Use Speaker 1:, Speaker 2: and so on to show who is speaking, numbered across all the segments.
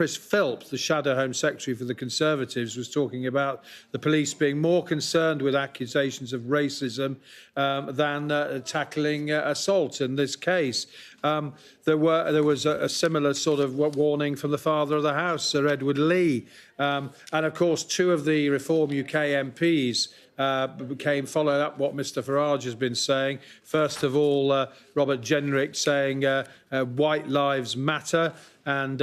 Speaker 1: Chris Philp, the Shadow Home Secretary for the Conservatives, was talking about the police being more concerned with accusations of racism than tackling assault in this case. There was a similar sort of warning from the father of the house, Sir Edward Lee. And, of course, two of the Reform UK MPs followed up what Mr Farage has been saying. First of all, Robert Jenrick saying white lives matter, and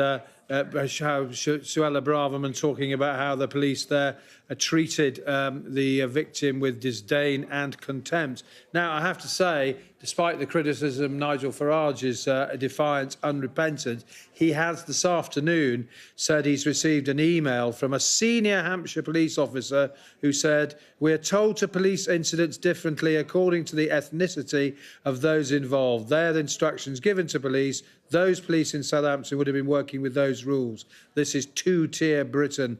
Speaker 1: Suella Braverman talking about how the police there treated the victim with disdain and contempt. Now, I have to say, despite the criticism, Nigel Farage's defiance, unrepentant, he has this afternoon said he's received an email from a senior Hampshire police officer who said, "We're told to police incidents differently according to the ethnicity of those involved. They're the instructions given to police. Those police in Southampton would have been working with those rules. This is two-tier Britain,"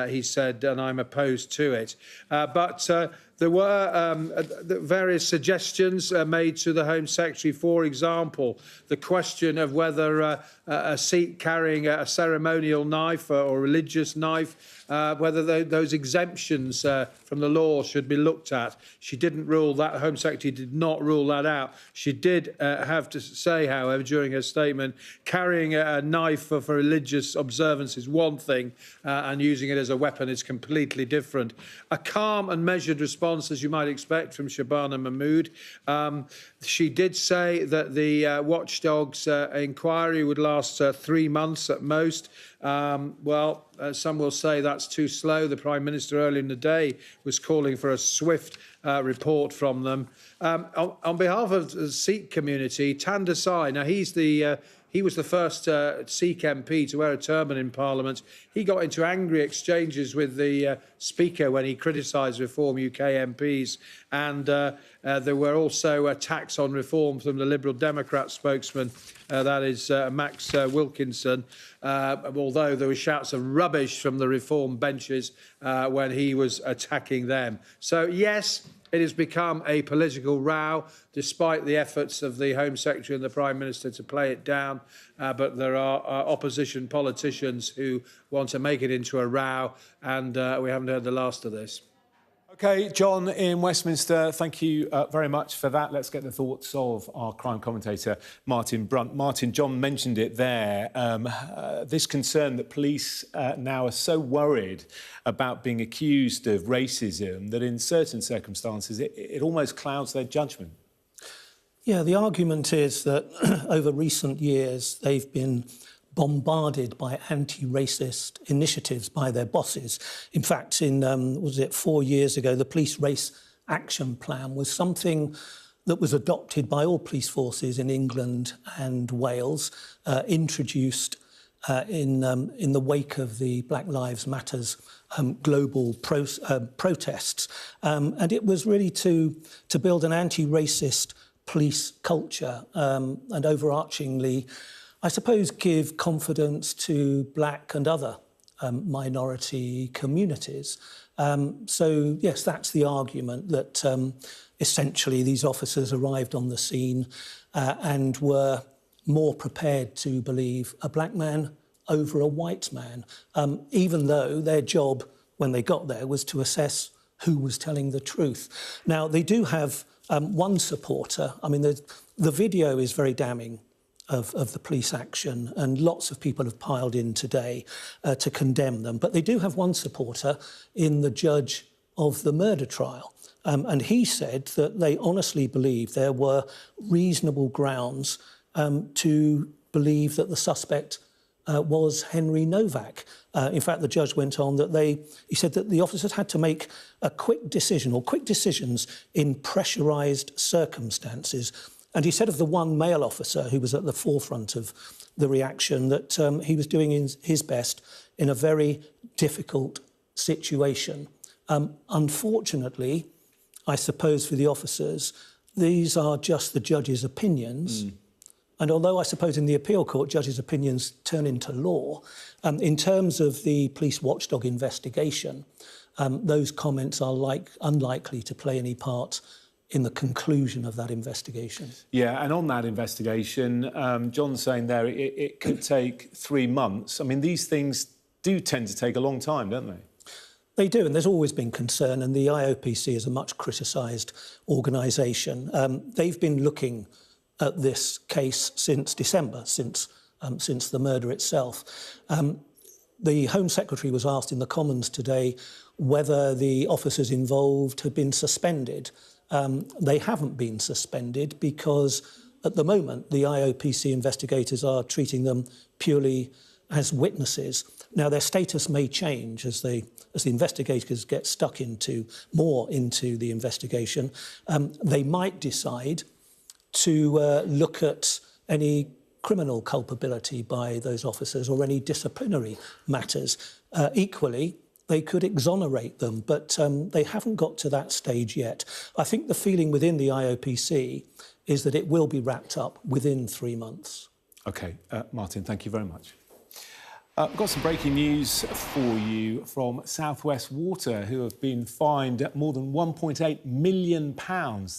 Speaker 1: he said, and I'm opposed to it. But there were various suggestions made to the Home Secretary. For example, the question of whether a Sikh carrying a ceremonial knife or religious knife, whether those exemptions from the law should be looked at. She didn't rule that. Home Secretary did not rule that out. She did have to say, however, during her statement, carrying a knife for religious observance is one thing, and using it as a weapon is completely different. A calm and measured response, as you might expect, from Shabana Mahmood. She did say that the watchdog's inquiry would last 3 months at most. Some will say that's too slow. The Prime Minister earlier in the day was calling for a swift report from them. On behalf of the Sikh community, Tan Desai, now he was the first Sikh MP to wear a turban in Parliament. He got into angry exchanges with the Speaker when he criticised Reform UK MPs. And there were also attacks on reform from the Liberal Democrat spokesman, that is Max Wilkinson, although there were shouts of rubbish from the Reform benches when he was attacking them. So, yes, it has become a political row, despite the efforts of the Home Secretary and the Prime Minister to play it down. But there are opposition politicians who want to make it into a row, and we haven't heard the last of this.
Speaker 2: OK, John in Westminster, thank you very much for that. Let's get the thoughts of our crime commentator, Martin Brunt. Martin, John mentioned it there, this concern that police now are so worried about being accused of racism that in certain circumstances it almost clouds their judgment.
Speaker 3: Yeah, the argument is that over recent years they've been bombarded by anti-racist initiatives by their bosses. In fact, in, 4 years ago, the Police Race Action Plan was something that was adopted by all police forces in England and Wales, introduced in the wake of the Black Lives Matter's global protests. And it was really to build an anti-racist police culture and overarchingly, I suppose, give confidence to black and other minority communities. So, yes, that's the argument, that essentially these officers arrived on the scene and were more prepared to believe a black man over a white man, even though their job when they got there was to assess who was telling the truth. Now, they do have one supporter. I mean, the video is very damning of the police action, and lots of people have piled in today to condemn them. But they do have one supporter in the judge of the murder trial. And he said that they honestly believe there were reasonable grounds to believe that the suspect was Henry Nowak. In fact, the judge went on that he said that the officers had to make a quick decision, or quick decisions in pressurised circumstances. And he said of the one male officer who was at the forefront of the reaction that he was doing his best in a very difficult situation. Unfortunately, I suppose for the officers, these are just the judge's opinions. And although I suppose in the appeal court, judges' opinions turn into law, in terms of the police watchdog investigation, those comments are unlikely to play any part in the conclusion of that investigation.
Speaker 2: Yeah, and on that investigation, John's saying there it could take 3 months. I mean, these things do tend to take a long time, don't they?
Speaker 3: They do, and there's always been concern, and the IOPC is a much criticised organisation. They've been looking at this case since December, since the murder itself. The Home Secretary was asked in the Commons today whether the officers involved had been suspended. They haven't been suspended because at the moment the IOPC investigators are treating them purely as witnesses. Now their status may change as the investigators get stuck more into the investigation. They might decide to look at any criminal culpability by those officers or any disciplinary matters. Equally, they could exonerate them, but they haven't got to that stage yet. I think the feeling within the IOPC is that it will be wrapped up within 3 months.
Speaker 2: OK, Martin, thank you very much. I've got some breaking news for you from South West Water, who have been fined more than £1.8 million.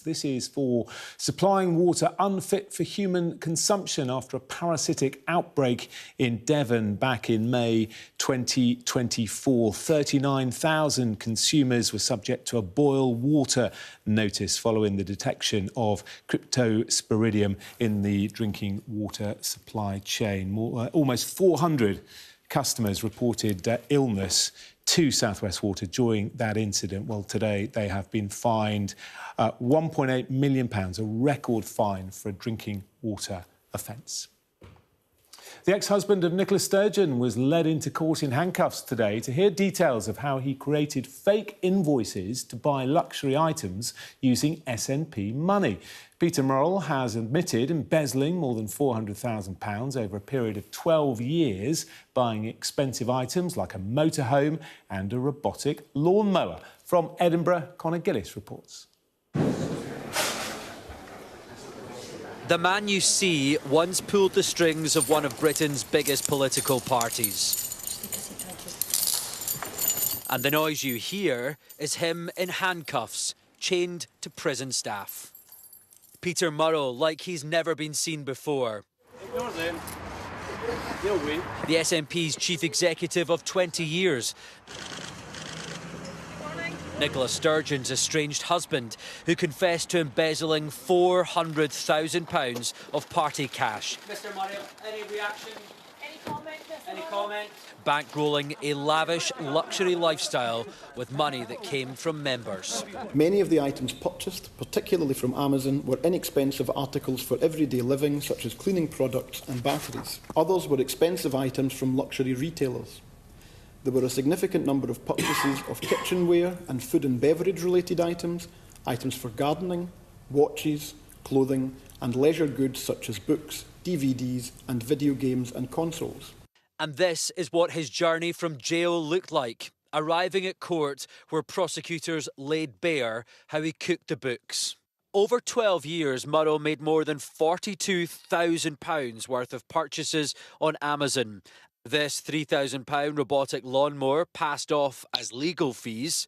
Speaker 2: This is for supplying water unfit for human consumption after a parasitic outbreak in Devon back in May 2024. 39,000 consumers were subject to a boil water notice following the detection of cryptosporidium in the drinking water supply chain. Almost 400 customers reported illness to South West Water during that incident. Well, today they have been fined £1.8 million, a record fine for a drinking water offence. The ex-husband of Nicola Sturgeon was led into court in handcuffs today to hear details of how he created fake invoices to buy luxury items using SNP money. Peter Murrell has admitted embezzling more than £400,000 over a period of 12 years, buying expensive items like a motorhome and a robotic lawnmower. From Edinburgh, Conor Gillis reports.
Speaker 4: The man you see once pulled the strings of one of Britain's biggest political parties. And the noise you hear is him in handcuffs, chained to prison staff. Peter Murrell, like he's never been seen before.
Speaker 5: Ignore them. They'll win.
Speaker 4: The SNP's chief executive of 20 years. Nicola Sturgeon's estranged husband, who confessed to embezzling £400,000 of party cash.
Speaker 5: Mr. Murray, any reaction?
Speaker 6: Any comment?
Speaker 5: Any comment?
Speaker 4: Bankrolling a lavish luxury lifestyle with money that came from members.
Speaker 7: Many of the items purchased, particularly from Amazon, were inexpensive articles for everyday living, such as cleaning products and batteries. Others were expensive items from luxury retailers. There were a significant number of purchases of kitchenware and food and beverage-related items, items for gardening, watches, clothing, and leisure goods such as books, DVDs, and video games and consoles.
Speaker 4: And this is what his journey from jail looked like, arriving at court where prosecutors laid bare how he cooked the books. Over 12 years, Murrell made more than £42,000 worth of purchases on Amazon. This £3,000 robotic lawnmower passed off as legal fees.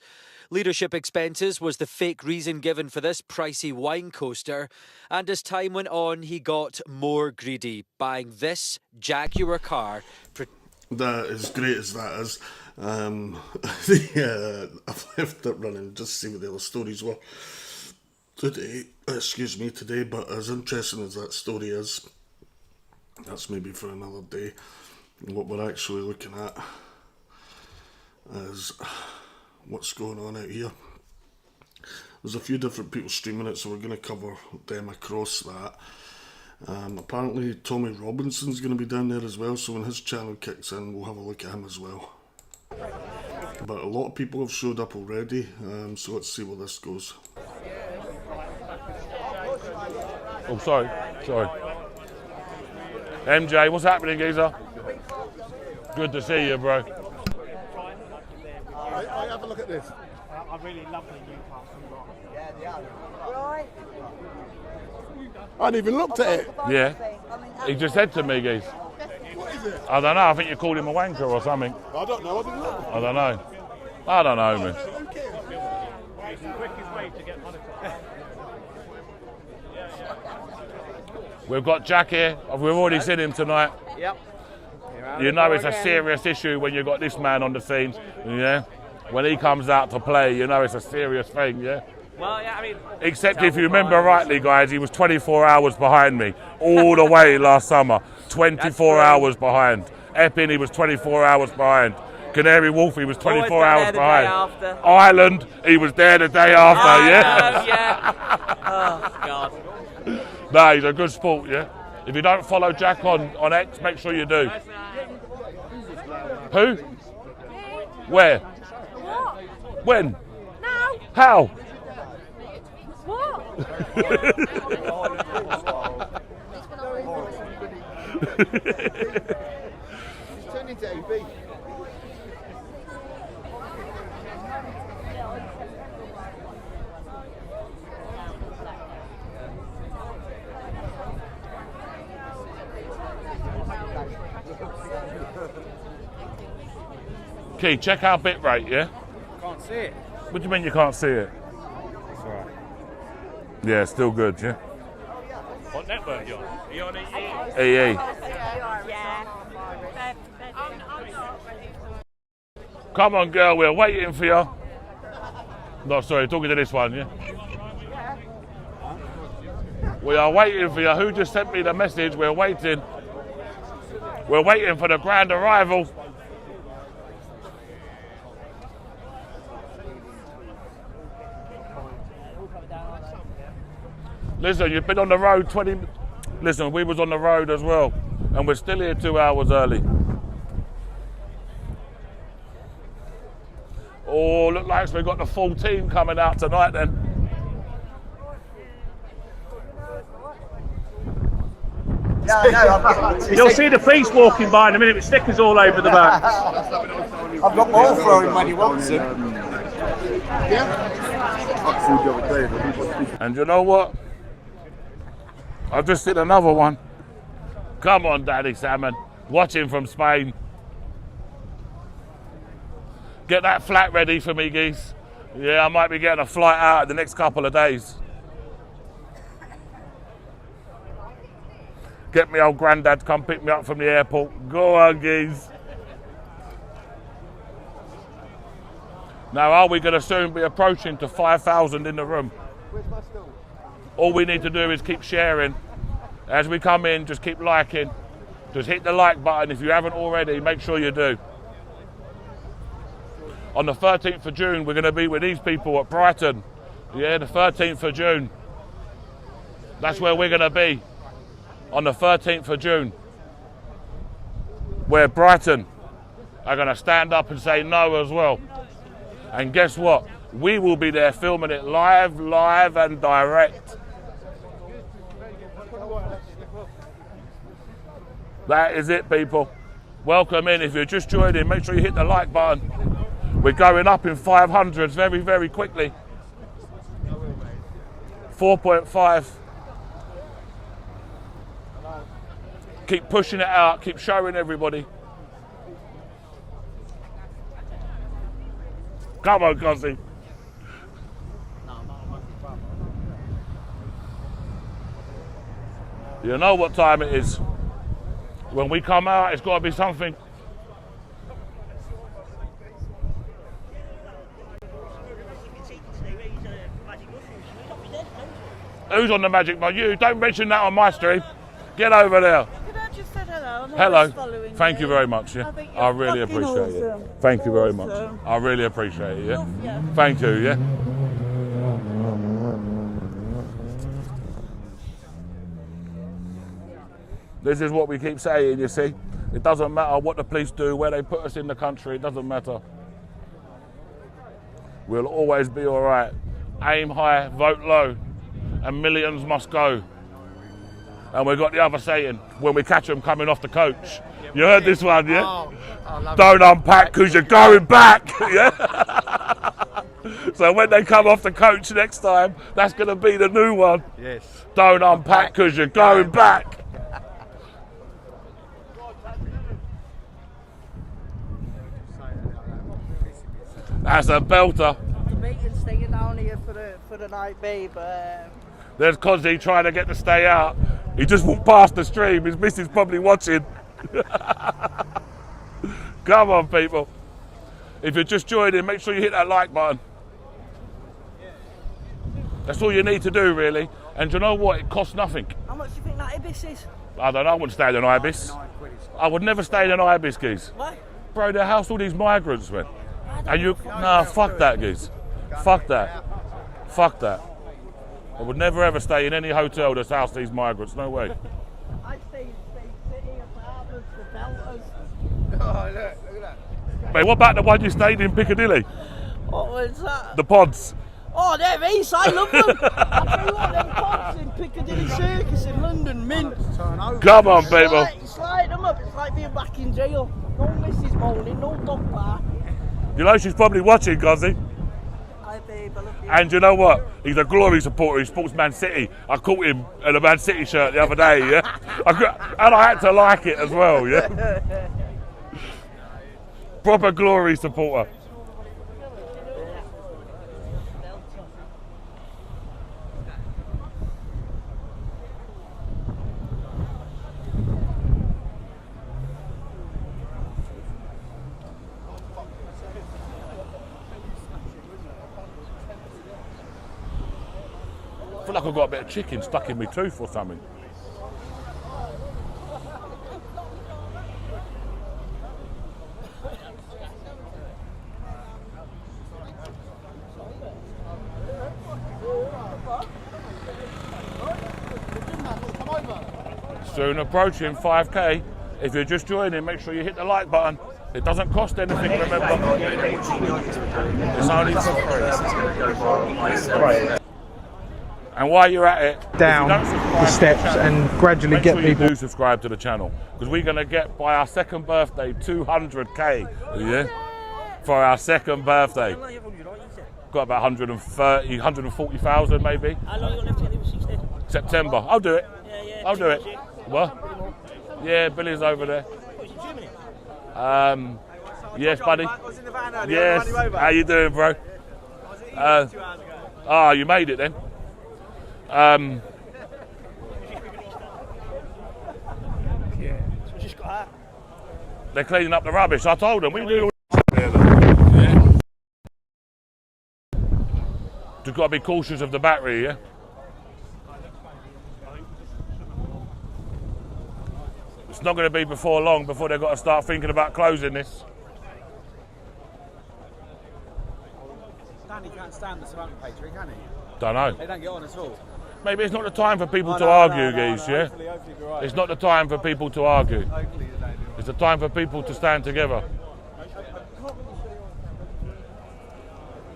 Speaker 4: Leadership expenses was the fake reason given for this pricey wine coaster. And as time went on, he got more greedy, buying this Jaguar car.
Speaker 8: That, as great as that is, I've left it running just to see what the other stories were today, but as interesting as that story is, that's maybe for another day. What we're actually looking at is what's going on out here. There's a few different people streaming it, so we're going to cover them across that. Apparently Tommy Robinson's going to be down there as well, so when his channel kicks in, we'll have a look at him as well. But a lot of people have showed up already, so let's see where this goes.
Speaker 9: Oh, sorry. MJ, what's happening, geezer? Good to see you, bro.
Speaker 10: I have a look at this.
Speaker 5: I really love the new cars.
Speaker 6: Yeah, they are. Right.
Speaker 10: I hadn't even looked at it.
Speaker 9: Yeah. He just said to me, geez.
Speaker 10: What is it?
Speaker 9: I don't know, I think you called him a wanker or something.
Speaker 10: I don't know, I didn't look.
Speaker 9: I don't know, man.
Speaker 10: Who cares?
Speaker 5: It's the quickest way to get monetized.
Speaker 9: We've got Jack here. We've already seen him tonight.
Speaker 5: Yep.
Speaker 9: You know it's a serious issue when you've got this man on the scene, yeah? When he comes out to play, you know it's a serious thing, yeah?
Speaker 5: Well, yeah, I mean...
Speaker 9: Except if you remember rightly, guys, he was 24 hours behind me all the way last summer. 24 hours behind. Epping, he was 24 hours behind. Canary Wharf, he was 24 hours behind. Ireland, he was there the day after,
Speaker 5: yeah? Oh, God.
Speaker 9: No, he's a good sport, yeah? If you don't follow Jack on X, make sure you do. Who? Where?
Speaker 6: What?
Speaker 9: When?
Speaker 6: Now?
Speaker 9: How?
Speaker 6: What?
Speaker 10: He's turned into AB.
Speaker 9: Key, check our bit rate, yeah?
Speaker 5: Can't see it.
Speaker 9: What do you mean you can't see it?
Speaker 5: That's all right.
Speaker 9: Yeah, still good, yeah?
Speaker 5: What network are you on? Are you on EE?
Speaker 9: EE.
Speaker 6: Yeah.
Speaker 9: Come on, girl, we're waiting for you. No, sorry, talking to this one, yeah? We are waiting for you. Who just sent me the message? We're waiting. We're waiting for the grand arrival. Listen, you've been on the road 20... Listen, we was on the road as well, and we're still here 2 hours early. Oh, look like we've got the full team coming out tonight then.
Speaker 5: You'll see the police walking by in a minute with stickers all over the back.
Speaker 10: I've got more for him when he wants it.
Speaker 9: And you know what? I've just seen another one. Come on, Daddy Salmon. Watching from Spain. Get that flat ready for me, geese. Yeah, I might be getting a flight out in the next couple of days. Get me old granddad to come pick me up from the airport. Go on, geese. Now, are we going to soon be approaching to 5,000 in the room? All we need to do is keep sharing. As we come in, just keep liking. Just hit the like button. If you haven't already, make sure you do. On the 13th of June, we're going to be with these people at Brighton. Yeah, the 13th of June. That's where we're going to be. On the 13th of June. Where Brighton are going to stand up and say no as well. And guess what? We will be there filming it live and direct. That is it, people. Welcome in. If you're just joining, make sure you hit the like button. We're going up in 500s very, very quickly. 4.5. Keep pushing it out. Keep showing everybody. Come on, Gozzy. You know what time it is. When we come out, it's got to be something. Who's on the magic mushroom? You, don't mention that on my stream. Get over there.
Speaker 6: Could I just say hello?
Speaker 9: Hello. Thank you very much. Yeah, I really appreciate it. Thank you very much. I really appreciate it. Yeah. Thank you. Yeah. This is what we keep saying. You see, it doesn't matter what the police do, where they put us in the country. It doesn't matter. We'll always be all right. Aim high, vote low, and millions must go. And we've got the other saying, when we catch them coming off the coach. You heard this one, yeah? Don't unpack because you're going back, yeah? So when they come off the coach next time, that's going to be the new one.
Speaker 10: Yes.
Speaker 9: Don't unpack because you're going back. That's a belter.
Speaker 6: The meeting's staying down here for the night, babe.
Speaker 9: There's Cosy trying to get to stay out. He just walked past the stream. His missus probably watching. Come on, people. If you're just joining, make sure you hit that like button. That's all you need to do, really. And do you know what? It costs nothing.
Speaker 6: How much do you think that Ibis is?
Speaker 9: I don't know. I wouldn't stay in an Ibis. I would never stay in an Ibis, geez.
Speaker 6: Why?
Speaker 9: Bro, they house all these migrants, man. And you, nah, fuck that, geez. Fuck that. Fuck that. I would never ever stay in any hotel that's housed these migrants. No way.
Speaker 6: I'd stay in Spain City, apartments, the Belters.
Speaker 10: Oh, look at that.
Speaker 9: Mate, what about the one you stayed in Piccadilly?
Speaker 6: What was that?
Speaker 9: The pods.
Speaker 6: Oh, they're ace. I love them. I tell you what, them pods in Piccadilly Circus in London, mint.
Speaker 9: Come on, people.
Speaker 6: Slide them up. It's like being back in jail. No Mrs. Moaning, no dog bar.
Speaker 9: You know she's probably watching, Gozzy.
Speaker 6: Hi, babe. I love you.
Speaker 9: And you know what? He's a Glory supporter. He supports Man City. I caught him in a Man City shirt the other day, yeah? And I had to like it as well, yeah? Proper Glory supporter. I feel like I've got a bit of chicken stuck in my tooth or something. Soon approaching 5k. If you're just joining, make sure you hit the like button. It doesn't cost anything, remember. It's only for free. And while you're at it,
Speaker 11: down the steps and gradually get people.
Speaker 9: Make sure you do subscribe to the channel, because we're going to get, by our second birthday, 200k, yeah? For our second birthday. Got about 130, 140,000 maybe.
Speaker 6: How long you got left to get the 60?
Speaker 9: September. I'll do it.
Speaker 6: Yeah.
Speaker 9: I'll do it. What? Yeah, Billy's over there. Yes, buddy. Yes. How you doing, bro? You made it then. They're cleaning up the rubbish. I told them we do all there. Yeah. Just got to be cautious of the battery, yeah. It's not going to be before long before they've got to start thinking about closing this.
Speaker 10: Danny can't stand the Southampton page, can he?
Speaker 9: Don't know.
Speaker 10: They don't get on at all.
Speaker 9: Maybe it's not the time for people to argue, geez, yeah?
Speaker 10: Hopefully you're right.
Speaker 9: It's not the time for people to argue.
Speaker 10: Hopefully they do.
Speaker 9: It's the time for people to stand together.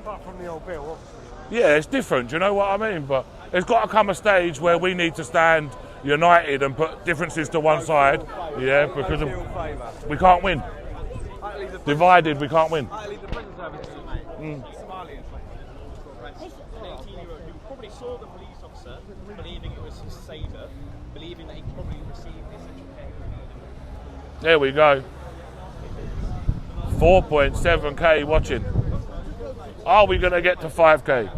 Speaker 10: Apart from the old Bill, obviously.
Speaker 9: Yeah, it's different, do you know what I mean? But there's got to come a stage where we need to stand united and put differences to one side, yeah, because we can't win. Divided, we can't win.
Speaker 12: Probably saw the police officer believing it was his saver, believing that he probably received this education.
Speaker 9: There we go. 4.7k watching. Are we going to get to 5k?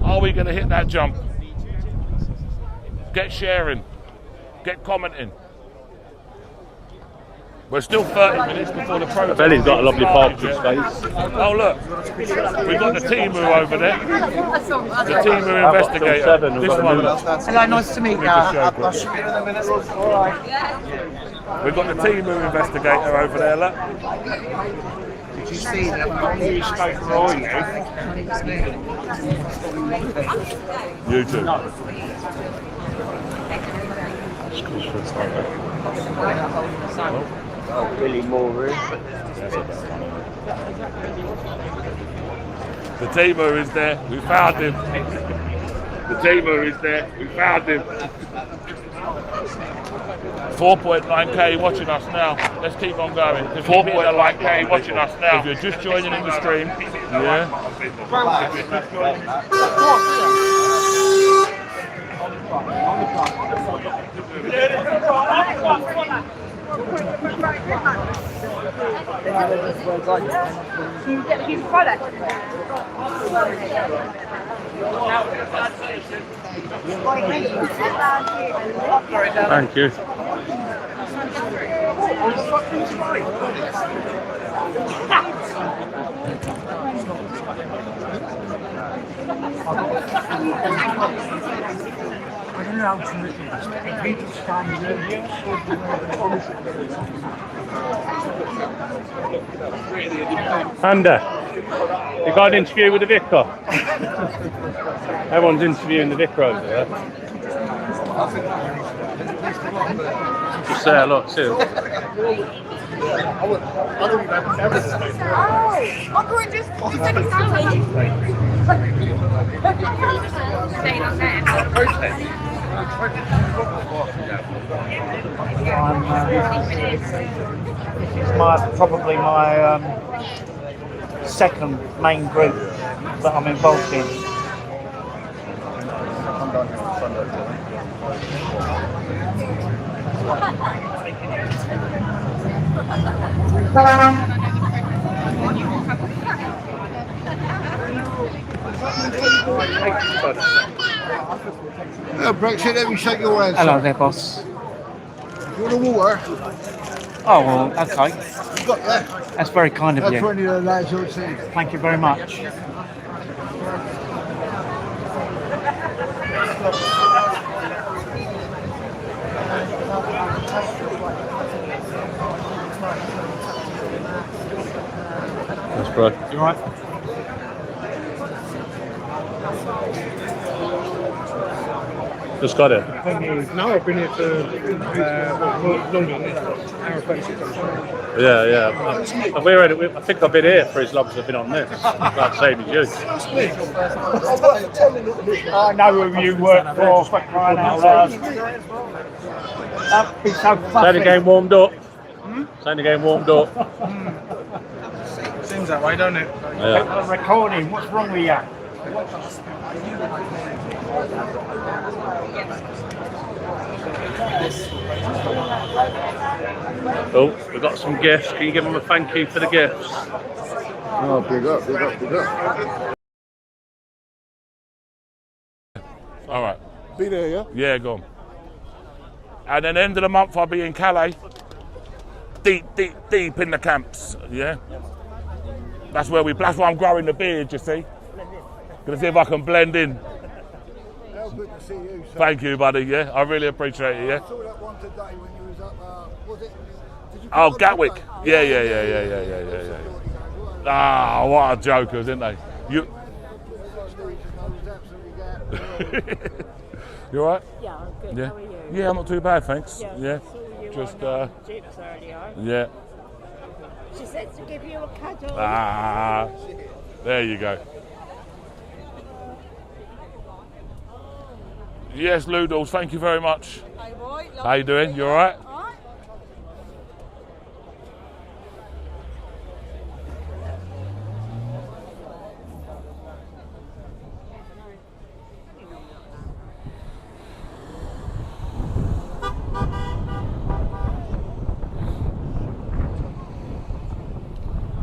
Speaker 9: Are we going to hit that jump? Get sharing. Get commenting. We're still 30 minutes before the protest.
Speaker 5: Belly's got a lovely parking space.
Speaker 9: Oh look, we've got the Timu over there. The Timu investigator. This one.
Speaker 13: Hello, nice to meet you.
Speaker 9: We've got the Timu investigator over there, look.
Speaker 13: Did you see that?
Speaker 9: YouTube.
Speaker 5: Billy Moore.
Speaker 9: The Timu is there. We found him. The Timu is there. We found him. 4.9k watching us now. Let's keep on going. 4.9k watching us now. If you're just joining in the stream, yeah. Thank you.
Speaker 5: Andy, you got an interview with the vicar? Everyone's interviewing the vicar over there. Just say hello too.
Speaker 6: This is probably my second main group that I'm involved in.
Speaker 10: Hello, Brexit, let me shake your hands.
Speaker 6: Hello there, boss.
Speaker 10: You want a water?
Speaker 6: Oh, well, okay.
Speaker 10: You got that?
Speaker 6: That's very kind of
Speaker 10: That's
Speaker 6: you.
Speaker 10: 20 of the lads you'll see.
Speaker 6: Thank you very much.
Speaker 5: That's bro.
Speaker 6: You alright?
Speaker 5: Just got it.
Speaker 11: No, I've been here for longer than this. Hour 26.
Speaker 5: Yeah. I think I've been here for as long as I've been on this. About the same as you.
Speaker 6: I know who you work for crying out loud. That'd be so
Speaker 5: Saying
Speaker 6: fussy.
Speaker 5: the game warmed up. Saying the game warmed up.
Speaker 11: Seems that way, don't it?
Speaker 5: Yeah.
Speaker 6: Recording, what's wrong with you?
Speaker 5: Oh, we've got some gifts. Can you give them a thank you for the gifts?
Speaker 10: Oh, big up, big up, big up.
Speaker 9: All right.
Speaker 10: Be there, yeah?
Speaker 9: Yeah, go on. And then end of the month I'll be in Calais. Deep in the camps. Yeah. That's where I'm growing the beard, you see. Gonna see if I can blend in.
Speaker 10: How good to see you, sir.
Speaker 9: Thank you, buddy. Yeah, I really appreciate it. Yeah.
Speaker 10: I saw that one today when you was up, was it? Did you
Speaker 9: Oh,
Speaker 10: pick up
Speaker 9: Gatwick.
Speaker 10: that?
Speaker 9: Yeah. Ah, what a jokers, didn't they? You. You alright?
Speaker 14: Yeah, I'm good.
Speaker 9: Yeah.
Speaker 14: How are you?
Speaker 9: Yeah, I'm not too bad, thanks.
Speaker 14: Yeah.
Speaker 9: Yeah. Just
Speaker 14: Jeeps earlier.
Speaker 9: yeah.
Speaker 14: She said to give you a cuddle.
Speaker 9: Ah, there you go. Yes, Loodles, thank you very much.
Speaker 14: Hey, boy,
Speaker 9: How you doing? You all right?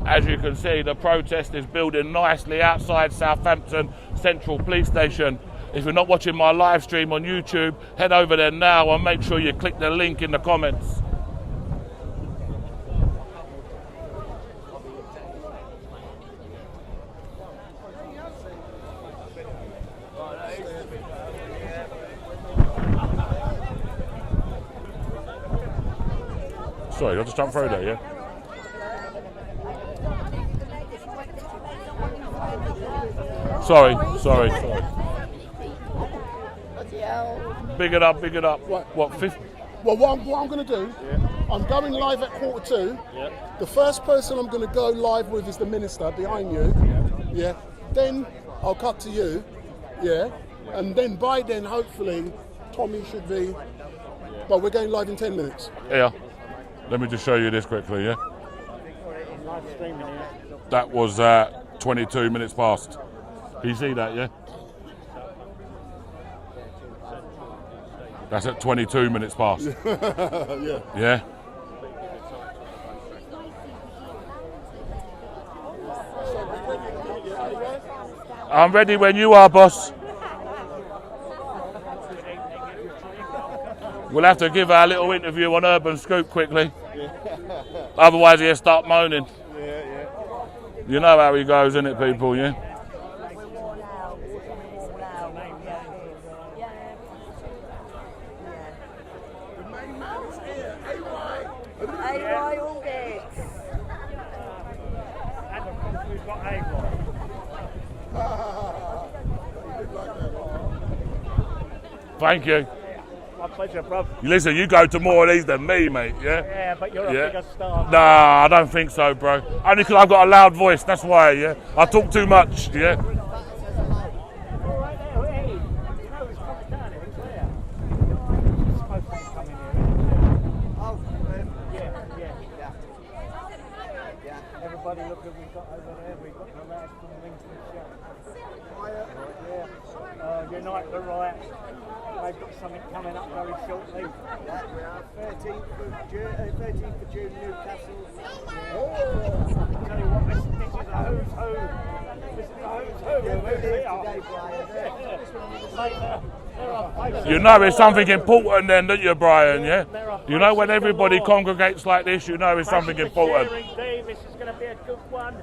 Speaker 9: As you can see, the protest is building nicely outside Southampton Central Police Station. If you're not watching my live stream on YouTube, head over there now and make sure you click the link in the comments. Sorry, I just jumped through there, yeah? Sorry. Big it up. What, 50?
Speaker 15: Well, what I'm going to do, I'm going live at 1:45.
Speaker 5: Yeah.
Speaker 15: The first person I'm going to go live with is the minister behind you. Yeah. Then I'll cut to you. Yeah. And then by then, hopefully, Tommy should be. Well, we're going live in 10 minutes.
Speaker 9: Yeah. Let me just show you this quickly, yeah? That was 22 minutes past. Can you see that, yeah? That's at 22 minutes past.
Speaker 15: Yeah.
Speaker 9: Yeah? I'm ready when you are, boss. We'll have to give our little interview on Urban Scoop quickly. Otherwise he'll start moaning. You know how he goes, innit, people, yeah? Thank you.
Speaker 6: My pleasure, bruv.
Speaker 9: Listen, you go to more of these than me, mate, yeah?
Speaker 6: Yeah, but you're a bigger star.
Speaker 9: Nah, I don't think so, bro. Only because I've got a loud voice, that's why, yeah? I talk too much, yeah?
Speaker 6: Everybody look who we've got over there. We've got the lads from Lincolnshire. Unite the Right. They've got something coming up very shortly.
Speaker 16: We are 13th of June, Newcastle.
Speaker 6: Tell you what, this is a who's who. This is a who's who.
Speaker 9: You know it's something important then, don't you, Brian, yeah? You know when everybody congregates like this, you know it's something important.
Speaker 6: This is going to be a good one.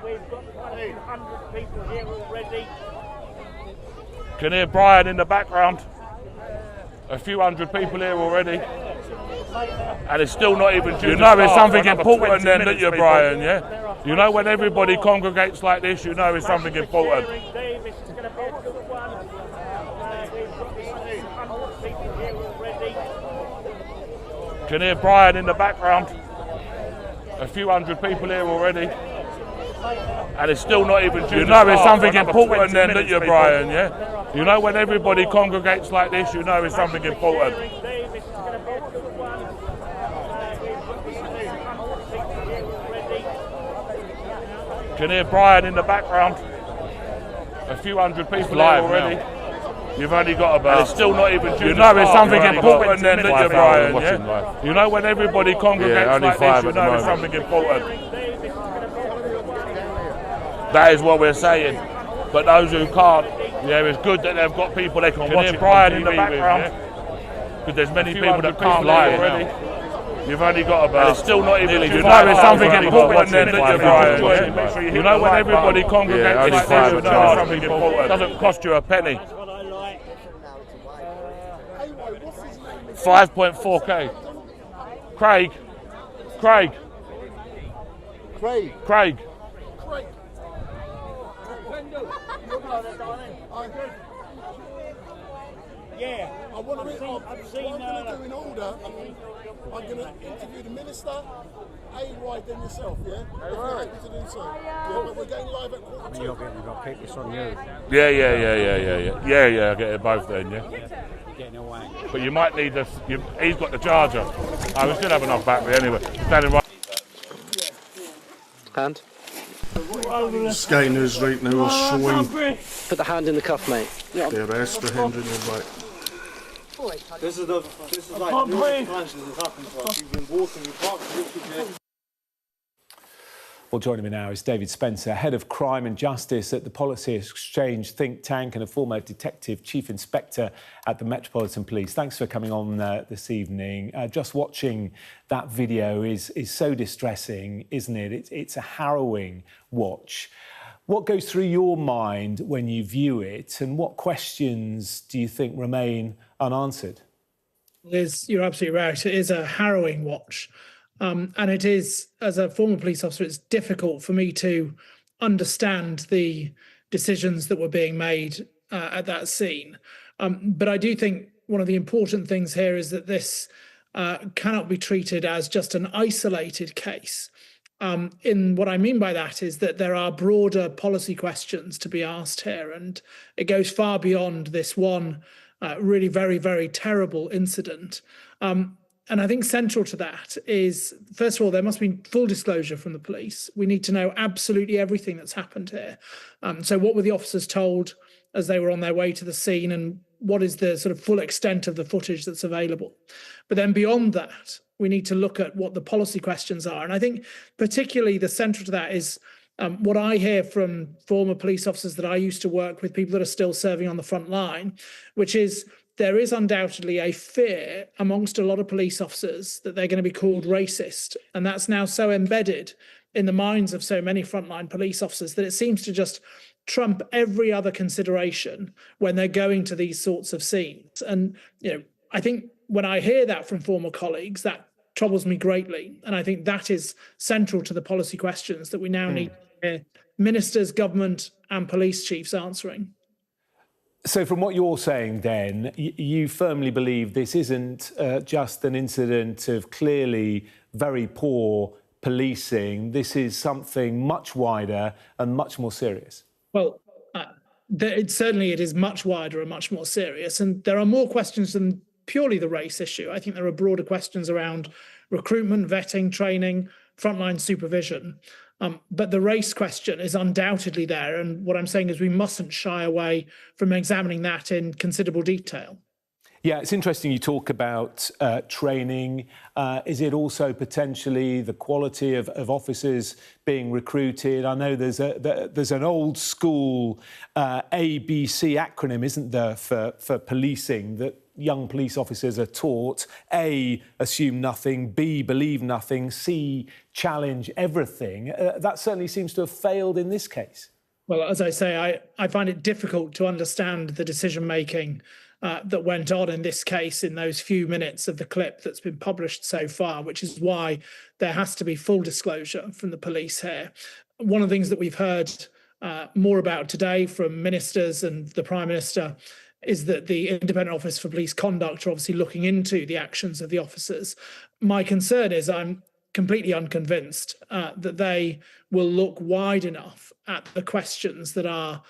Speaker 6: We've got 100 people here already.
Speaker 9: Can hear Brian in the background. A few hundred people here already. And it's still not even due. You know it's something important then, don't you, Brian, yeah? You know when everybody congregates like this, you know it's something important.
Speaker 6: This is going to be a good one. We've got 100 people here already.
Speaker 9: Can hear Brian in the background. A few hundred people here already. And it's still not even due. You know it's something important then, don't you, Brian, yeah? You know when everybody congregates like this, you know it's something important.
Speaker 6: This is going to be a good one. We've got 100 people here already.
Speaker 9: Can hear Brian in the background. A few hundred people here already. You've only got about. And it's still not even due. You know it's something important then, don't you, Brian, yeah? You know when everybody congregates like this, you know it's something important. That is what we're saying. But those who can't, yeah, it's good that they've got people they can watch it Brian in the background. Because there's many people that can't lie already. You've only got about. And it's still not even. You know it's something important then, don't you, Brian? Yeah? You know when everybody congregates like this, you know it's something important. It doesn't cost you a penny. 5.4k. Craig.
Speaker 6: Yeah,
Speaker 15: I want to do in order. I'm going to interview the minister, AY, then yourself, yeah? If you're happy to do so. Yeah, but we're going live at 1:45.
Speaker 10: You've got to keep this on you.
Speaker 9: Yeah, I get it both then, yeah.
Speaker 10: Getting away.
Speaker 9: But you might need this. He's got the charger. Oh, we still have enough battery anyway. Standing right.
Speaker 17: Hand.
Speaker 8: Sky News right now are showing
Speaker 17: Put the hand in the cuff, mate.
Speaker 8: the arrest of Henry Nowak.
Speaker 16: This is like the times this has happened to us. You've been walking, you can't literally.
Speaker 2: Well, joining me now is David Spencer, Head of Crime and Justice at the Policy Exchange think tank and a former Detective Chief Inspector at the Metropolitan Police. Thanks for coming on this evening. Just watching that video is so distressing, isn't it? It's a harrowing watch. What goes through your mind when you view it, and what questions do you think remain unanswered?
Speaker 18: You're absolutely right. It is a harrowing watch. And it is, as a former police officer, it's difficult for me to understand the decisions that were being made at that scene. But I do think one of the important things here is that this cannot be treated as just an isolated case. In what I mean by that is that there are broader policy questions to be asked here, and it goes far beyond this one really very, very terrible incident. And I think central to that is, first of all, there must be full disclosure from the police. We need to know absolutely everything that's happened here. So what were the officers told as they were on their way to the scene, and what is the sort of full extent of the footage that's available? But then beyond that, we need to look at what the policy questions are. And I think particularly the central to that is what I hear from former police officers that I used to work with, people that are still serving on the front line, which is there is undoubtedly a fear amongst a lot of police officers that they're going to be called racist. And that's now so embedded in the minds of so many frontline police officers that it seems to just trump every other consideration when they're going to these sorts of scenes. And, I think when I hear that from former colleagues, that troubles me greatly. And I think that is central to the policy questions that we now need to hear ministers, government and police chiefs answering.
Speaker 2: So from what you're saying then, you firmly believe this isn't just an incident of clearly very poor policing. This is something much wider and much more serious.
Speaker 18: Well, it is much wider and much more serious. And there are more questions than purely the race issue. I think there are broader questions around recruitment, vetting, training, frontline supervision. But the race question is undoubtedly there. And what I'm saying is we mustn't shy away from examining that in considerable detail.
Speaker 2: Yeah, it's interesting you talk about training. Is it also potentially the quality of officers being recruited? I know there's an old school ABC acronym, isn't there, for policing, that young police officers are taught: A, assume nothing; B, believe nothing; C, challenge everything. That certainly seems to have failed in this case.
Speaker 18: Well, as I say, I find it difficult to understand the decision-making that went on in this case in those few minutes of the clip that's been published so far, which is why there has to be full disclosure from the police here. One of the things that we've heard more about today from ministers and the Prime Minister is that the Independent Office for Police Conduct are obviously looking into the actions of the officers. My concern is I'm completely unconvinced that they will look wide enough at the questions that are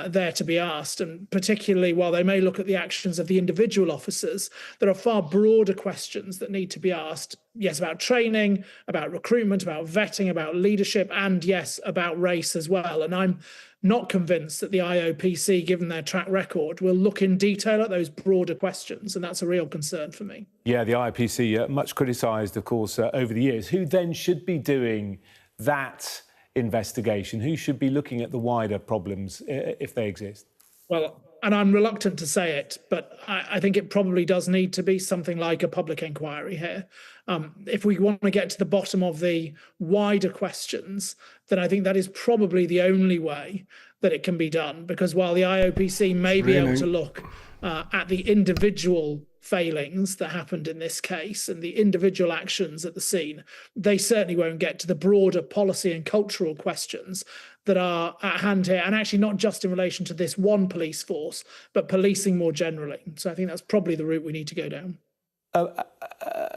Speaker 18: there to be asked. And particularly while they may look at the actions of the individual officers, there are far broader questions that need to be asked. Yes, about training, about recruitment, about vetting, about leadership, and yes, about race as well. And I'm not convinced that the IOPC, given their track record, will look in detail at those broader questions. And that's a real concern for me.
Speaker 2: Yeah, the IOPC, much criticised, of course, over the years. Who then should be doing that investigation? Who should be looking at the wider problems if they exist?
Speaker 18: Well, and I'm reluctant to say it, but I think it probably does need to be something like a public inquiry here. If we want to get to the bottom of the wider questions, then I think that is probably the only way that it can be done. Because while the IOPC may be able to look at the individual failings that happened in this case and the individual actions at the scene, they certainly won't get to the broader policy and cultural questions that are at hand here, and actually not just in relation to this one police force, but policing more generally. So I think that's probably the route we need to go down.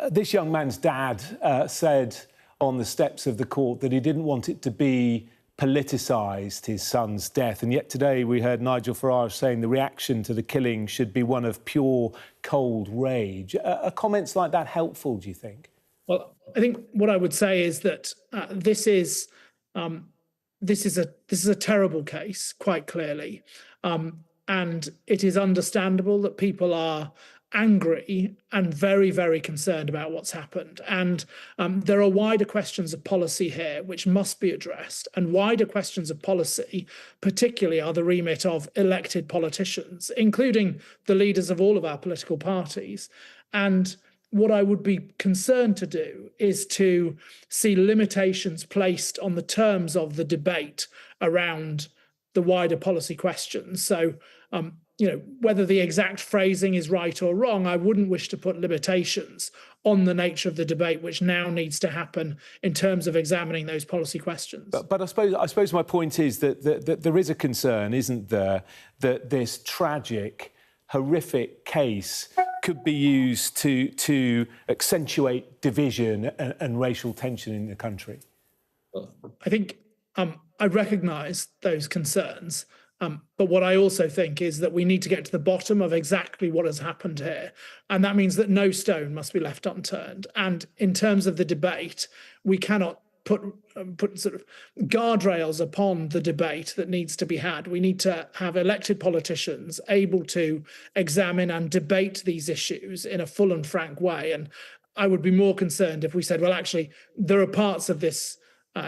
Speaker 2: This young man's dad said on the steps of the court that he didn't want it to be politicised, his son's death. And yet today we heard Nigel Farage saying the reaction to the killing should be one of pure, cold rage. Are comments like that helpful, do you think?
Speaker 18: Well, I think what I would say is that this is a terrible case, quite clearly. And it is understandable that people are angry and very, very concerned about what's happened. And there are wider questions of policy here which must be addressed. And wider questions of policy, particularly, are the remit of elected politicians, including the leaders of all of our political parties. And what I would be concerned to do is to see limitations placed on the terms of the debate around the wider policy questions. So, whether the exact phrasing is right or wrong, I wouldn't wish to put limitations on the nature of the debate, which now needs to happen in terms of examining those policy questions.
Speaker 2: But I suppose my point is that there is a concern, isn't there, that this tragic, horrific case could be used to accentuate division and racial tension in the country?
Speaker 18: Well, I think I recognise those concerns. But what I also think is that we need to get to the bottom of exactly what has happened here. And that means that no stone must be left unturned. And in terms of the debate, we cannot put sort of guardrails upon the debate that needs to be had. We need to have elected politicians able to examine and debate these issues in a full and frank way. And I would be more concerned if we said, well, actually, there are parts of this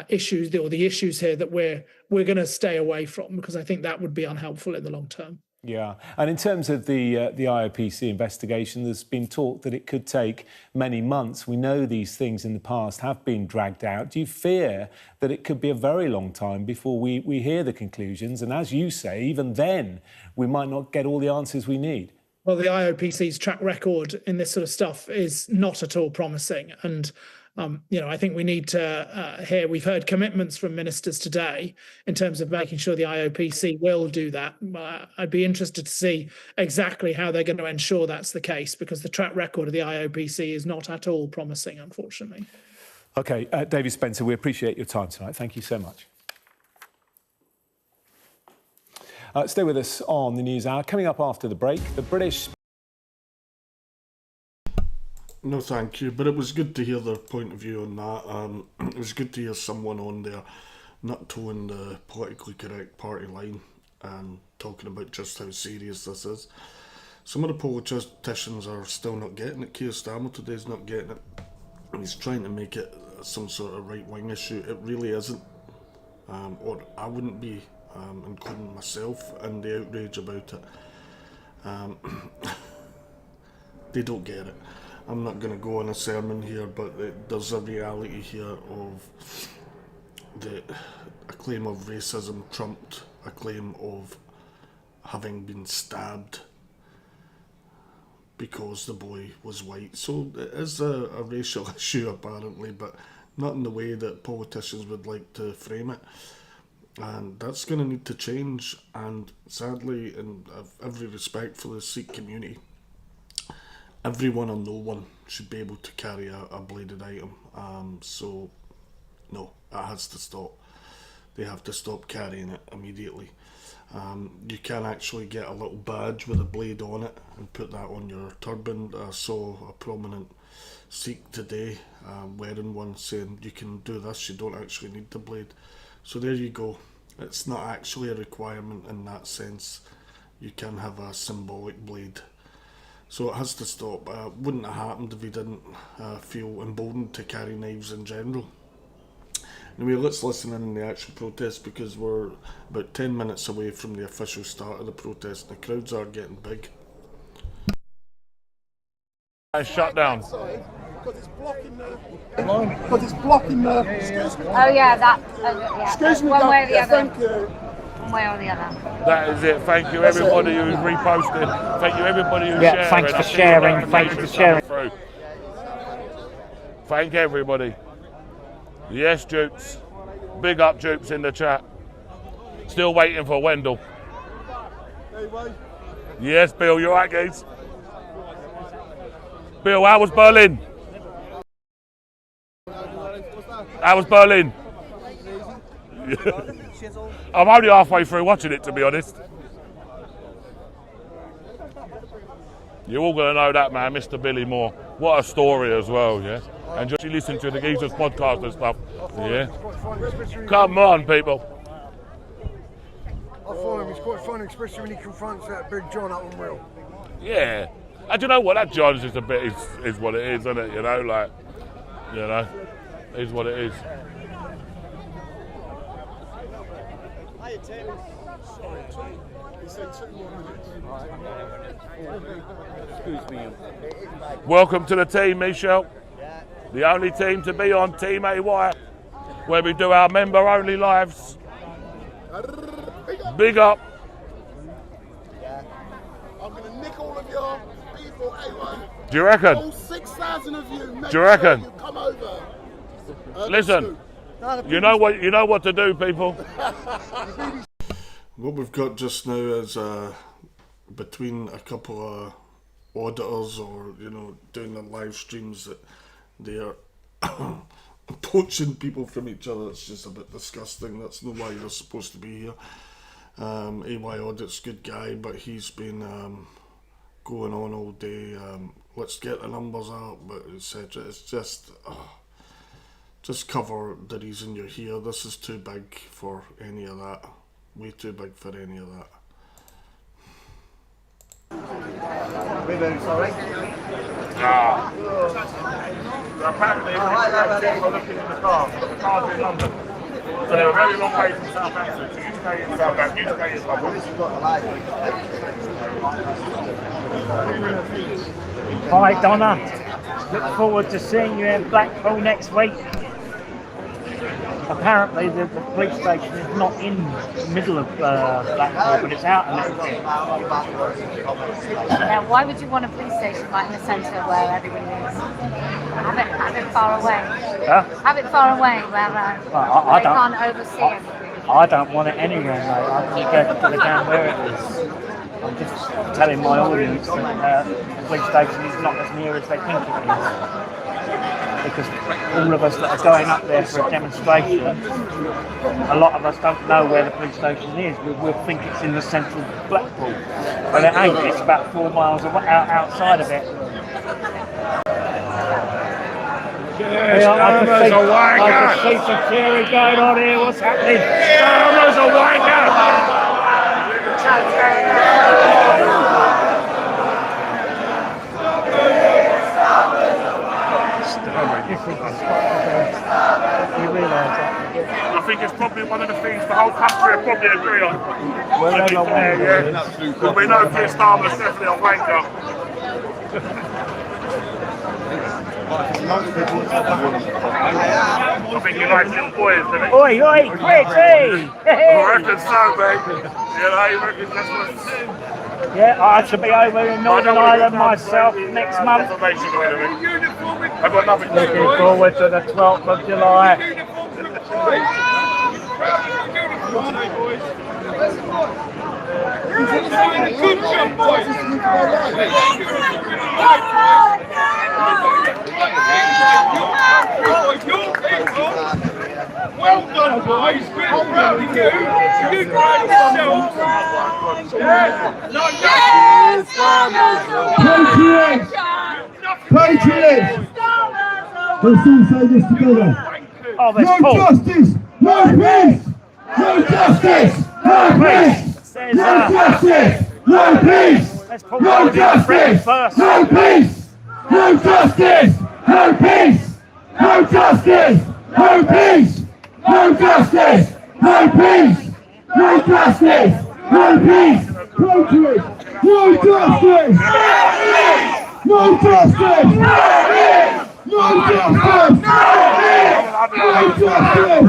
Speaker 18: issues or the issues here that we're going to stay away from, because I think that would be unhelpful in the long term.
Speaker 2: Yeah, and in terms of the IOPC investigation, there's been talk that it could take many months. We know these things in the past have been dragged out. Do you fear that it could be a very long time before we hear the conclusions? And as you say, even then, we might not get all the answers we need.
Speaker 18: Well, the IOPC's track record in this sort of stuff is not at all promising. And I think we need to hear, we've heard commitments from ministers today in terms of making sure the IOPC will do that. I'd be interested to see exactly how they're going to ensure that's the case, because the track record of the IOPC is not at all promising, unfortunately.
Speaker 2: OK, David Spencer, we appreciate your time tonight. Thank you so much. Stay with us on the News Hour. Coming up after the break, the British...
Speaker 8: No, thank you. But it was good to hear their point of view on that. It was good to hear someone on there not towing the politically correct party line and talking about just how serious this is. Some of the politicians are still not getting it. Keir Starmer today is not getting it. And he's trying to make it some sort of right-wing issue. It really isn't. Or I wouldn't be, including myself, in the outrage about it. They don't get it. I'm not going to go on a sermon here, but there's a reality here of a claim of racism trumped a claim of having been stabbed because the boy was white. So it is a racial issue apparently, but not in the way that politicians would like to frame it. And that's going to need to change. And sadly, in every respect for the Sikh community, everyone or no one should be able to carry a bladed item. So, no, that has to stop. They have to stop carrying it immediately. You can actually get a little badge with a blade on it and put that on your turban. I saw a prominent Sikh today wearing one, saying you can do this, you don't actually need the blade. So there you go. It's not actually a requirement in that sense. You can have a symbolic blade. So it has to stop. Wouldn't have happened if he didn't feel emboldened to carry knives in general. Anyway, let's listen in the actual protest, because we're about 10 minutes away from the official start of the protest. The crowds are getting big.
Speaker 9: Shut down.
Speaker 15: Because it's blocking the... Because it's blocking the... Excuse me.
Speaker 14: Oh yeah, that... yeah,
Speaker 15: Excuse me,
Speaker 14: one way or the other.
Speaker 15: thank you.
Speaker 14: One way or the other.
Speaker 9: That is it. Thank you everybody who's reposted. Thank you everybody who's sharing.
Speaker 6: Thanks for sharing. Thanks for sharing.
Speaker 9: Thank everybody. Yes, Dupes. Big up Dupes in the chat. Still waiting for Wendell. Yes, Bill, you alright, guys? Bill, how was Berlin? How was Berlin? I'm only halfway through watching it, to be honest. You're all going to know that man, Mr. Billy Moore. What a story as well, yeah? And just listen to the geezers podcast and stuff, yeah? Come on, people.
Speaker 10: I find him, it's quite funny, especially when he confronts that Big John up on Real.
Speaker 9: Yeah. And you know what, that John's just a bit is what it is, isn't it? You know, like, you know, is what it is.
Speaker 10: Excuse me.
Speaker 9: Welcome to the team, Michelle. The only team to be on Team AY, where we do our member-only lives. Big up.
Speaker 15: I'm going to nick all of your people, AY.
Speaker 9: Do you reckon?
Speaker 15: All 6,000 of you.
Speaker 9: Do you reckon?
Speaker 15: You come over.
Speaker 9: Listen, you know what to do, people.
Speaker 8: What we've got just now is between a couple of auditors, or doing the live streams, that they're poaching people from each other. It's just a bit disgusting. That's not why you're supposed to be here. AY Audit's a good guy, but he's been going on all day. Let's get the numbers out, but etc. It's just cover the reason you're here. This is too big for any of that. Way too big for any of that.
Speaker 10: We're very sorry.
Speaker 9: Apparently, people looking in the car. The car's in London. So they're a very long way from Southampton. So you stay in Southampton, you stay in Southampton.
Speaker 6: Hi, Donna. Look forward to seeing you in Blackpool next week. Apparently, the police station is not in the middle of Blackpool, but it's out a little bit.
Speaker 14: Now, why would you want a police station right in the centre where everybody is? Have it far away.
Speaker 6: Huh?
Speaker 14: Have it far away where
Speaker 6: I
Speaker 14: they can't oversee everything.
Speaker 6: I don't want it anywhere, mate. I don't give a damn where it is. I'm just telling my audience that the police station is not as near as they think it is. Because all of us that are going up there for a demonstration, a lot of us don't know where the police station is. We'll think it's in the central Blackpool, but it ain't. It's about 4 miles outside of it.
Speaker 9: Yes, Starmer's a wanker!
Speaker 6: I can see some theory going on here. What's happening?
Speaker 9: Starmer's a wanker!
Speaker 6: You realise that?
Speaker 9: I think it's probably one of the things the whole country will probably agree on. Because we know Keir Starmer's definitely a wanker. I think he likes little boys, doesn't he?
Speaker 6: Oi, pretty!
Speaker 9: I reckon so, mate. You know, he reckons that's what it's...
Speaker 6: Yeah, I should be over in Northern Ireland myself next month.
Speaker 9: I've got nothing to do.
Speaker 6: Looking forward to the 12th of July.
Speaker 15: Good job, boys! Well done, boys! We're proud of you! You guys yourselves!
Speaker 19: Patriots! Let's all say this together.
Speaker 6: Oh,
Speaker 19: no justice, no peace! No justice, no peace! No justice, no peace! No justice, no peace! No justice, no peace! No justice, no peace! No justice, no peace! No justice, no peace! Patriots, no justice! No justice! No justice!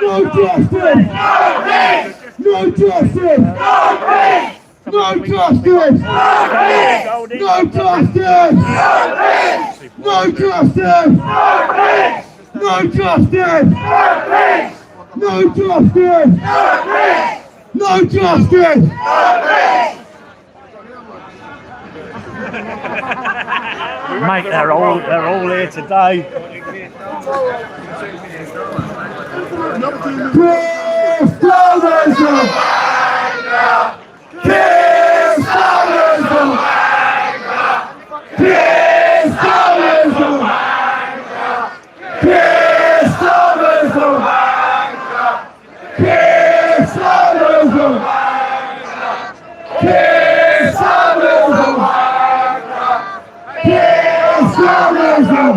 Speaker 19: No justice! No justice! No justice! No justice! No justice! No justice! No justice! No justice! No justice!
Speaker 6: Mate, they're all here today.
Speaker 19: Keir Starmer! Keir Starmer! Keir Starmer! Keir Starmer! Keir Starmer! Keir Starmer! Keir Starmer!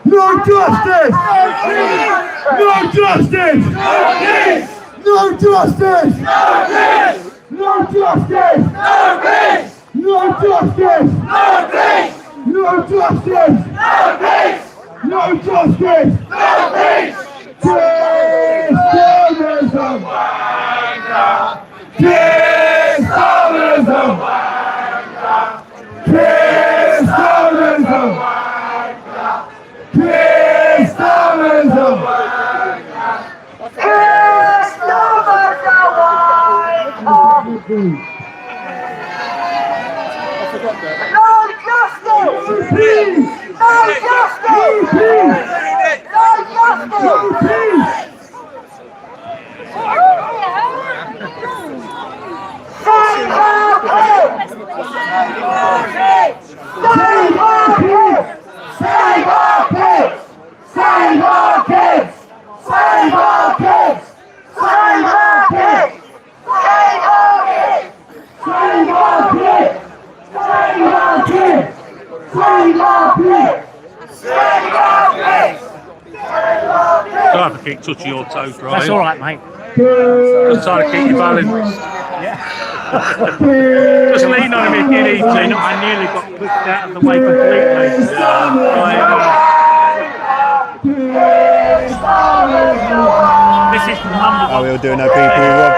Speaker 19: No justice! No justice! No justice! No justice! No justice! No justice! No justice! Keir Starmer! Keir Starmer! Keir Starmer! Keir Starmer!
Speaker 15: No justice! No peace! No justice! No peace! No justice! Save our kids! Save our kids! Save our kids! Save our kids! Save our kids! Save our kids! Save our kids! Save our
Speaker 5: Don't have to keep touching your toes, right?
Speaker 6: That's all right, mate.
Speaker 5: Just trying to keep you balanced. Just lean on him if you need to.
Speaker 6: I nearly got pushed out of the way completely. This is the number one.
Speaker 20: Are we all doing okay, people?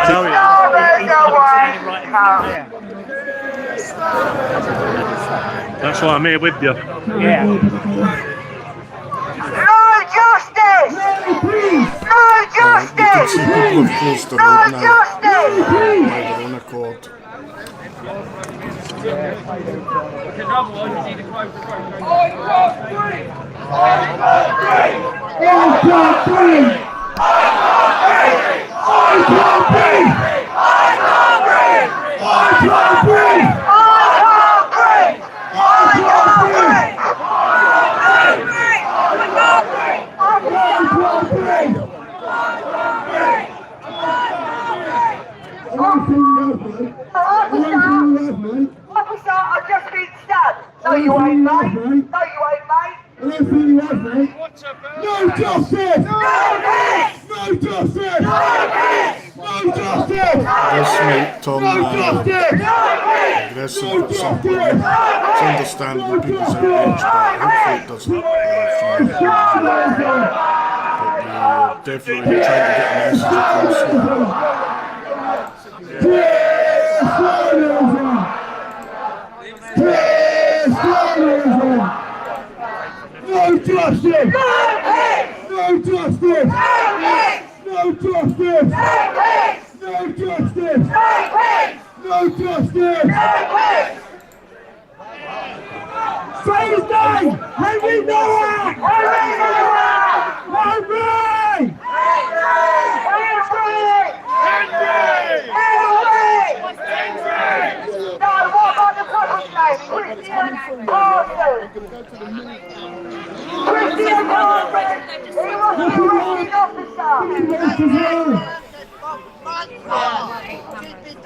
Speaker 5: That's why I'm here with you.
Speaker 6: Yeah.
Speaker 19: No justice! No justice! No justice!
Speaker 8: By their own accord.
Speaker 19: Officer, I've just been stabbed. No, you ain't, mate. No, you ain't, mate.
Speaker 15: No justice! No peace! No justice! No peace! No justice!
Speaker 8: This might turn aggressive at some point. It's understandable people's outrage, but hopefully it doesn't. But we're definitely trying to get a message across here.
Speaker 15: No justice! No justice! No justice! No justice! No justice! Say his name! Henry Nowak! Henry Nowak! Henry!
Speaker 19: No, what about the public name? Christian Carson! Christian Carson! He was an arresting officer!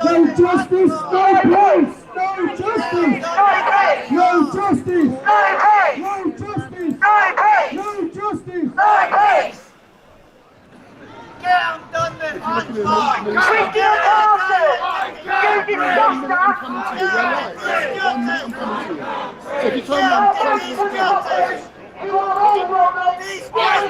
Speaker 15: No justice, no peace! No justice! No justice!
Speaker 19: No peace!
Speaker 15: No justice!
Speaker 19: No peace!
Speaker 15: No justice!
Speaker 19: No peace! Christian Carson! You disguster!
Speaker 15: So if you turn around and close this door,
Speaker 19: you are all wrong! These guys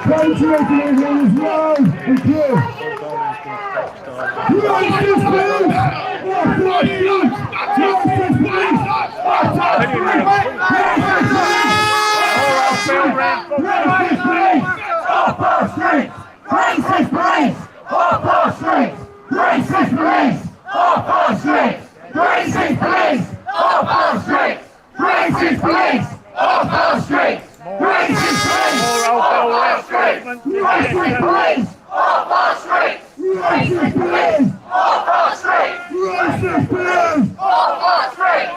Speaker 15: Congratulations everyone as well. Thank you. Justice, please!
Speaker 19: Racist police! Off our streets! Racist police! Off our streets! Racist police! Off our streets! Racist police! Off our streets! Racist police! Off our streets! Racist police! Off our streets! Racist police! Off our streets!
Speaker 15: Racist police!
Speaker 19: Off our streets!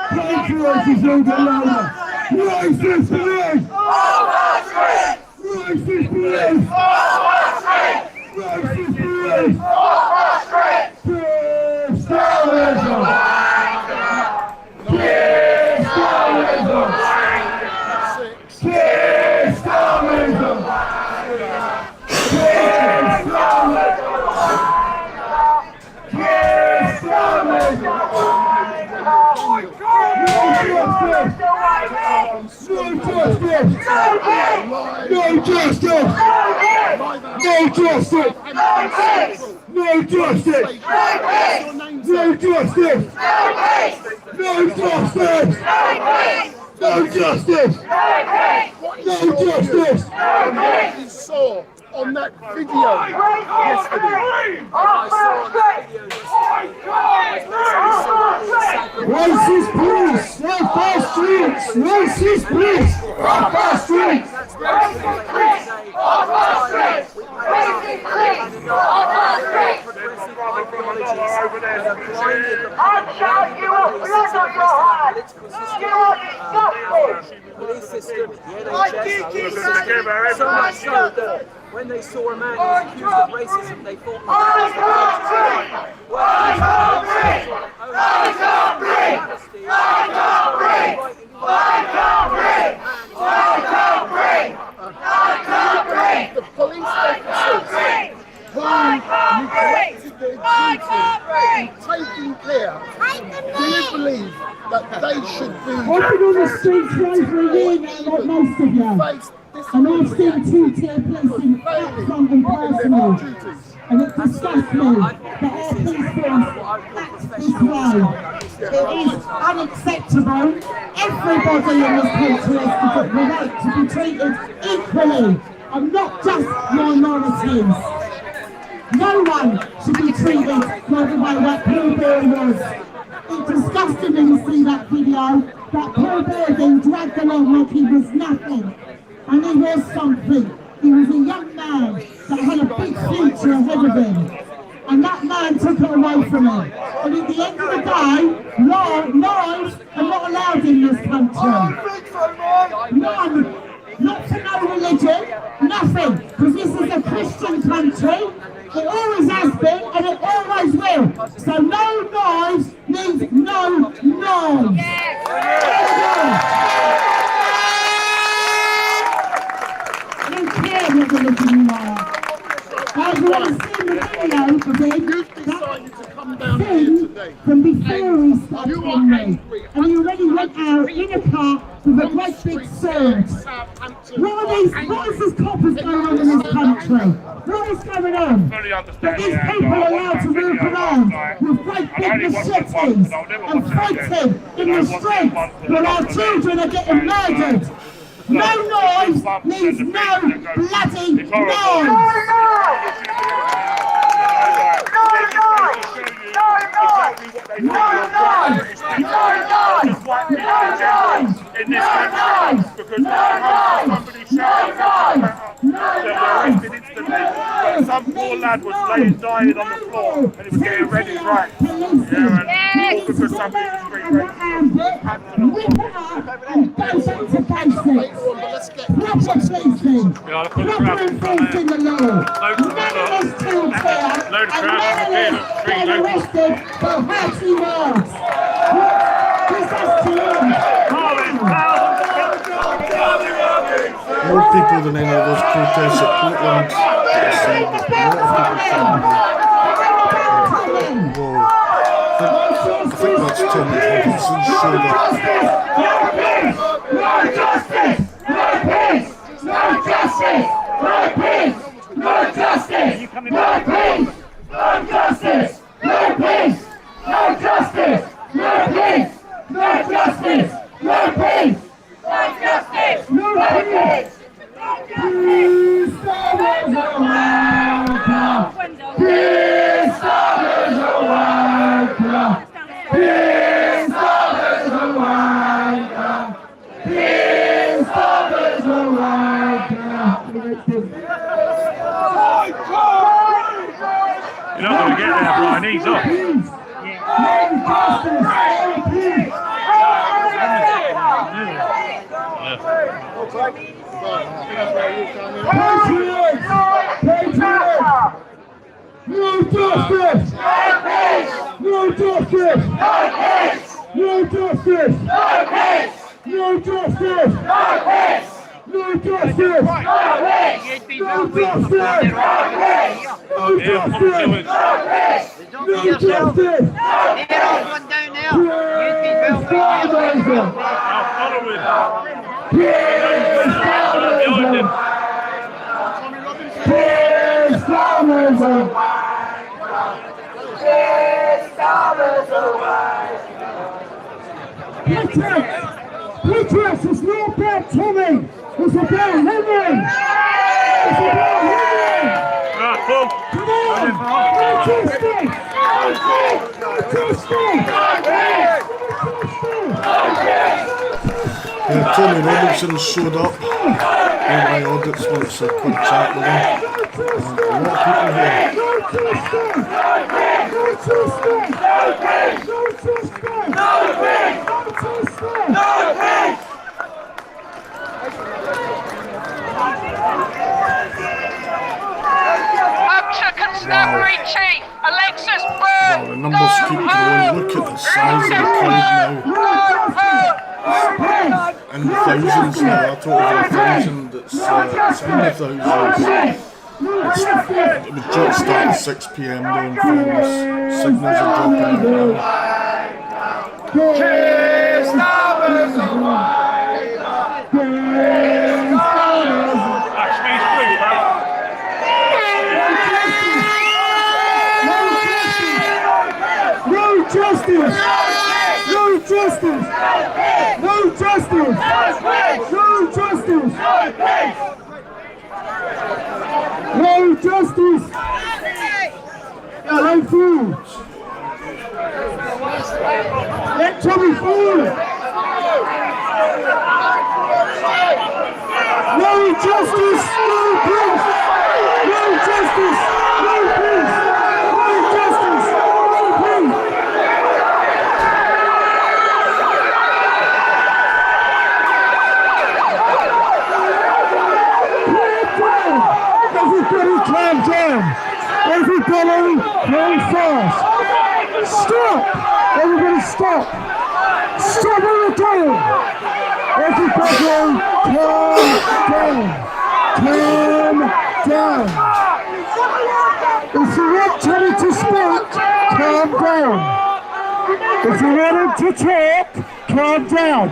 Speaker 15: Patriots all the louder! Racist police!
Speaker 19: Off our streets!
Speaker 15: Racist police!
Speaker 19: Off our streets!
Speaker 15: Racist police!
Speaker 19: Off our streets!
Speaker 15: Terrorism! Terrorism! Terrorism! No justice! No justice! No justice! No justice! No justice! No justice! No justice! You saw on that video yesterday. Racist police! Off our streets! Racist police! Off our streets!
Speaker 19: Racist police! Off our streets! Racist police! Off our streets! I'm shouting you have blood on your hands! You are disgusting!
Speaker 21: Police system
Speaker 12: So much so that when they saw a man who was accused of racism, they thought he
Speaker 15: The police officers who neglected their duty in taking care, do you believe that they should be...
Speaker 19: I've been on the streets for over a year now, like most of you. And I've seen two-tier policing up front and personal. And it disgusts me that our police force is low. It is unacceptable. Everybody in this country has the right to be treated equally, and not just minorities. No one should be treated like the way that poor boy was. It's disgusting when you see that video. That poor boy being dragged along like he was nothing. And he was something. He was a young man that had a big future ahead of him. And that man took it away from him. And at the end of the day, lies are not allowed in this country. None. Not for no religion, nothing. Because this is a Christian country. It always has been and it always will. So no knives means no knives. I don't care what religion you are. I've already seen the video for him. From before he started on me. And he already went out in a car with a great big sword. What is this coppers going on in this country? What is going on? That these people are allowed to walk around with great big machetes and fighting in the streets when our children are getting murdered. No knives means no bloody knives!
Speaker 9: Some poor lad was laying dying on the floor and he was getting ready right. Yeah, all because somebody was street racist.
Speaker 19: Rip it up and go back to basics. Proper policing. Proper enforcing the law. None of us tools here and none of us get arrested for hurting words. This has to end.
Speaker 8: More people than any of those protests at Portland. I think that's Tommy Robinson's shoulder.
Speaker 19: No justice! No peace! No justice! No peace! No justice! No peace! No justice! No peace! No justice! No peace! No justice! No peace! No justice! No peace! Peace lovers are welcome! Peace lovers are welcome! Peace lovers are welcome! Peace lovers are welcome!
Speaker 9: You're not going to get there, Brian. Ease off.
Speaker 19: No justice! No justice! No justice! No justice! No justice! No justice! No justice! No justice! Protest is not about Tommy, it's about Henry! It's about Henry! Come on! No justice!
Speaker 8: Yeah, Tommy Robinson showed up in my audits once I quick chat with him. A lot of people here.
Speaker 19: No peace! No peace! No peace! No peace!
Speaker 8: now. In the thousands now, I told over 1,000, it's in the thousands. It was due to start at 6 PM though, in fairness. Signals are dropping out now.
Speaker 19: No justice! No justice! No justice! No justice! No justice! Let through! Let Tommy through! No justice! No peace! No justice! No peace! No justice! No peace! Everybody calm down! Everybody hold fast! Stop! Everybody stop! Stop what you're doing! Everybody calm down! Calm down! If you want Tony to speak, calm down! If you want him to talk, calm down!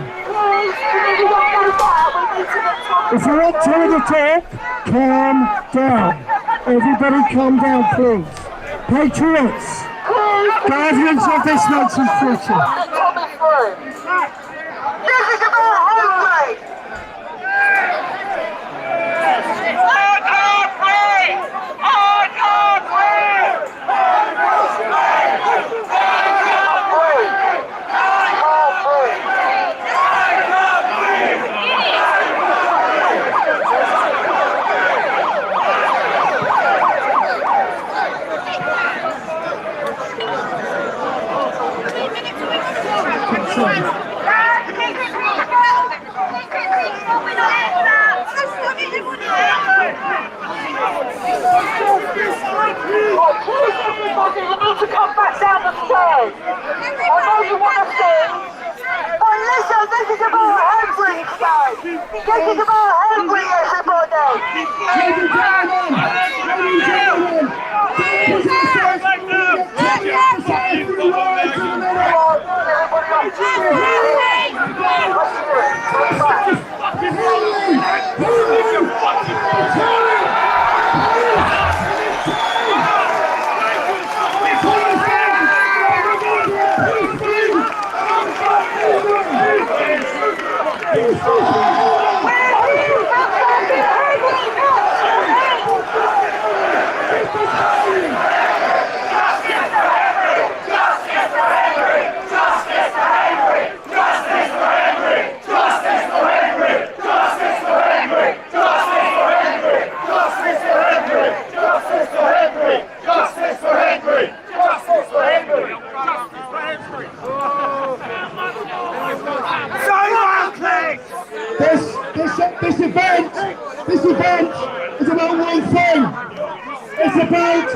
Speaker 19: If you want Tony to talk, calm down! Everybody calm down, please. Patriots, guardians of this nation's future.
Speaker 20: This is about Henry! I can't breathe! I can't breathe! Everybody, you need to come back down the stairs. I know you want to sing, but listen, this is about Henry today. This is about Henry, everybody.
Speaker 19: This event is about one thing. It's about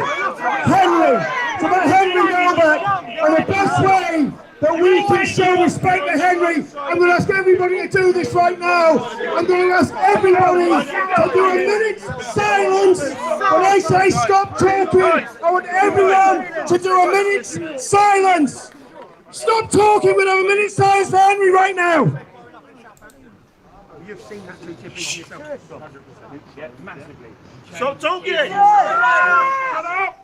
Speaker 19: Henry. It's about Henry Nowak. And the best way that we can show respect to Henry, I'm going to ask everybody to do this right now. I'm going to ask everybody to do a minute's silence. When I say stop talking, I want everyone to do a minute's silence. Stop talking, we'll have a minute's silence for Henry right now.
Speaker 6: You've seen that TV yourself. Yeah, massively.
Speaker 19: Stop talking!
Speaker 6: Shut up!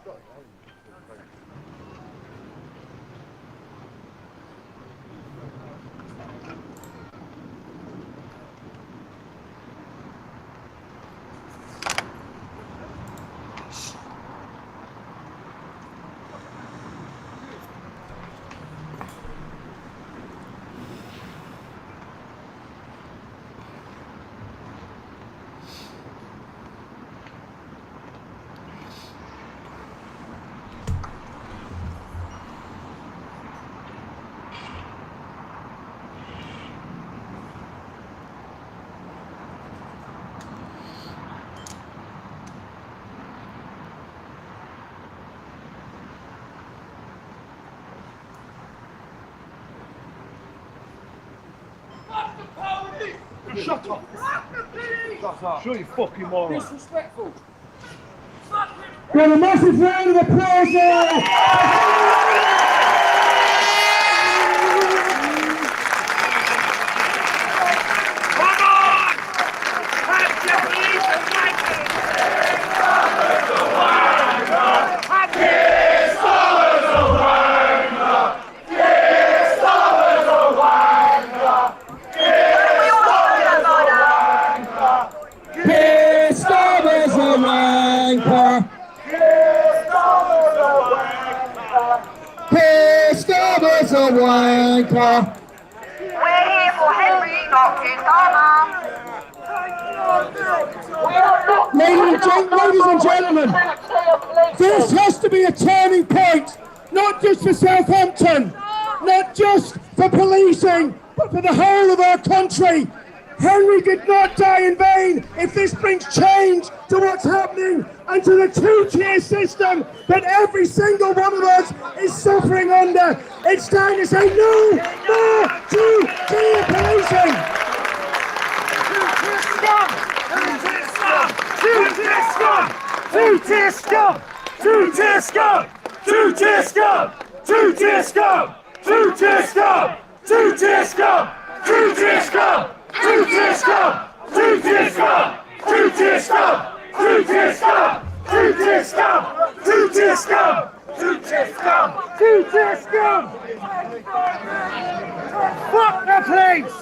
Speaker 11: Shut up. Shut your fucking moron.
Speaker 19: Disrespectful. Got a massive round of applause there. A wanker.
Speaker 20: We're here for Henry Nowak.
Speaker 19: Ladies and gentlemen, this has to be a turning point, not just for Southampton, not just for policing, but for the whole of our country. Henry did not die in vain. If this brings change to what's happening and to the two-tier system that every single one of us is suffering under, it's time to say no more two-tier policing.
Speaker 20: Two-tier scum! Two-tier scum! Two-tier scum! Two-tier scum! Two-tier scum! Two-tier scum! Two-tier scum! Two-tier scum! Two-tier scum! Two-tier scum! Two-tier scum! Two-tier scum! Two-tier scum! Two-tier scum! Two-tier scum! Two-tier scum! Fuck the police!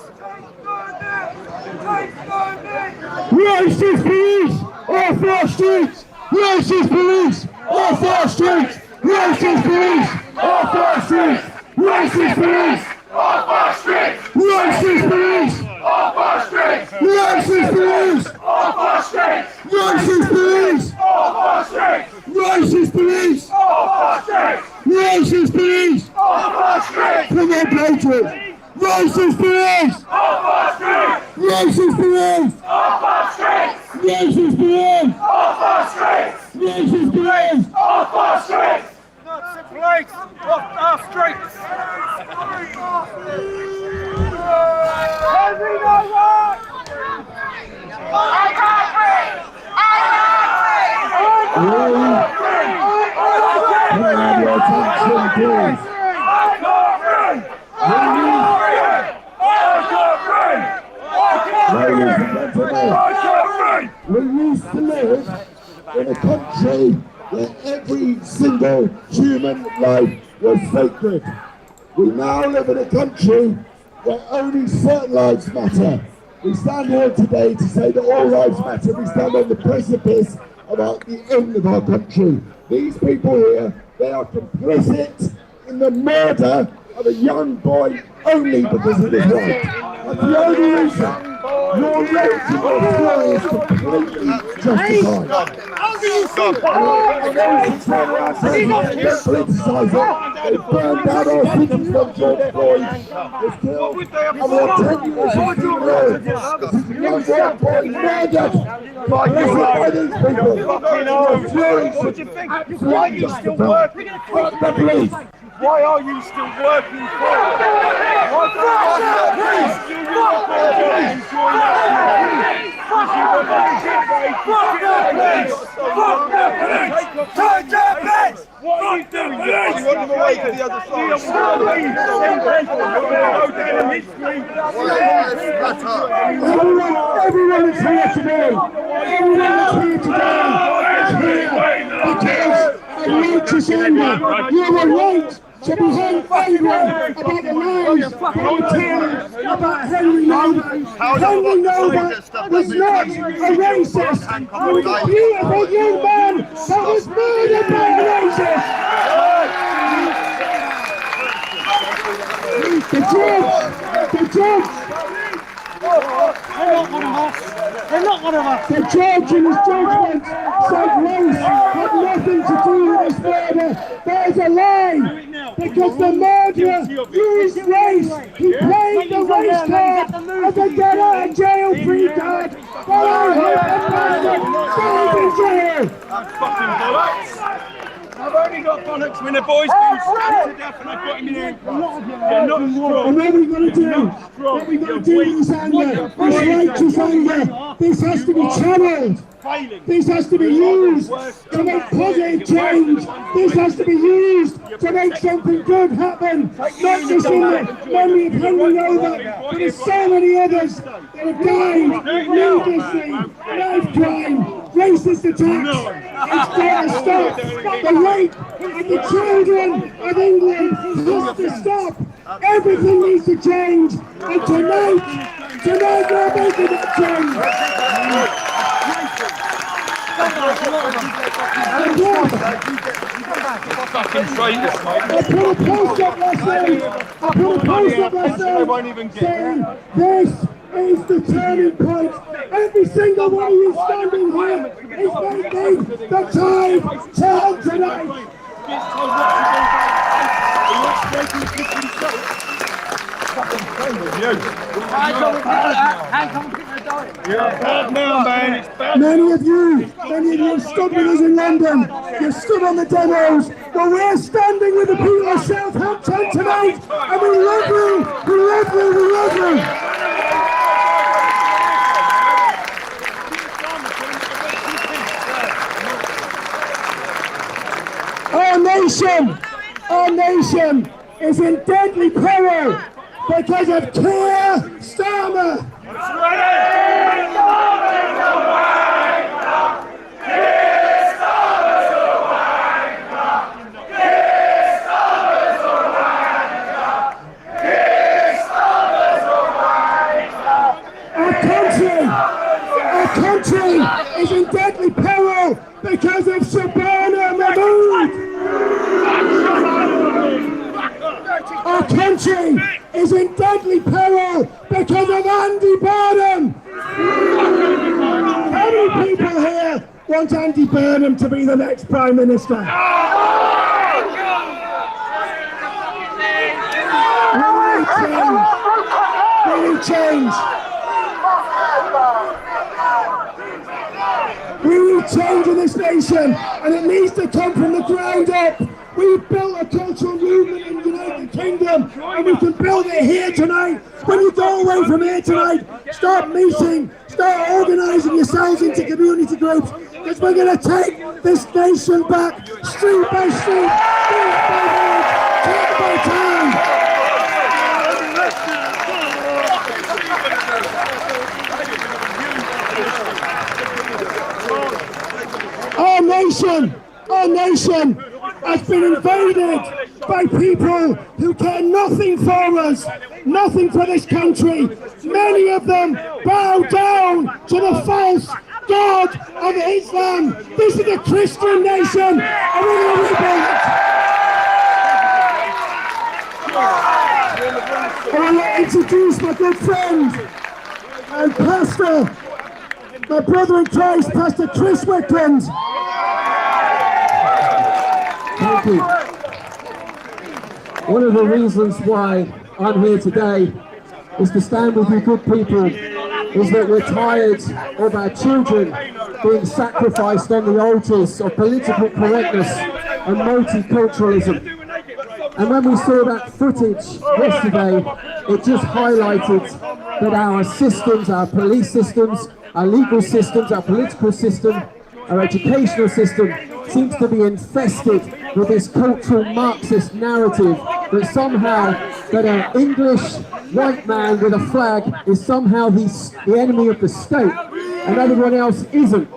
Speaker 19: Racist police off our streets! Racist police off our streets! Racist police off our streets! Racist police
Speaker 20: Off our streets!
Speaker 19: Racist police
Speaker 20: Off our streets!
Speaker 19: Racist police
Speaker 20: Off our streets!
Speaker 19: Racist police
Speaker 20: Off our streets!
Speaker 19: Racist police
Speaker 20: Off our streets!
Speaker 19: Racist police
Speaker 20: Off our streets!
Speaker 19: Come on, patriots! Racist police
Speaker 20: Off our streets!
Speaker 19: Racist police
Speaker 20: Off our streets!
Speaker 19: Racist police
Speaker 20: Off our streets!
Speaker 19: Racist police
Speaker 20: Off our streets!
Speaker 11: Police off our streets.
Speaker 20: Henry Nowak! I can't breathe! I can't breathe!
Speaker 19: We used to live in a country where every single human life was sacred. We now live in a country where only certain lives matter. We stand here today to say that all lives matter. We stand on the precipice about the end of our country. These people here, they are complicit in the murder of a young boy only because of his right. That's the only reason your rage and your fury is completely justified. They politicise it. They burned down our cities from George Floyd. They killed over 10 years of free road. This is a young white boy murdered by these people. Your fury is absolutely justified. Fuck the police.
Speaker 11: Why are you still working for it? What are you doing? You're on the way to the other
Speaker 19: Everyone is here today. Everyone is here because I need to say that you were right to be held angry about the lies that were told about Henry Nowak. Henry Nowak was not a racist. He was a beautiful young man that was murdered by a racist. The judge in his judgment said race had nothing to do with this murder. That is a lie, because the murderer used race. He played the race card as a get out of jail free card. But I hope the bastard stays in jail.
Speaker 11: That's fucking bollocks.
Speaker 10: he got bollocks when the boy's been stabbed to death and I got him in handcuffs? You're not strong.
Speaker 19: And what are we going to do? What are we going to do with this anger? This righteous anger. This has to be channeled. This has to be used to make positive change. This has to be used to make something good happen. Not just in the memory of Henry Nowak, but there's so many others that have died needlessly. Knife crime, racist attacks. It's got to stop. The rape of the children of England has to stop. Everything needs to change. And tonight we're making that change. I put a post up last night saying this is the turning point. Every single one of you standing here is making the tide turn tonight. Many of you stood with us in London, you stood on the demos, but we're standing with the people of Southampton tonight, and we love you, we love you, we love you. Our nation is in deadly peril because of Keir Starmer. Our country is in deadly peril because of Shabana Mahmood. Our country is in deadly peril because of Andy Burnham. How many people here want Andy Burnham to be the next Prime Minister? We need change. We need change in this nation, and it needs to come from the ground up. We've built a cultural movement in the United Kingdom, and we can build it here tonight. When you go away from here tonight, start meeting, start organising yourselves into community groups, because we're going to take this nation back, street by street, village by village, town by town. Our nation has been invaded by people who care nothing for us, nothing for this country. Many of them bow down to the false God of Islam. This is a Christian nation, and we're going to rebuild it. I want to introduce my good friend and pastor, my brother in Christ, Pastor Chris Wickland.
Speaker 21: Thank you. One of the reasons why I'm here today is to stand with you good people, is that we're tired of our children being sacrificed on the altars of political correctness and multiculturalism. And when we saw that footage yesterday, it just highlighted that our systems, our police systems, our legal systems, our political system, our educational system seems to be infested with this cultural Marxist narrative that somehow that an English white man with a flag is somehow the enemy of the state and everyone else isn't.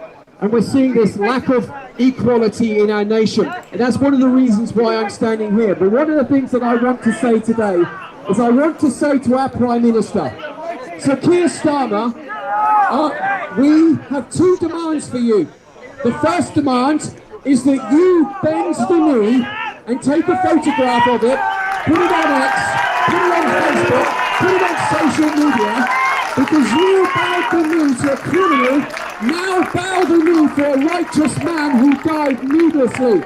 Speaker 21: And we're seeing this lack of equality in our nation. And that's one of the reasons why I'm standing here. But one of the things that I want to say today is I want to say to our Prime Minister, Sir Keir Starmer, we have two demands for you. The first demand is that you bend the knee and take a photograph of it, put it on X, put it on Facebook, put it on social media, because you bowed the knee to a criminal, now bow the knee for a righteous man who died needlessly.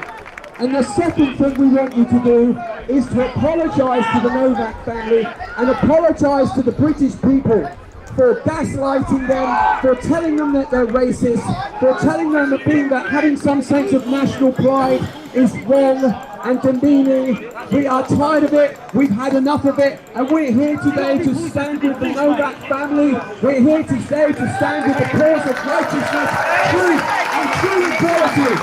Speaker 21: And the second thing we want you to do is to apologise to the Nowak family and apologise to the British people for gaslighting them, for telling them that they're racist, for telling them that having some sense of national pride is wrong and demeaning. We are tired of it, we've had enough of it, and we're here today to stand with the Nowak family. We're here today to stand with the cause of righteousness, truth and true equality.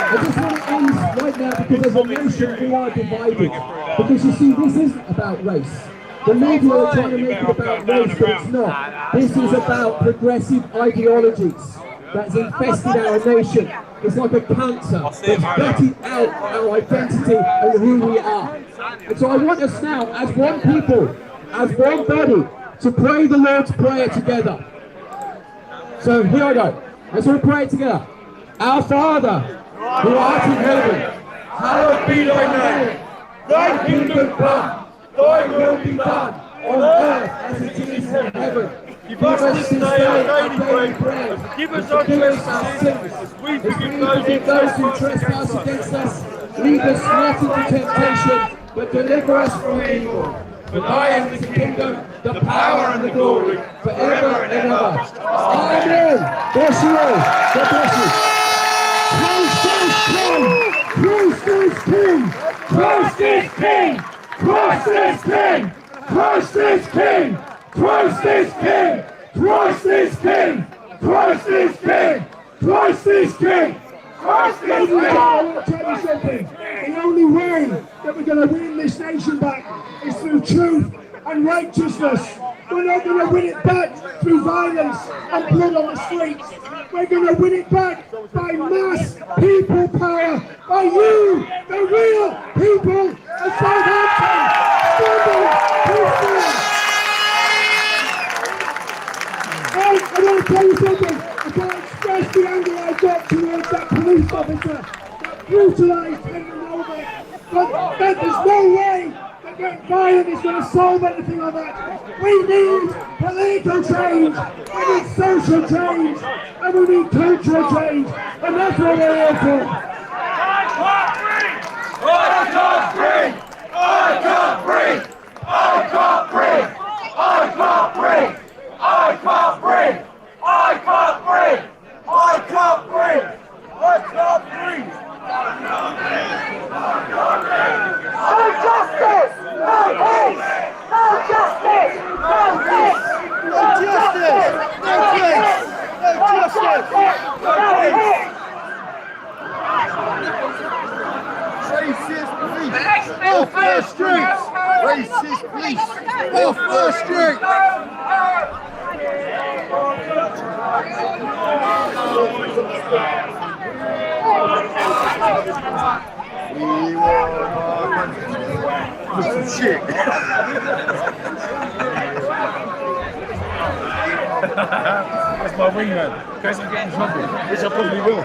Speaker 21: I just want to end right now because as a nation we are divided. Because you see, this isn't about race. The media are trying to make it about race, but it's not. This is about progressive ideologies that's infested our nation. It's like a cancer that's gutted out our identity and who we are. And so I want us now, as one people, as one body, to pray the Lord's Prayer together. So here I go. Let's all pray it together. Our Father, who art in heaven, hallowed be thy name. Thy kingdom come. Thy will be done on earth as it is in heaven. Give us this day our daily bread. Forgive us our sins, as we forgive those who trespass against us. Lead us not into temptation, but deliver us from evil. For thine is the kingdom, the power and the glory, forever and ever. Amen. Bless you all. God bless you. Christ is King. Christ is King. Christ is King. Christ is King. Christ is King. Christ is King. Christ is King. Christ is King. I want to tell you something. The only way that we're going to win this nation back is through truth and righteousness. We're not going to win it back through violence and blood on the streets. We're going to win it back by mass people power, by you, the real people of Southampton. I want to tell you something. I can't express the anger I got towards that police officer that brutalised Henry Nowak. But there's no way that getting violent is going to solve anything like that. We need political change, we need social change, and we need cultural change, and that's what we're here for. I can't breathe! I can't breathe! I can't breathe! I can't breathe! I can't breathe! I can't breathe! I can't breathe! I can't breathe! No justice! No peace! No justice! No peace! No justice! No peace! No justice! No peace! Racist police! Off the streets! Racist police! Off the streets! We want our country. Shit.
Speaker 10: That's my wingman. In case I get in trouble, which I probably will.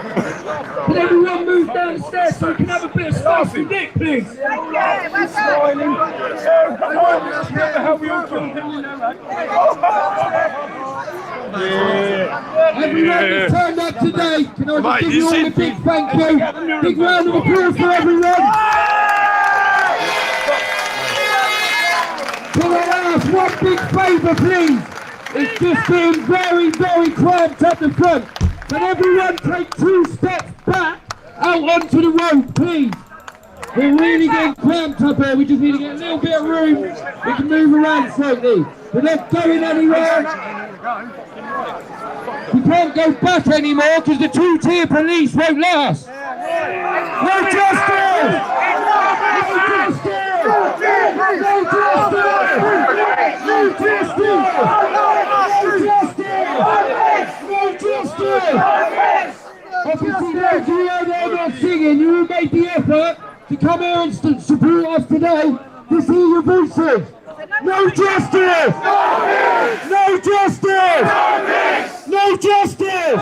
Speaker 21: Can everyone move downstairs so we can have a bit of spicy dick, please?
Speaker 10: He's smiling. Remember how we all killed Henry Nowak?
Speaker 21: Everyone who's turned up today, can I just give you all a big thank you? Big round of applause for everyone. Can I ask one big favour, please? It's just been very, very cramped at the front. Can everyone take 2 steps back out onto the road, please? We're really getting cramped up here. We just need to get a little bit of room. We can move around slightly. We're not going anywhere. We can't go back anymore because the 2-tier police won't let us. No justice! No justice! No justice! No justice! No justice! Obviously, those of you out there not singing, you made the effort to come here and support us today. This is your voices. No justice! No justice! No justice!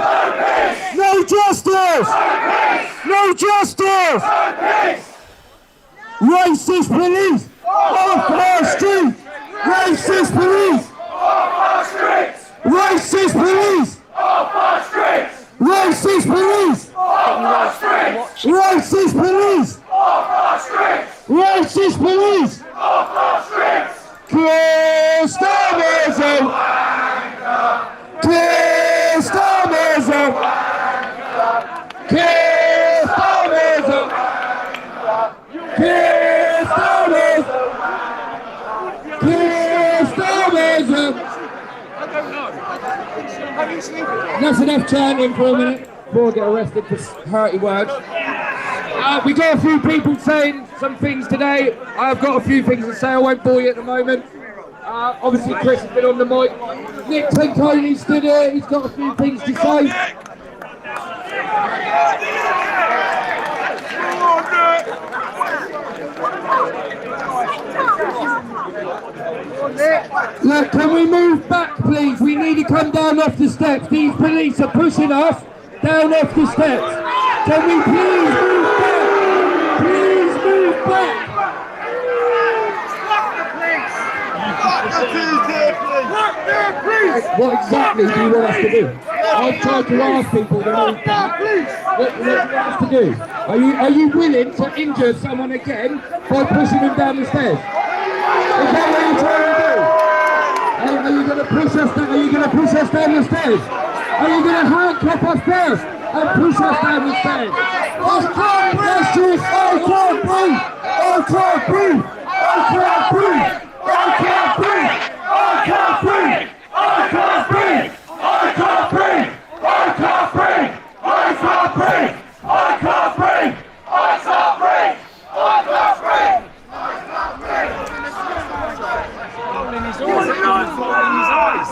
Speaker 21: No justice! No justice! Racist police! Off our streets! Racist police! Off our streets! Racist police! Off our streets! Racist police! Off our streets! Racist police! Off our streets! Racist police! Off our streets! Christopher! That's enough chanting for a minute before I get arrested for hurty words. We got a few people saying some things today. I've got a few things to say. I won't bore you at the moment. Obviously, Chris has been on the mic. Nick Tenconi stood here. He's got a few things to say. Look, can we move back, please? We need to come down off the steps. These police are pushing us down off the steps. Can we please move back? Please move back. What exactly do you want us to do? I've tried to ask people to move back. What do you want us to do? Are you willing to injure someone again by pushing them down the stairs? Is that what you're trying to do? Are you going to push us down? Are you going to push us down the stairs? Are you going to handcuff us first and push us down the stairs? That's just I can't breathe. I can't breathe. I can't breathe. I can't breathe. I can't breathe. I can't breathe. I can't breathe. I can't breathe. I can't breathe. I can't breathe. I can't breathe. I can't breathe.
Speaker 10: Rolling his eyes.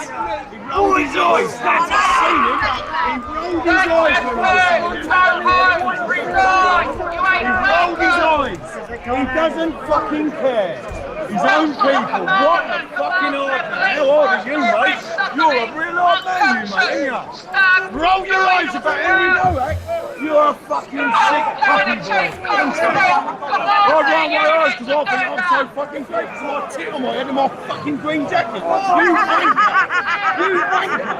Speaker 10: He rolled his eyes. That's seen him. He rolled his eyes. He rolled his eyes. He doesn't fucking care. His own people. What a fucking hard man. How old are you, mate? You're a real hard man, you mate, ain't you? Roll your eyes about Henry Nowak. You're a fucking sick fucking boy. I roll my eyes because I think I'm so fucking great. It's my tit on my head and my fucking green jacket. You wanker. You wanker.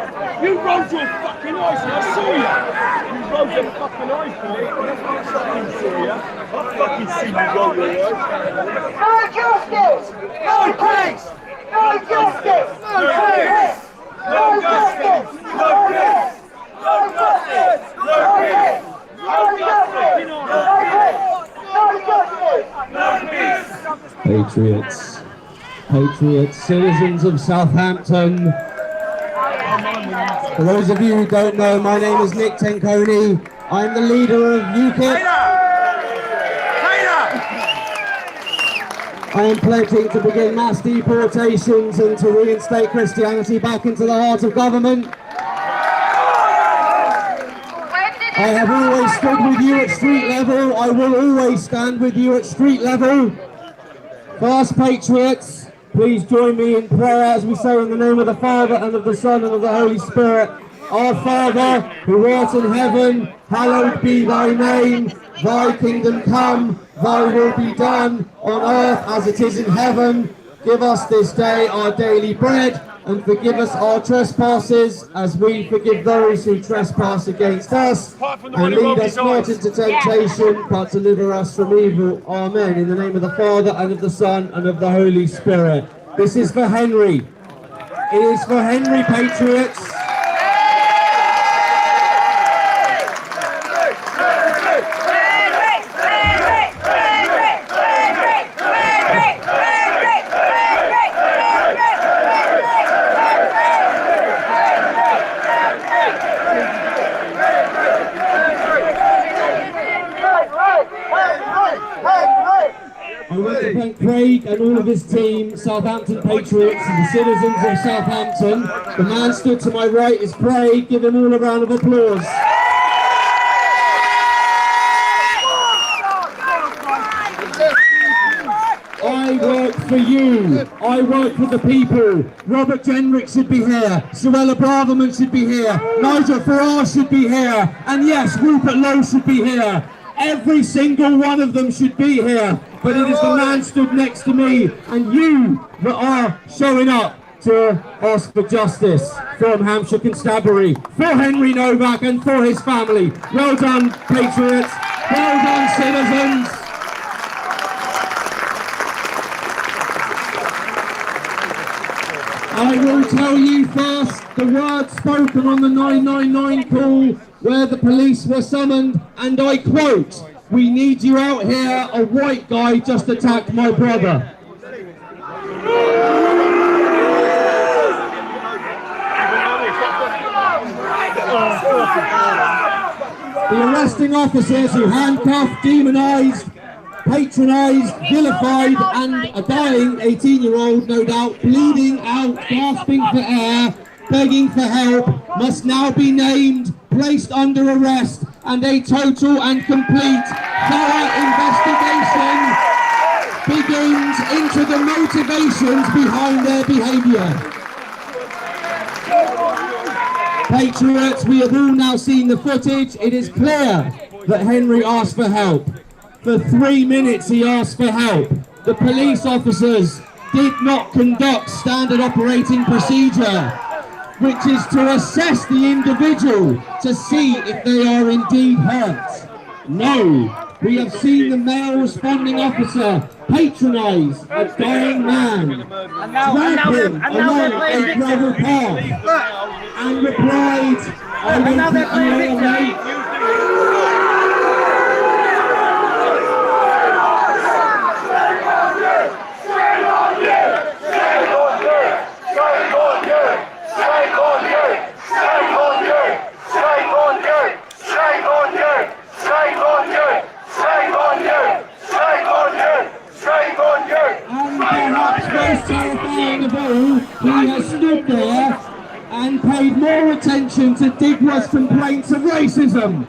Speaker 10: You rolled your fucking eyes and I saw you. You rolled your fucking eyes, boy. I fucking saw you. I fucking see you roll your eyes.
Speaker 20: No justice! No peace! No justice! No peace! No justice! No peace! No justice! No peace! No justice! No peace!
Speaker 21: Patriots, patriots, citizens of Southampton. For those of you who don't know, my name is Nick Tenconi. I'm the leader of UKIP. I am pledging to begin mass deportations and to reinstate Christianity back into the heart of government. I have always stood with you at street level. I will always stand with you at street level. First, patriots, please join me in prayer as we say in the name of the Father and of the Son and of the Holy Spirit. Our Father, who art in heaven, hallowed be thy name. Thy kingdom come, thy will be done on earth as it is in heaven. Give us this day our daily bread, and forgive us our trespasses as we forgive those who trespass against us. And lead us not into temptation, but deliver us from evil. Amen. In the name of the Father, and of the Son, and of the Holy Spirit. This is for Henry. It is for Henry, patriots. I want to thank Craig and all of his team, Southampton Patriots and the citizens of Southampton. The man stood to my right is Craig. Give him all a round of applause. I work for you. I work for the people. Robert Jenrick should be here. Suella Braverman should be here. Nigel Farage should be here. And yes, Rupert Lowe should be here. Every single one of them should be here. But it is the man stood next to me and you that are showing up to ask for justice from Hampshire Constabulary, for Henry Nowak and for his family. Well done, patriots. Well done, citizens. I will tell you first the words spoken on the 999 call where the police were summoned, and I quote, "We need you out here, a white guy just attacked my brother." arresting officers who handcuffed, demonised, patronised, vilified and a dying 18-year-old, no doubt, bleeding out, gasping for air, begging for help, must now be named, placed under arrest, and a total and complete thorough investigation begins into the motivations behind their behaviour. Patriots, we have all now seen the footage. It is clear that Henry asked for help. For 3 minutes he asked for help. The police officers did not conduct standard operating procedure, which is to assess the individual to see if they are indeed hurt. No, we have seen the male responding officer patronise a dying man, drag him along a gravel path, and replied, "I will keep you all mate." He has stood there and paid more attention to Digwa's complaints of racism.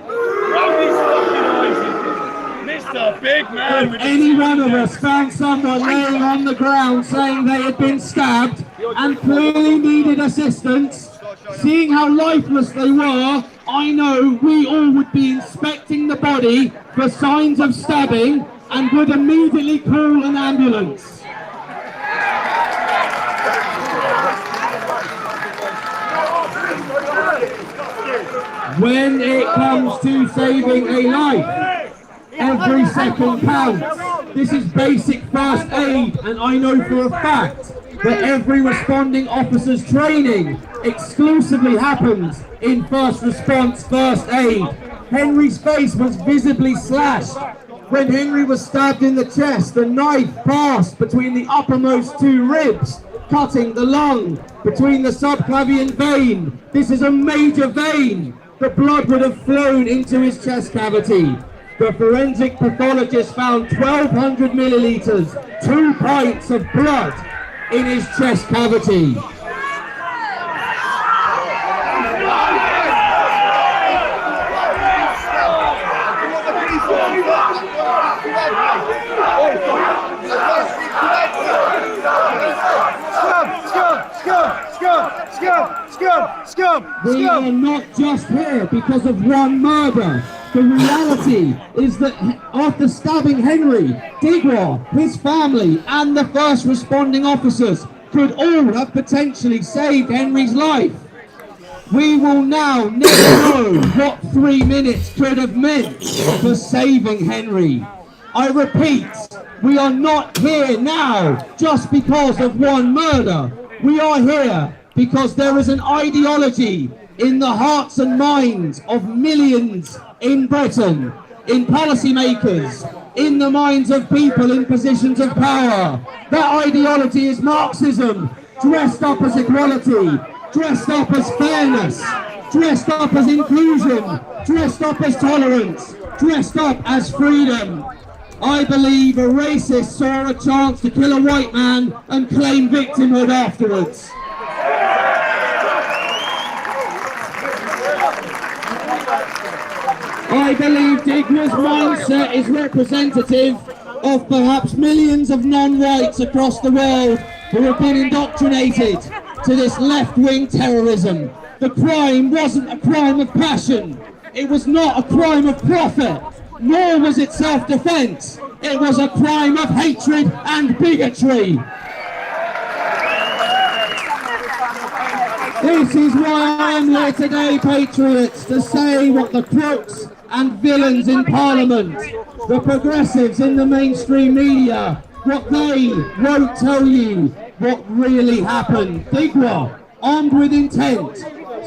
Speaker 10: Mr. Big Man.
Speaker 21: If any one of us found someone laying on the ground saying they had been stabbed and clearly needed assistance, seeing how lifeless they were, I know we all would be inspecting the body for signs of stabbing and would immediately call an ambulance. When it comes to saving a life, every second counts. This is basic first aid, and I know for a fact that every responding officer's training exclusively happens in first response first aid. Henry's face was visibly slashed. When Henry was stabbed in the chest, the knife passed between the uppermost two ribs, cutting the lung between the subclavian vein. This is a major vein. The blood would have flown into his chest cavity. The forensic pathologist found 1,200 millilitres, 2 pints of blood in his chest cavity. We are not just here because of one murder. The reality is that after stabbing Henry, Digwa, his family and the first responding officers could all have potentially saved Henry's life. We will now never know what 3 minutes could have meant for saving Henry. I repeat, we are not here now just because of one murder. We are here because there is an ideology in the hearts and minds of millions in Britain, in policymakers, in the minds of people in positions of power. That ideology is Marxism, dressed up as equality, dressed up as fairness, dressed up as inclusion, dressed up as tolerance, dressed up as freedom. I believe a racist saw a chance to kill a white man and claim victimhood afterwards. I believe Digwa's mindset is representative of perhaps millions of non-whites across the world who have been indoctrinated to this left-wing terrorism. The crime wasn't a crime of passion. It was not a crime of profit, nor was it self-defense. It was a crime of hatred and bigotry. This is why I am here today, patriots, to say what the crooks and villains in Parliament, the progressives in the mainstream media, what they won't tell you what really happened. Digwa, armed with intent,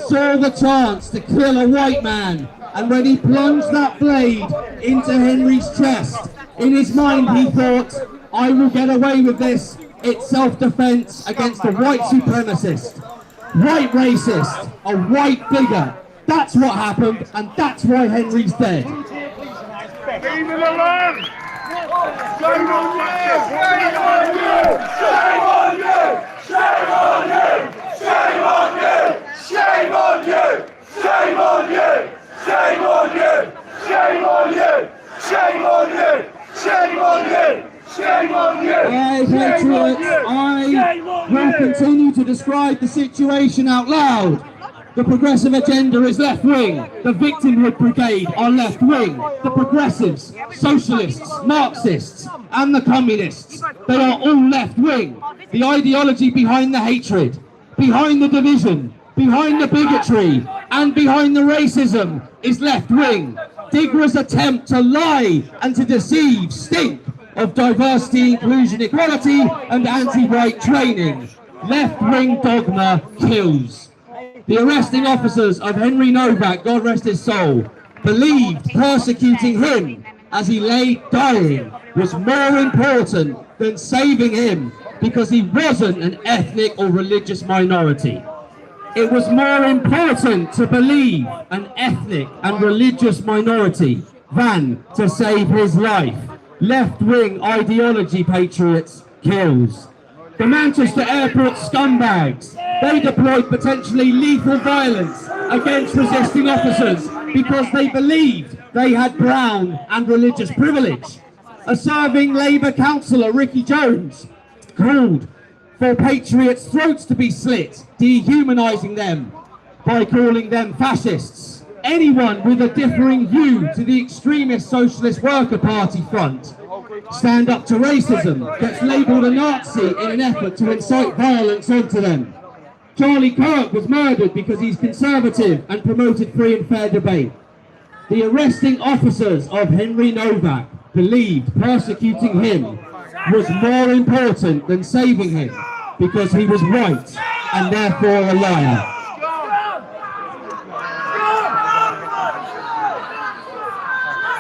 Speaker 21: saw the chance to kill a white man, and when he plunged that blade into Henry's chest, in his mind he thought, I will get away with this. It's self-defense against a white supremacist, white racist, a white bigot. That's what happened, and that's why Henry's dead.
Speaker 10: Leave him alone! Shame on you! Shame on you! Shame on you! Shame on you! Shame on you! Shame on you! Shame on you! Shame on you! Shame on you! Shame on you! Shame on you! Shame on you!
Speaker 21: Hey, Patriots, I will continue to describe the situation out loud. The progressive agenda is left-wing. The victimhood brigade are left-wing. The progressives, socialists, Marxists, and the communists, they are all left-wing. The ideology behind the hatred, behind the division, behind the bigotry, and behind the racism is left-wing. Digra's attempt to lie and to deceive stink of diversity, inclusion, equality, and anti-white training. Left-wing dogma kills. The arresting officers of Henry Nowak, God rest his soul, believed persecuting him as he lay dying was more important than saving him because he wasn't an ethnic or religious minority. It was more important to believe an ethnic and religious minority than to save his life. Left-wing ideology, Patriots, kills. The Manchester Airport scumbags, they deployed potentially lethal violence against resisting officers because they believed they had brown and religious privilege. A serving Labour councillor, Ricky Jones, called for Patriots' throats to be slit, dehumanising them by calling them fascists. Anyone with a differing view to the extremist Socialist Worker Party front, Stand Up to Racism, gets labelled a Nazi in an effort to incite violence onto them. Charlie Kirk was murdered because he's conservative and promoted free and fair debate. The arresting officers of Henry Nowak believed persecuting him was more important than saving him because he was white and therefore a liar.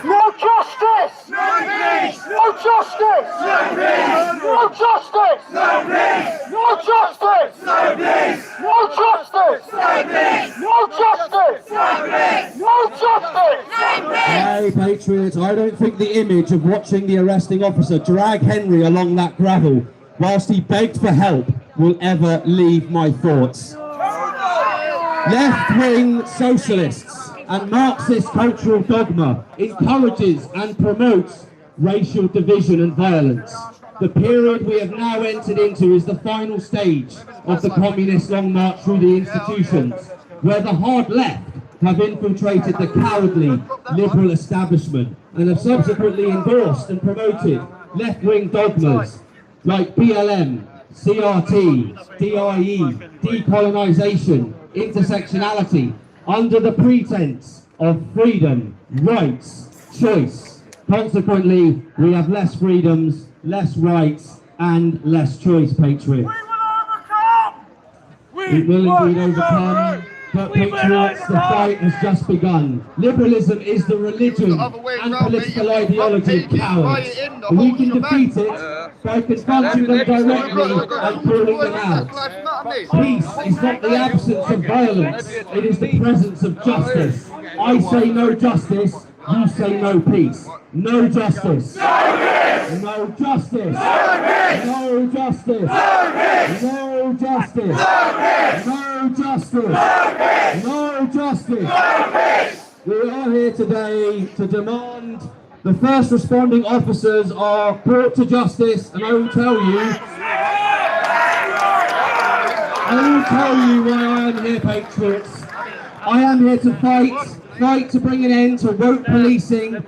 Speaker 20: No justice! No peace! No justice! No peace! No justice! No peace! No justice! No peace! No justice! No peace! No justice! No peace! No justice! No peace!
Speaker 21: Hey, Patriots, I don't think the image of watching the arresting officer drag Henry along that gravel whilst he begged for help will ever leave my thoughts. Left-wing socialists and Marxist cultural dogma encourages and promotes racial division and violence. The period we have now entered into is the final stage of the communist long march through the institutions, where the hard left have infiltrated the cowardly liberal establishment and have subsequently endorsed and promoted left-wing dogmas like BLM, CRT, DIE, decolonisation, intersectionality, under the pretense of freedom, rights, choice. Consequently, we have less freedoms, less rights, and less choice, Patriots. We will indeed overcome, but Patriots, the fight has just begun. Liberalism is the religion and political ideology of cowards. And we can defeat it by confronting them directly and calling them out. Peace is not the absence of violence, it is the presence of justice. I say no justice, you say no peace. No justice. No justice. No justice. No justice. No justice. No justice. We are here today to demand the first responding officers are brought to justice, and I will tell you why I am here, Patriots. I am here to fight to bring an end to woke policing,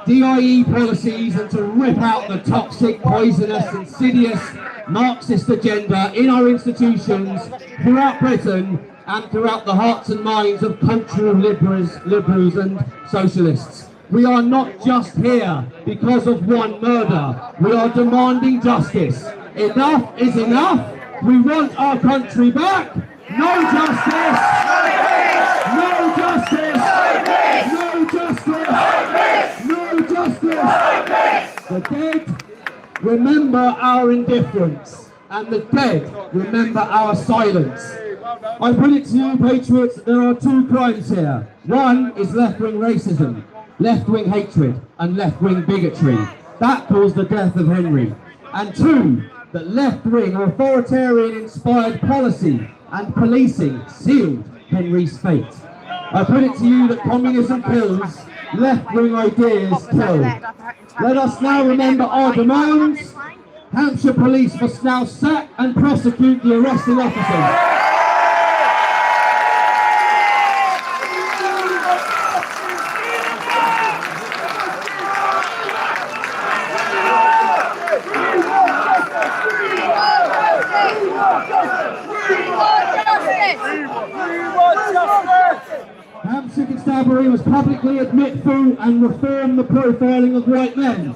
Speaker 21: DIE policies, and to rip out the toxic, poisonous, insidious Marxist agenda in our institutions throughout Britain and throughout the hearts and minds of cultural liberals and socialists. We are not just here because of one murder. We are demanding justice. Enough is enough. We want our country back. No justice. No justice. No justice. No justice. The dead remember our indifference, and the dead remember our silence. I put it to you, patriots, there are two crimes here. One is left-wing racism, left-wing hatred, and left-wing bigotry. That caused the death of Henry. And two, that left-wing authoritarian-inspired policy and policing sealed Henry's fate. I put it to you that communism kills, left-wing ideas kill. Let us now remember our demands. Hampshire Police must now sack and prosecute the arresting officers. Hampshire Constabulary must publicly admit to and reform the profiling of white men.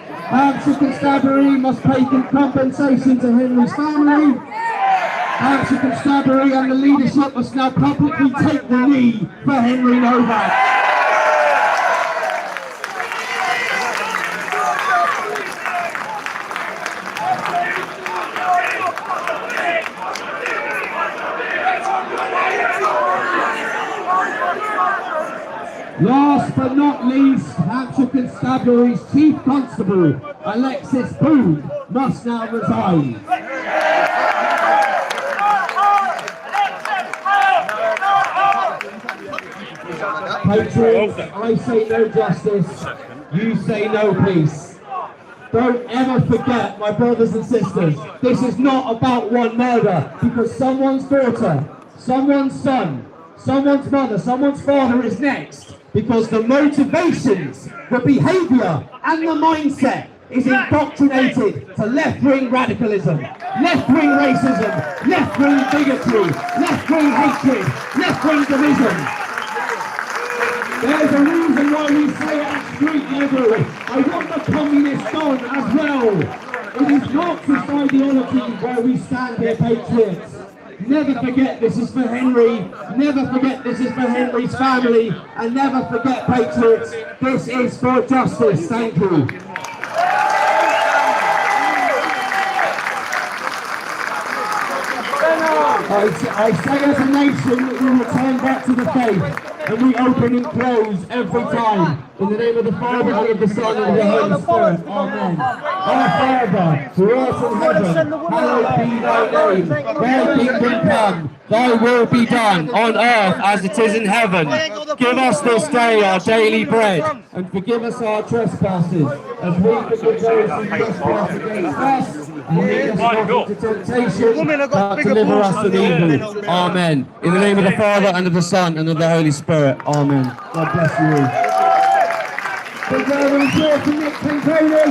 Speaker 21: Hampshire Constabulary must pay compensation to Henry's family. Hampshire Constabulary and the leadership must now publicly take the knee for Henry Nowak. Last but not least, Hampshire Constabulary's Chief Constable, Alexis Boone, must now resign. Patriots, I say no justice, you say no peace. Don't ever forget, my brothers and sisters, this is not about one murder, because someone's daughter, someone's son, someone's mother, someone's father is next. Because the motivations, the behaviour and the mindset is indoctrinated to left-wing radicalism, left-wing racism, left-wing bigotry, left-wing hatred, left-wing division. There's a reason why we say at street level, I want the communists gone as well. It is not just ideology where we stand here, patriots. Never forget this is for Henry, never forget this is for Henry's family, and never forget, patriots, this is for justice. Thank you. I say as a nation that we return back to the faith, and we open and close every time. In the name of the Father, and of the Son, and of the Holy Spirit. Amen. Our Father, who art in heaven, hallowed be thy name. Thy kingdom come, thy will be done, on earth as it is in heaven. Give us this day our daily bread, and forgive us our trespasses, as we forgive those who trespass against us. And lead us not into temptation, but deliver us from evil. Amen. In the name of the Father, and of the Son, and of the Holy Spirit. Amen. God bless you all. Big round of applause for Nick Pinconi.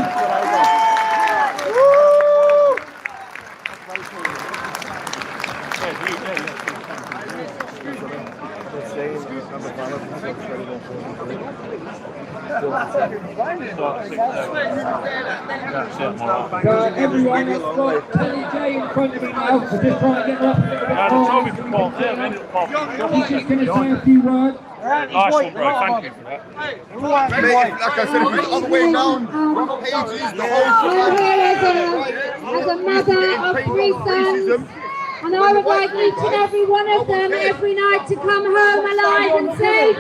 Speaker 21: Everyone that's got Kelly J in front of me now, we're just trying to get her up a little bit more. He's just going to say a few words.
Speaker 5: Nice one, bro. Thank you for that.
Speaker 20: Like I said, if we the other way down, pages, the whole
Speaker 1: I'm here as a mother of 3 sons, and I would like each and every one of them every night to come home alive and safe.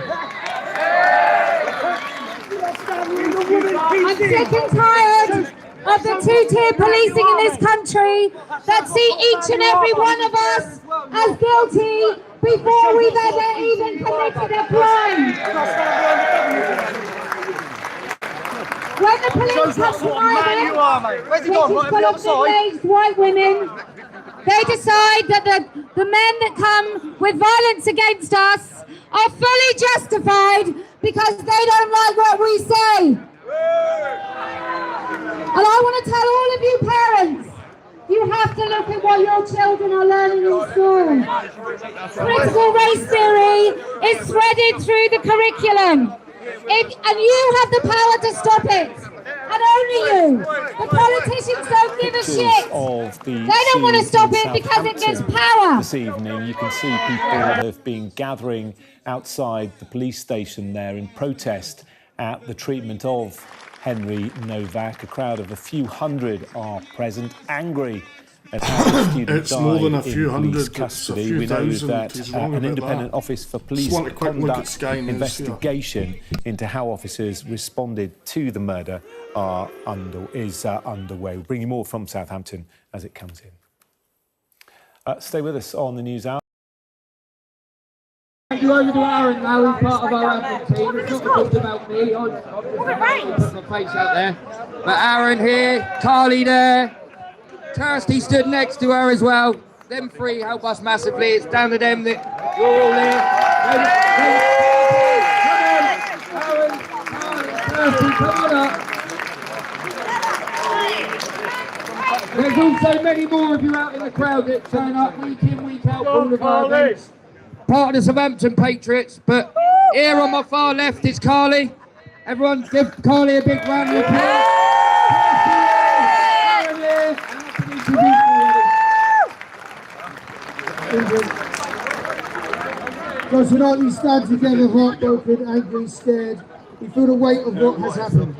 Speaker 1: I'm sick and tired of the two-tier policing in this country that see each and every one of us as guilty before we've ever even committed a crime. When the police come to my house, which is full of middle-aged white women, they decide that the men that come with violence against us are fully justified because they don't like what we say. And I want to tell all of you parents, you have to look at what your children are learning in school. Critical race theory is threaded through the curriculum. And you have the power to stop it. And only you. The politicians don't give a shit. They don't want to stop it because it gives power.
Speaker 2: This evening, you can see people have been gathering outside the police station there in protest at the treatment of Henry Nowak. A crowd of a few hundred are present, angry of how the student
Speaker 8: It's more than a
Speaker 2: died
Speaker 8: few
Speaker 2: in police
Speaker 8: hundred,
Speaker 2: custody.
Speaker 8: it's a few
Speaker 2: We know
Speaker 8: thousand.
Speaker 2: that
Speaker 8: He's wrong
Speaker 2: an
Speaker 8: about
Speaker 2: independent
Speaker 8: that.
Speaker 2: office for police
Speaker 8: want a quick look at
Speaker 2: conduct
Speaker 8: Sky News,
Speaker 2: investigation into how officers responded to the murder is underway. We'll bring you more from Southampton as it comes in. Stay with us on the News Hour.
Speaker 21: Thank you over to Aaron now, he's part of our admin team. It's not just about me, I'm just put my face out there. But Aaron here, Carly there, Kirsty stood next to her as well. Them three help us massively. It's down to them that you're all here. Come on, Aaron, Carly, Kirsty, come on up. There's also many more of you out in the crowd that turn up week in, week out for all of our events. Part of the Southampton Patriots, but here on my far left is Carly. Everyone give Carly a big round of applause. So tonight we stand together, heartbroken, angry, scared. We feel the weight of what has happened.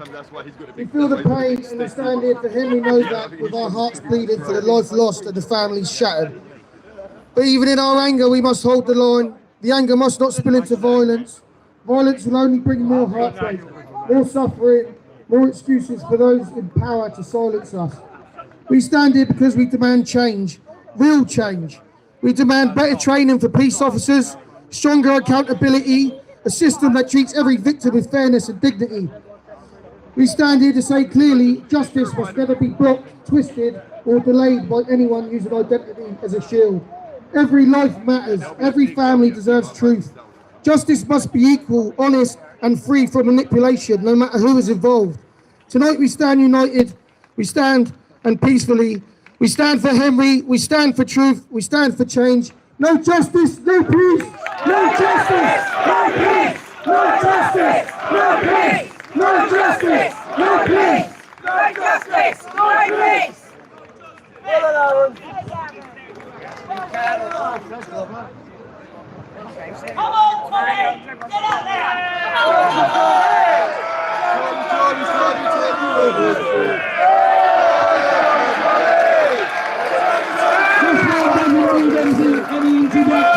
Speaker 21: We feel the pain, and we stand here for Henry Nowak with our hearts bleeding for the life lost and the families shattered. But even in our anger, we must hold the line. The anger must not spill into violence. Violence will only bring more heartbreak, more suffering, more excuses for those in power to silence us. We stand here because we demand change, real change. We demand better training for police officers, stronger accountability, a system that treats every victim with fairness and dignity. We stand here to say clearly, justice must never be blocked, twisted, or delayed by anyone using identity as a shield. Every life matters. Every family deserves truth. Justice must be equal, honest, and free from manipulation, no matter who is involved. Tonight we stand united. We stand and peacefully. We stand for Henry. We stand for truth. We stand for change. No justice, no peace. No justice, no peace. No justice, no peace. No justice, no peace. No justice, no peace.
Speaker 19: Come on, Tommy! Get out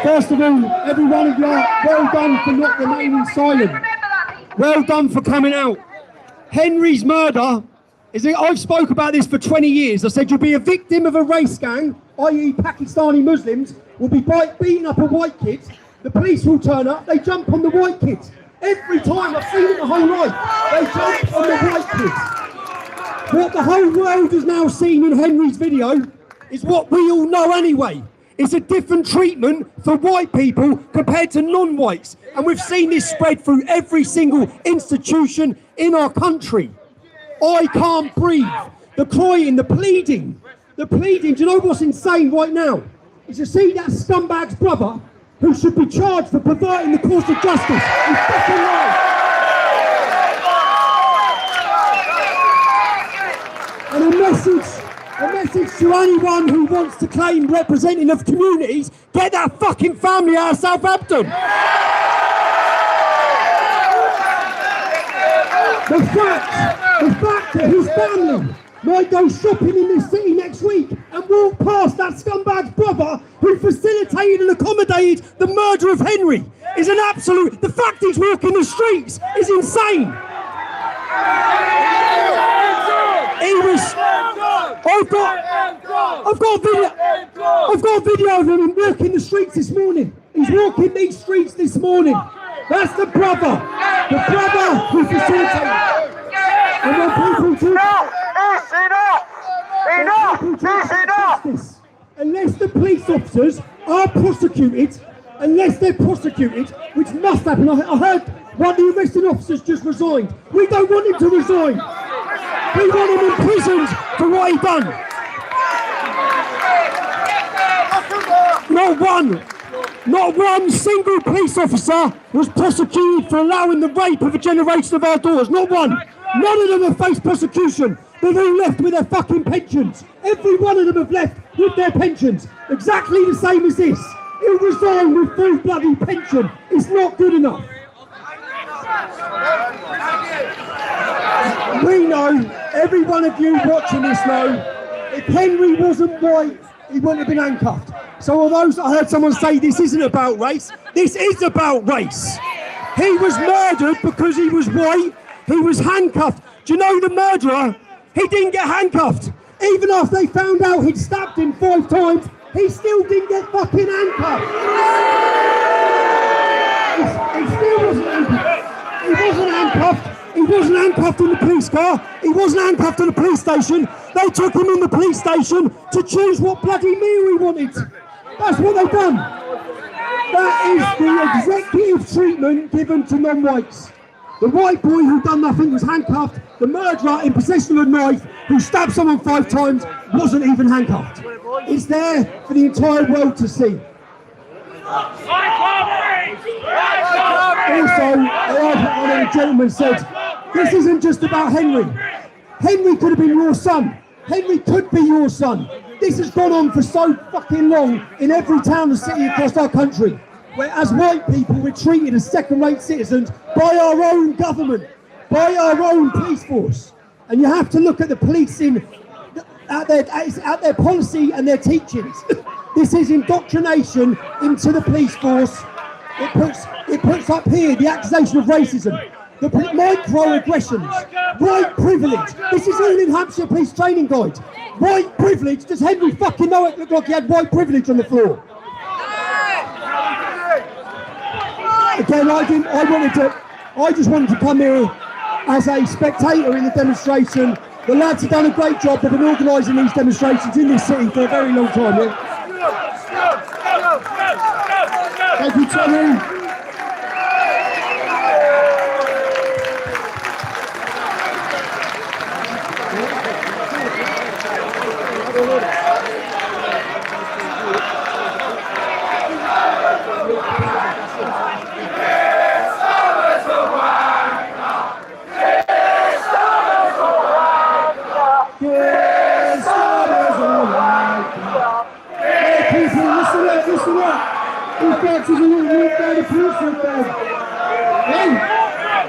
Speaker 21: First of all, every one of you, well done for not remaining silent. Well done for coming out. Henry's murder, I've spoke about this for 20 years. I said you'll be a victim of a race gang, i.e. Pakistani Muslims, will be beating up a white kid. The police will turn up, they jump on the white kids. Every time, I've seen it my whole life, they jump on the white kids. What the whole world has now seen in Henry's video is what we all know anyway. It's a different treatment for white people compared to non-whites. And we've seen this spread through every single institution in our country. I can't breathe. The crying, the pleading. The pleading, do you know what's insane right now? Is to see that scumbag's brother, who should be charged for perverting the course of justice, is fucking alive. And a message to anyone who wants to claim representing of communities, get that fucking family out of Southampton. The fact that his family might go shopping in this city next week and walk past that scumbag's brother who facilitated and accommodated the murder of Henry is an absolute... The fact he's walking the streets is insane. I've got a video of him walking the streets this morning. He's walking these streets this morning. That's the brother who facilitated. And when people talk, justice, unless the police officers are prosecuted, which must happen. I heard one of the arresting officers just resigned. We don't want him to resign. We want him imprisoned for what he done. Not one single police officer was prosecuted for allowing the rape of a generation of our daughters. Not one. None of them have faced prosecution. They've all left with their fucking pensions. Every one of them have left with their pensions, exactly the same as this. He'll resign with full bloody pension. It's not good enough. We know, every one of you watching this know, if Henry wasn't white, he wouldn't have been handcuffed. So although I heard someone say this isn't about race, this is about race. He was murdered because he was white, he was handcuffed. Do you know the murderer? He didn't get handcuffed. Even after they found out he'd stabbed him 5 times, he still didn't get fucking handcuffed. He still wasn't handcuffed. He wasn't handcuffed. He wasn't handcuffed in the police car. He wasn't handcuffed in the police station. They took him in the police station to choose what bloody meal he wanted. That's what they've done. That is the executive treatment given to non-whites. The white boy who done nothing was handcuffed. The murderer in possession of a knife who stabbed someone 5 times wasn't even handcuffed. It's there for the entire world to see. Also, one of the gentlemen said, this isn't just about Henry. Henry could have been your son. Henry could be your son. This has gone on for so fucking long in every town and city across our country, where as white people we're treated as second-rate citizens by our own government, by our own police force. And you have to look at the policing, at their policy and their teachings. This is indoctrination into the police force. It puts up here the accusation of racism, the microaggressions, white privilege. This is all in Hampshire Police Training Guide. White privilege. Does Henry fucking Nowak look like he had white privilege on the floor? Again, I just wanted to come here as a spectator in the demonstration. The lads have done a great job. They've been organising these demonstrations in this city for a very long time. Yeah? Thank you, Tommy.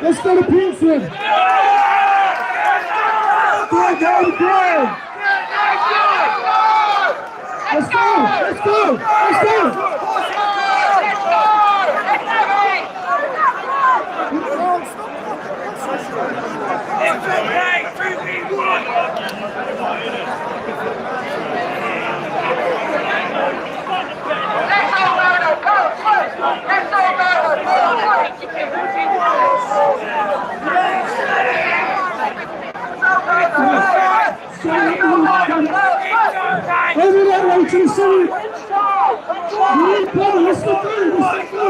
Speaker 21: Let's go to Pearson. Let's go. Over that way to the city. Let's go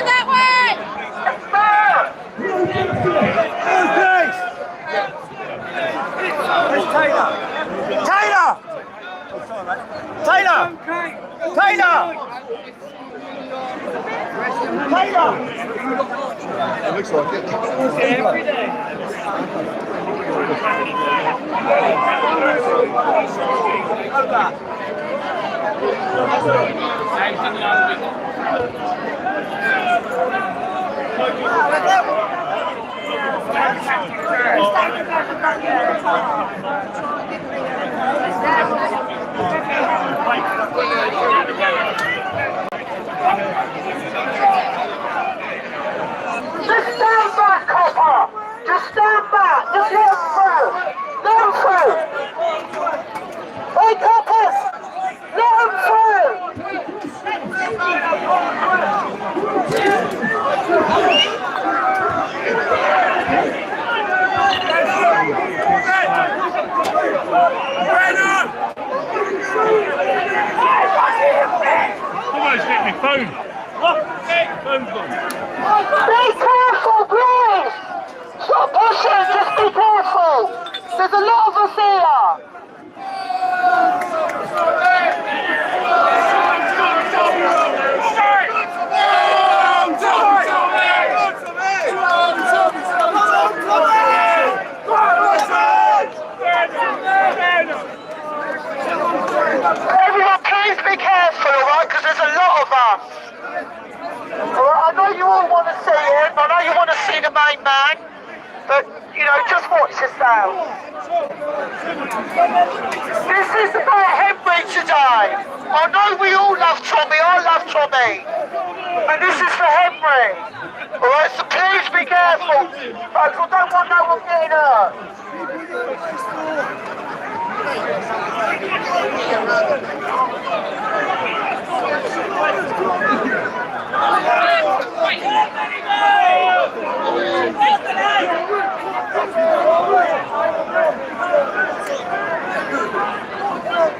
Speaker 19: that way! Where's Taylor? Taylor! Taylor! Taylor! Taylor! It looks like it. Every day. Just stand back, copper! Just stand back! Just let him through! Let him through! Hey, coppers! Let him through!
Speaker 9: Almost hit my phone. What? Phone's gone.
Speaker 19: Be careful, please! Stop pushing, just be careful! There's a lot of us here!
Speaker 20: us. I know you all want to see him, I know you want to see the main man, but, you know, just watch yourself. This is about Henry today. I know we all love Tommy, I love Tommy. And this is for Henry. Alright, so please be careful. Folks, I don't want no one getting hurt.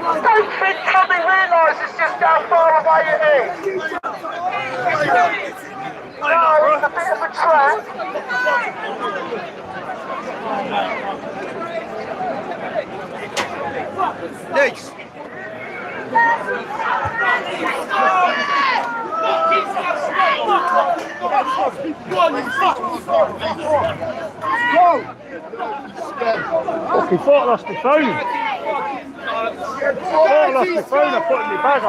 Speaker 20: I don't think Tommy realises just how far away it is. No, it's a bit of a trap. Nice.
Speaker 5: Fucking thought I lost the phone. I put it in my bag.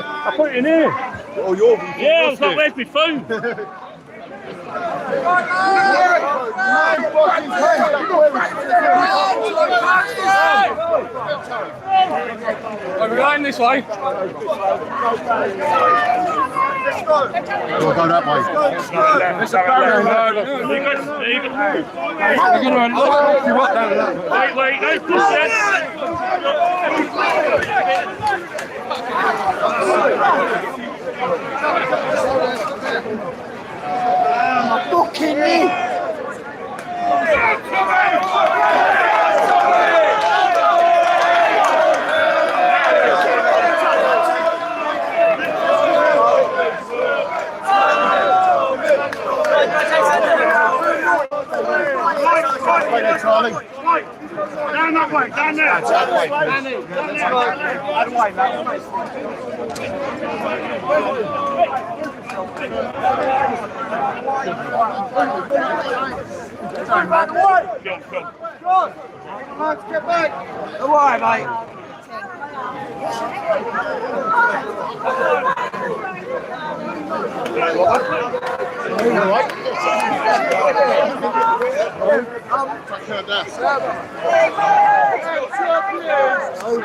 Speaker 5: I put it in here.
Speaker 10: Oh, you're
Speaker 5: yeah, I was like, where's my phone?
Speaker 10: Are we going this way? We'll go that way. Let's go.
Speaker 5: Wait, no push it.
Speaker 20: I'm fucking in.
Speaker 10: Charlie.
Speaker 5: Down that way, down there.
Speaker 20: Let's get back. Away, mate.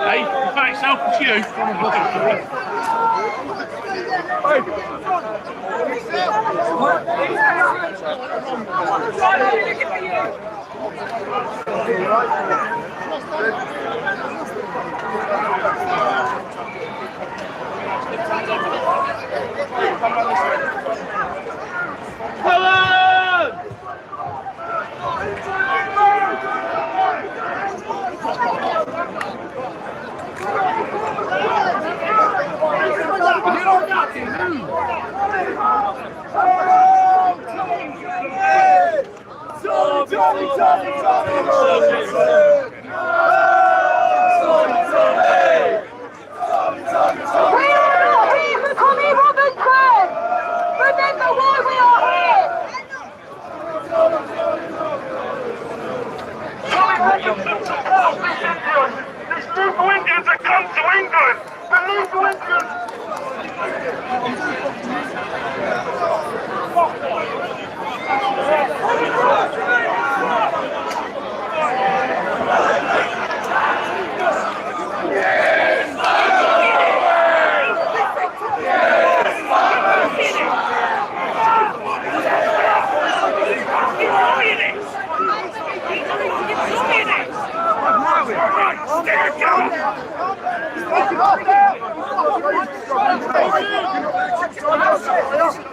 Speaker 5: Hey, back yourself to you.
Speaker 20: Come on!
Speaker 5: There's legal Indians that come to England! The legal Indians!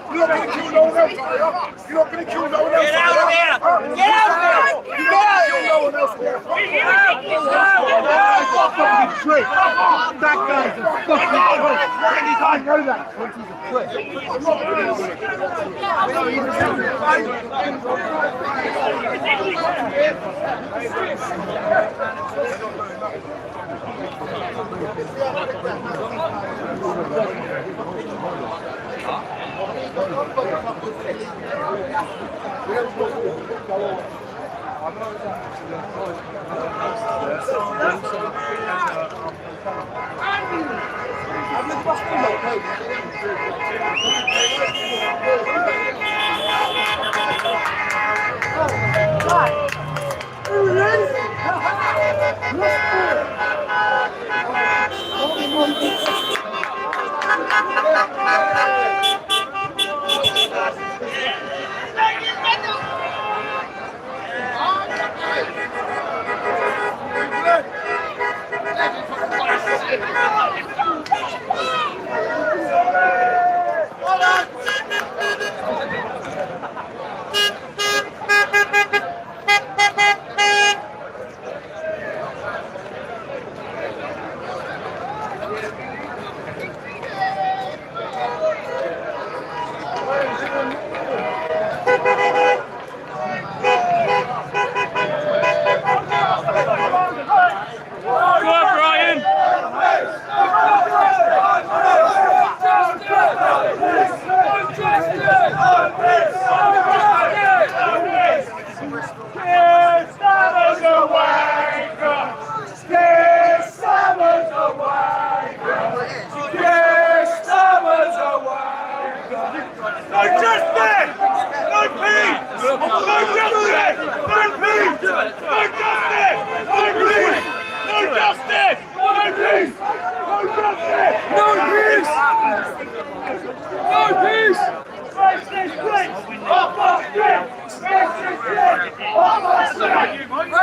Speaker 20: You're not going to kill no one else, are you? You're not going to kill no one else. Get out of here! Get out of here! You're not going to kill no one else. Fucking trick. That guy's a fucking trick. I know that.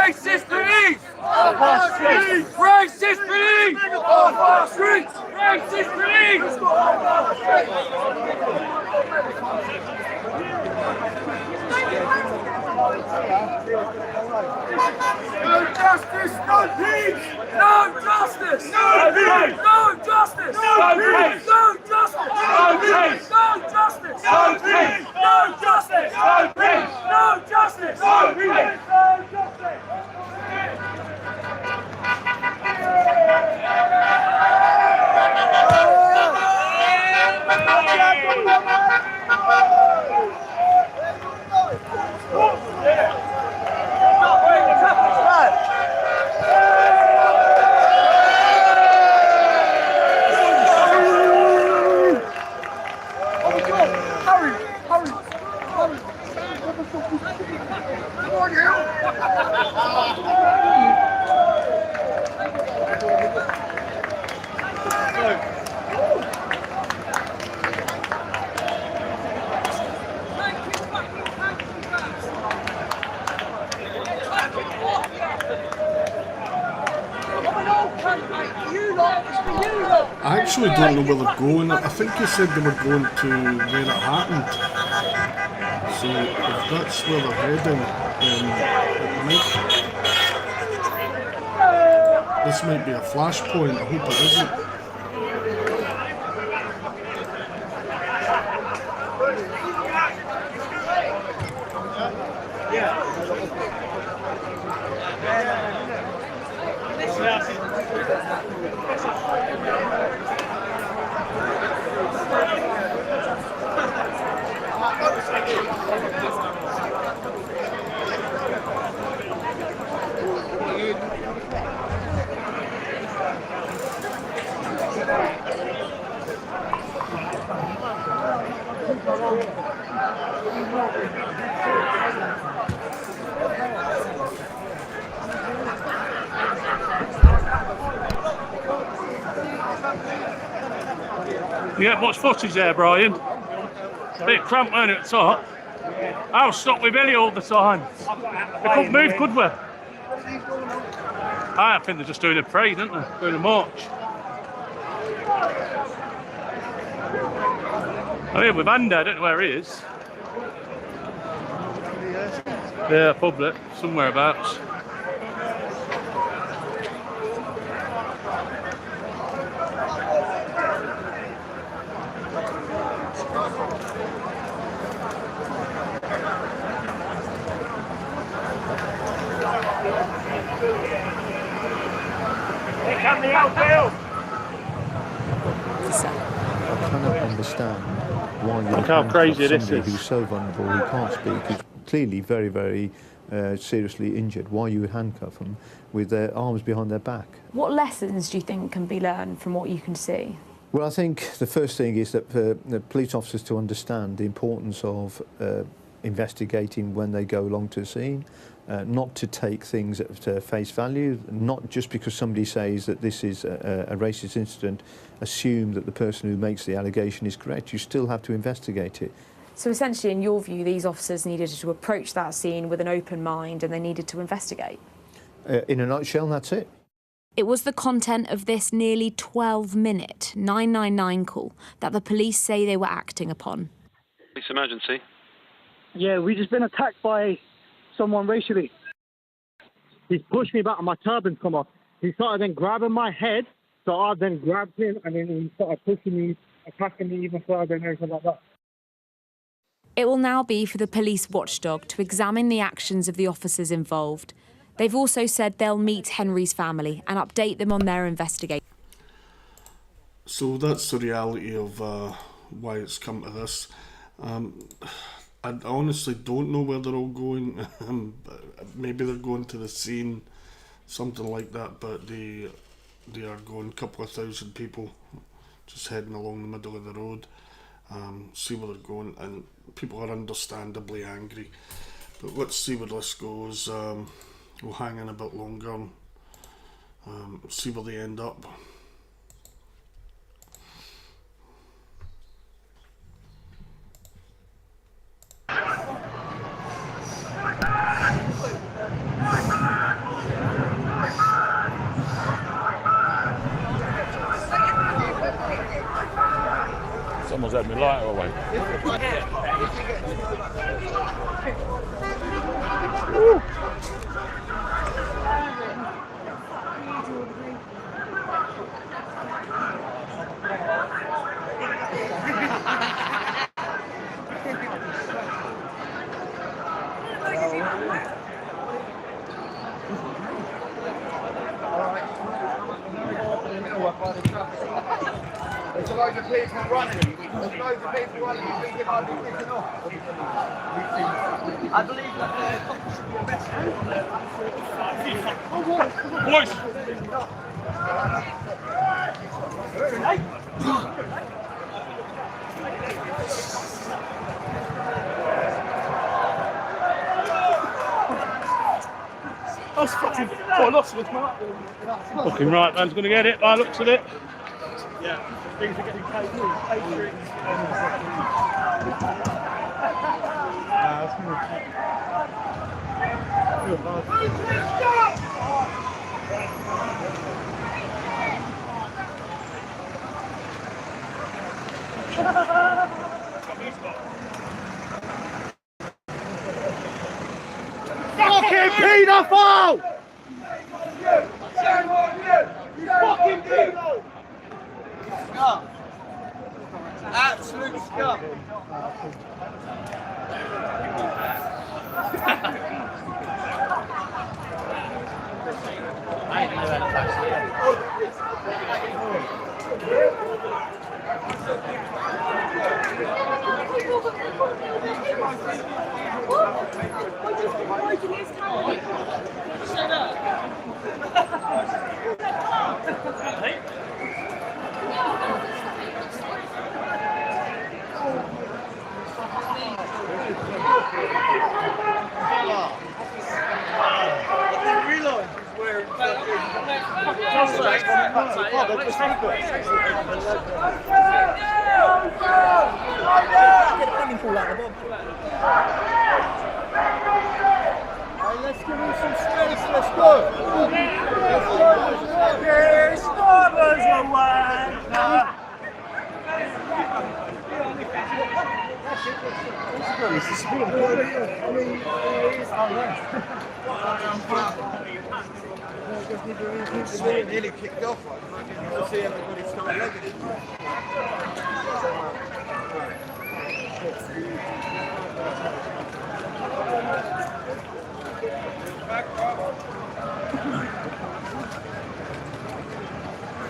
Speaker 19: Racist police! Off our streets! Racist police! Off our streets! Racist police! Off our streets! No justice, no peace! No justice! No peace! No justice! No peace! No justice! No peace! No justice! No peace! No justice! No peace! No justice! No peace! No justice!
Speaker 8: I actually don't know where they're going. I think you said they were going to where it happened. So if that's where they're heading, then this might be a flashpoint. I hope it isn't.
Speaker 5: Yeah, much footage there, Brian. Bit cramped at the top. I was stuck with Billy all the time. They couldn't move, could we? I think they're just doing a parade, aren't they? Doing a march. I'm here with Andy, I don't know where he is. Yeah, public, somewhere abouts.
Speaker 19: Here come the outfield!
Speaker 3: I cannot understand why you
Speaker 5: Look how crazy this
Speaker 3: somebody
Speaker 5: is.
Speaker 3: who's so vulnerable, who can't speak, who's clearly very, very seriously injured, why you would handcuff them with their arms behind their back.
Speaker 22: What lessons do you think can be learned from what you can see?
Speaker 3: Well, I think the first thing is that for the police officers to understand the importance of investigating when they go along to a scene, not to take things at face value, not just because somebody says that this is a racist incident, assume that the person who makes the allegation is correct. You still have to investigate it.
Speaker 7: So essentially, in your view, these officers needed to approach that scene with an open mind and they needed to investigate?
Speaker 3: In a nutshell, that's it.
Speaker 7: It was the content of this nearly 12-minute 999 call that the police say they were acting upon.
Speaker 22: Police emergency.
Speaker 23: Yeah, we just been attacked by someone racially. He's pushed me back and my turban's come off. He started then grabbing my head, so I then grabbed him and then he started pushing me, attacking me even further and everything like that.
Speaker 7: It will now be for the police watchdog to examine the actions of the officers involved. They've also said they'll meet Henry's family and update them on their investigation.
Speaker 8: So that's the reality of why it's come to this. I honestly don't know where they're all going. Maybe they're going to the scene, something like that, but they are going, a couple of thousand people just heading along the middle of the road. See where they're going, and people are understandably angry. But let's see where this goes. We'll hang in a bit longer and see where they end up.
Speaker 9: Someone's had my lighter away.
Speaker 20: There's a load of people running. There's loads of people running. You think it might be kicking off? I believe
Speaker 5: That's fucking quite lots of it, Mark. Fucking right man's going to get it by the looks of it. Yeah, things are getting catering.
Speaker 20: Fucking paedophile! You fucking pedo! Scum! Absolute scum! Let's give him some space, let's go! There's Starbucks away! It nearly kicked off. You can see everybody start legging it.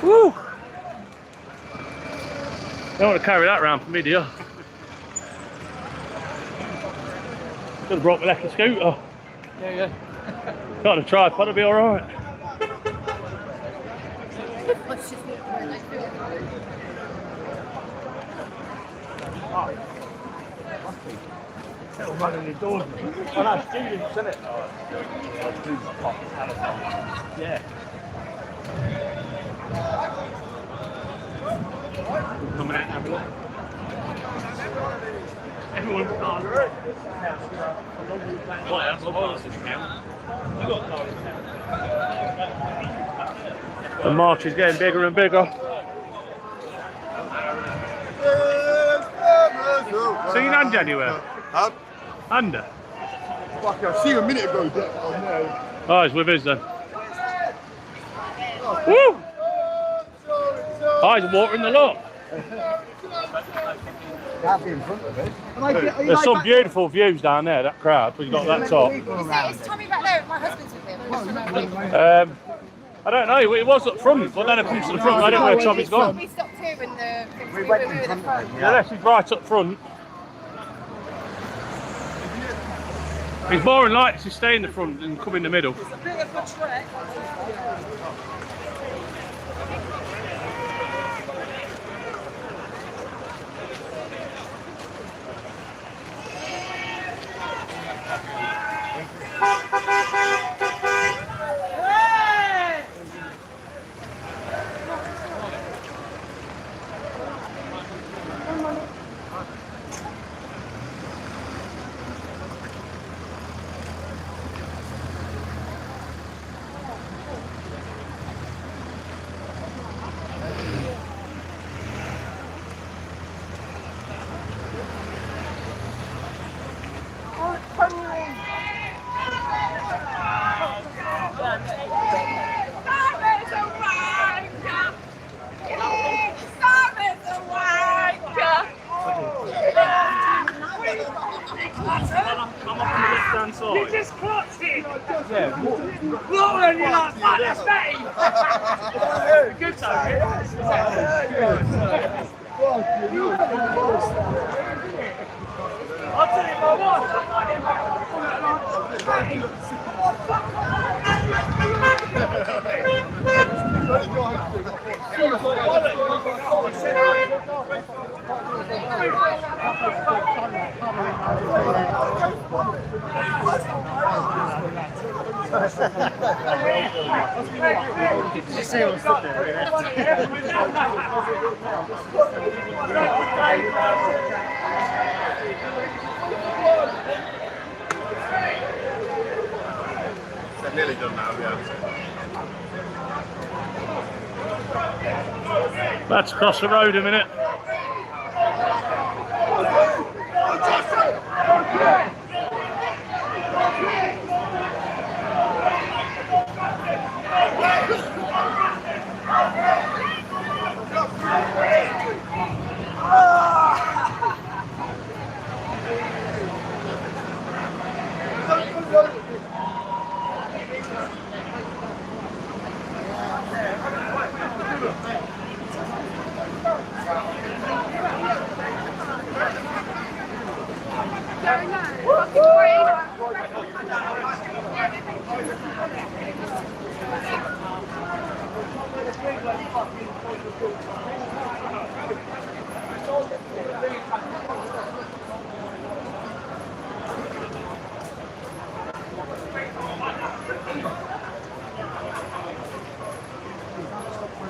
Speaker 5: Woo! Don't want to carry that around for me, do you? Could have brought my electric scooter.
Speaker 12: Yeah.
Speaker 5: Got a tripod, it'll be alright. Still running the doors. Oh no, students, isn't it? Yeah. Coming out and have a look. Everyone's gone. What else? The march is getting bigger and bigger. Seen Under anywhere?
Speaker 4: Huh?
Speaker 5: Under?
Speaker 4: Fuck, I see you a minute ago.
Speaker 5: Oh, he's with us then. Woo! Oh, he's watering the lot. There's some beautiful views down there, that crowd. We've got that top.
Speaker 14: Is Tommy back there? My husband's with him.
Speaker 5: I don't know, it was up front, but then it comes to the front, I don't know where Tommy's gone.
Speaker 14: We stopped here and we went in front of him.
Speaker 5: Yeah, he's right up front. He's more than likely to stay in the front and come in the middle.
Speaker 14: It's a bit of a trek.
Speaker 5: You just clutched it!
Speaker 10: Yeah.
Speaker 5: Lauren, you're like, fuck, that's Betty! Good time, I'll tell you my
Speaker 4: Nearly done now, yeah.
Speaker 5: Let's cross the road a minute.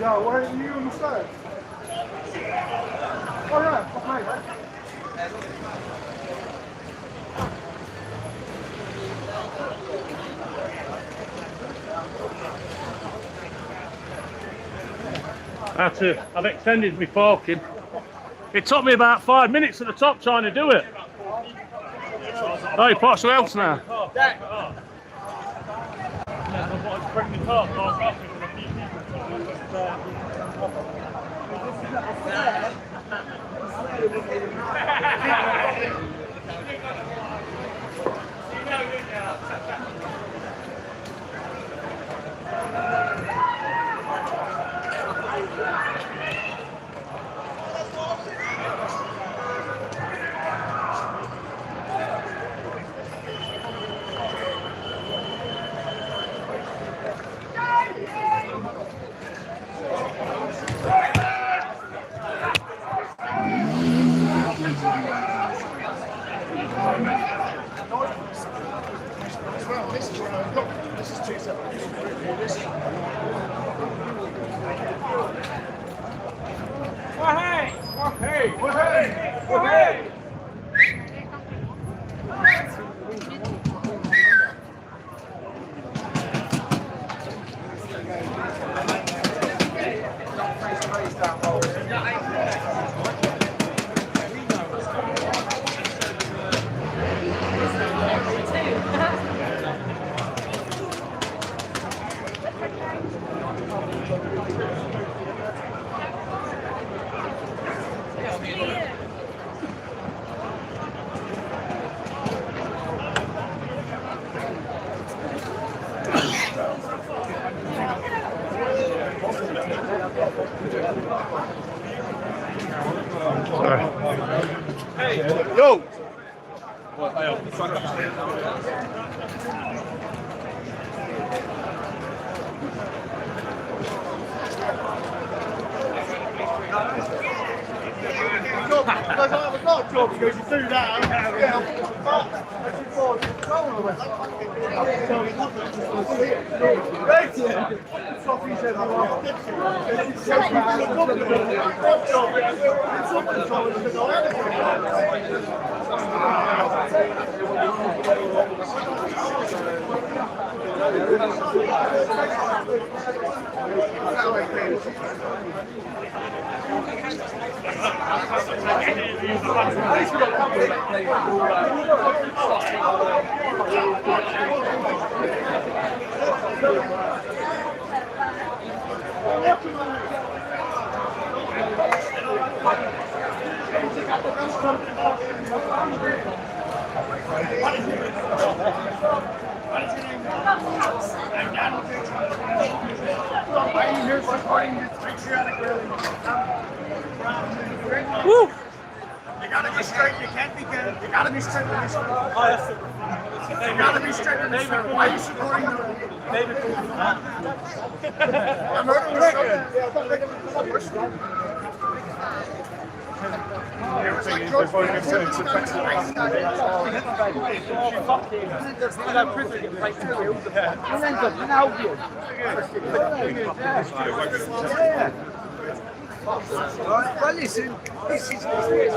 Speaker 4: Yo, why are you on the stairs? Oh yeah, fuck me, right?
Speaker 5: That's it. I've extended my parking. It took me about 5 minutes at the top trying to do it. Oh, you parked somewhere else now.
Speaker 4: This is 2 separate.
Speaker 5: Hey, yo!
Speaker 4: Because I have a lot of jobs because you do that.
Speaker 5: Woo!
Speaker 4: You gotta be straight, you can't be good. You gotta be straight with this one. Oh, that's it. You gotta be straight with this one. Why are you supporting them? David I'm hurting well, listen, this is 10 years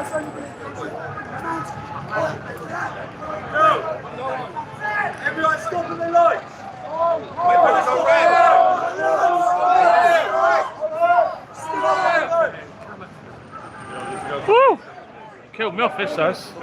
Speaker 4: time. Everyone stop at the lights!
Speaker 5: Woo! Killed me off this does.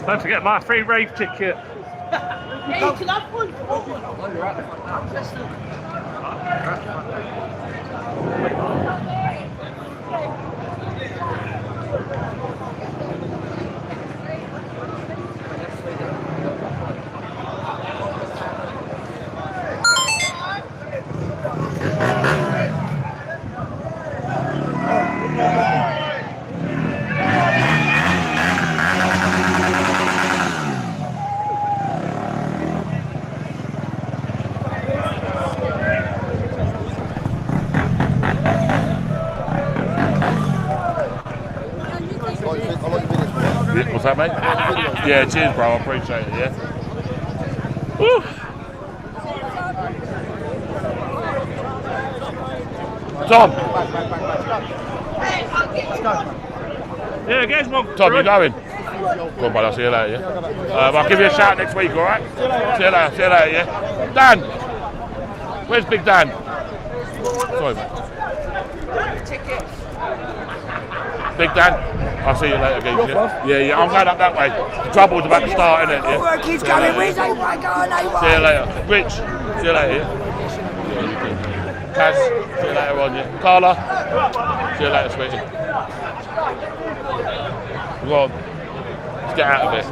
Speaker 5: Don't forget my free rave ticket.
Speaker 19: Hey, you can have one.
Speaker 9: What's that, mate? Yeah, cheers, bro. I appreciate it, yeah. Woo. Tom. Yeah, guess what? Tom, you going? Go on, bud. I'll see you later, yeah? I'll give you a shout next week, all right? See you later, yeah? Dan! Where's Big Dan? Sorry, mate. Big Dan, I'll see you later, guys. Yeah, I'm going up that way. The trouble's about to start, isn't it? Yeah?
Speaker 19: Work is going, where's A1 going, A1?
Speaker 9: See you later. Rich, see you later, yeah? Kaz, see you later on, yeah? Carla, see you later, sweetie. Go on, let's get out of this.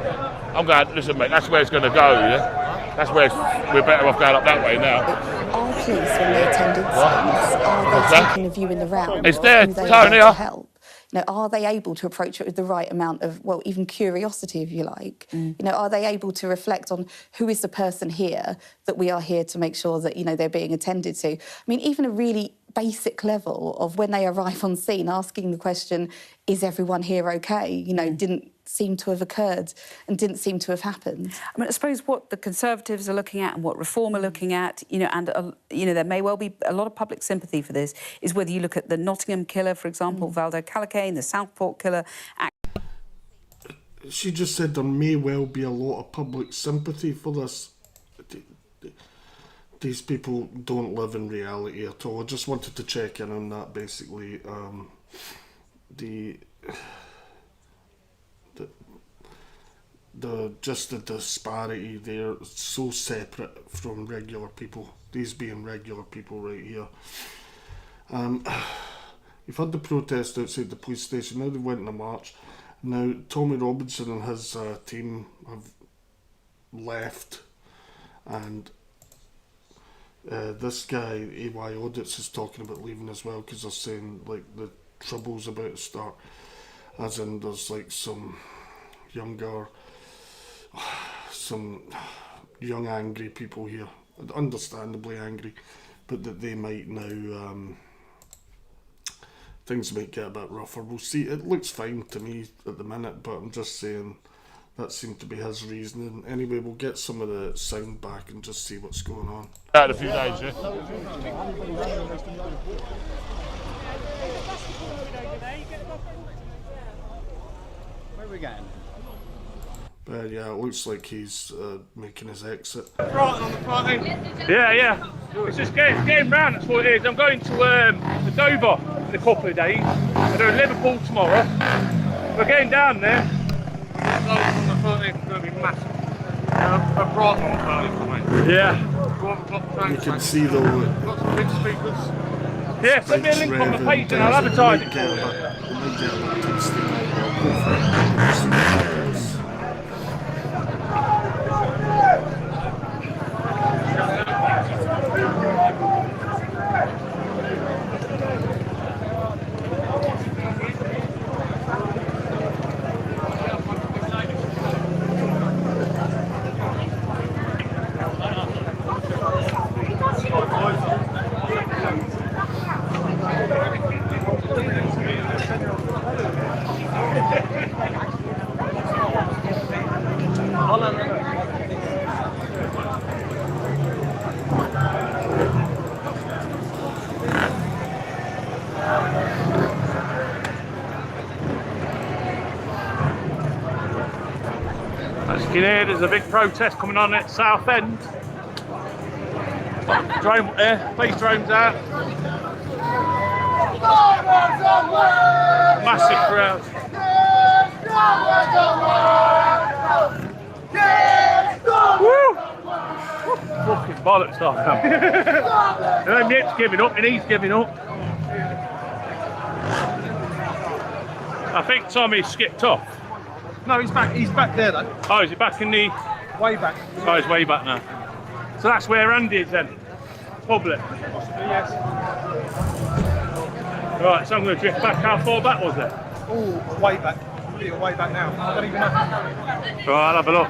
Speaker 9: I'm going, listen, mate, that's where it's going to go, yeah? That's where we're better off going up that way now.
Speaker 13: Are police, when they attend incidents, are they taking a view in the round?
Speaker 9: It's there,
Speaker 13: Tony,
Speaker 9: here.
Speaker 13: Help? You know, are they able to approach it with the right amount of, well, even curiosity, if you like? You know, are they able to reflect on who is the person here that we are here to make sure that, you know, they're being attended to? I mean, even a really basic level of when they arrive on scene, asking the question, is everyone here okay? You know, didn't seem to have occurred and didn't seem to have happened.
Speaker 17: I mean, I suppose what the Conservatives are looking at and what Reform are looking at, you know, and, you know, there may well be a lot of public sympathy for this, is whether you look at the Nottingham killer, for example, Valdo Calacane, the Southport killer.
Speaker 8: She just said there may well be a lot of public sympathy for this. These people don't live in reality at all. I just wanted to check in on that, basically. Just the disparity there, so separate from regular people. These being regular people right here. You've had the protest outside the police station. Now they went in a march. Now Tommy Robinson and his team have left, and this guy AY Audits is talking about leaving as well, because they're saying like the trouble's about to start, as in there's like some young angry people here, understandably angry, but that they might now things might get a bit rougher. We'll see. It looks fine to me at the minute, but I'm just saying that seemed to be his reasoning. Anyway, we'll get some of the sound back and just see what's going on.
Speaker 9: Out in a few days, yeah?
Speaker 12: Where are we going?
Speaker 8: But yeah, it looks like he's making his exit.
Speaker 5: Yeah. It's just getting round, that's what it is. I'm going to Dover in a couple of days. I'm doing Liverpool tomorrow. We're getting down there. It's going to be massive. Yeah.
Speaker 8: You can see though.
Speaker 5: Lots of big speakers. Yeah, send me a link on the page and I'll advertise it for you. As you can hear, there's a big protest coming on at Southend. Drone, police drones out. Massive crowd. Woo! Fucking bollocks off them. And Nip's giving up and he's giving up. I think Tommy skipped off.
Speaker 12: No, he's back. He's back there though.
Speaker 5: Oh, is he back in the...
Speaker 12: Way back.
Speaker 5: Oh, he's way back now. So that's where Andy is then? Public?
Speaker 12: Yes.
Speaker 5: Right, so I'm going to drift back. How far back was it?
Speaker 12: Oh, way back. You're way back now. I don't even know.
Speaker 5: Right, I'll have a look.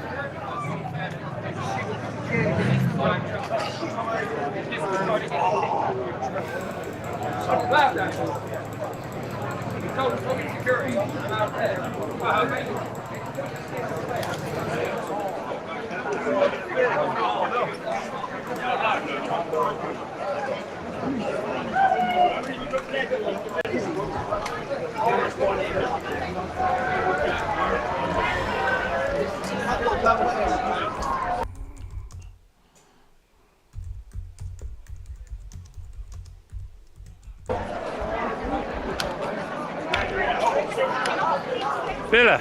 Speaker 5: Billy,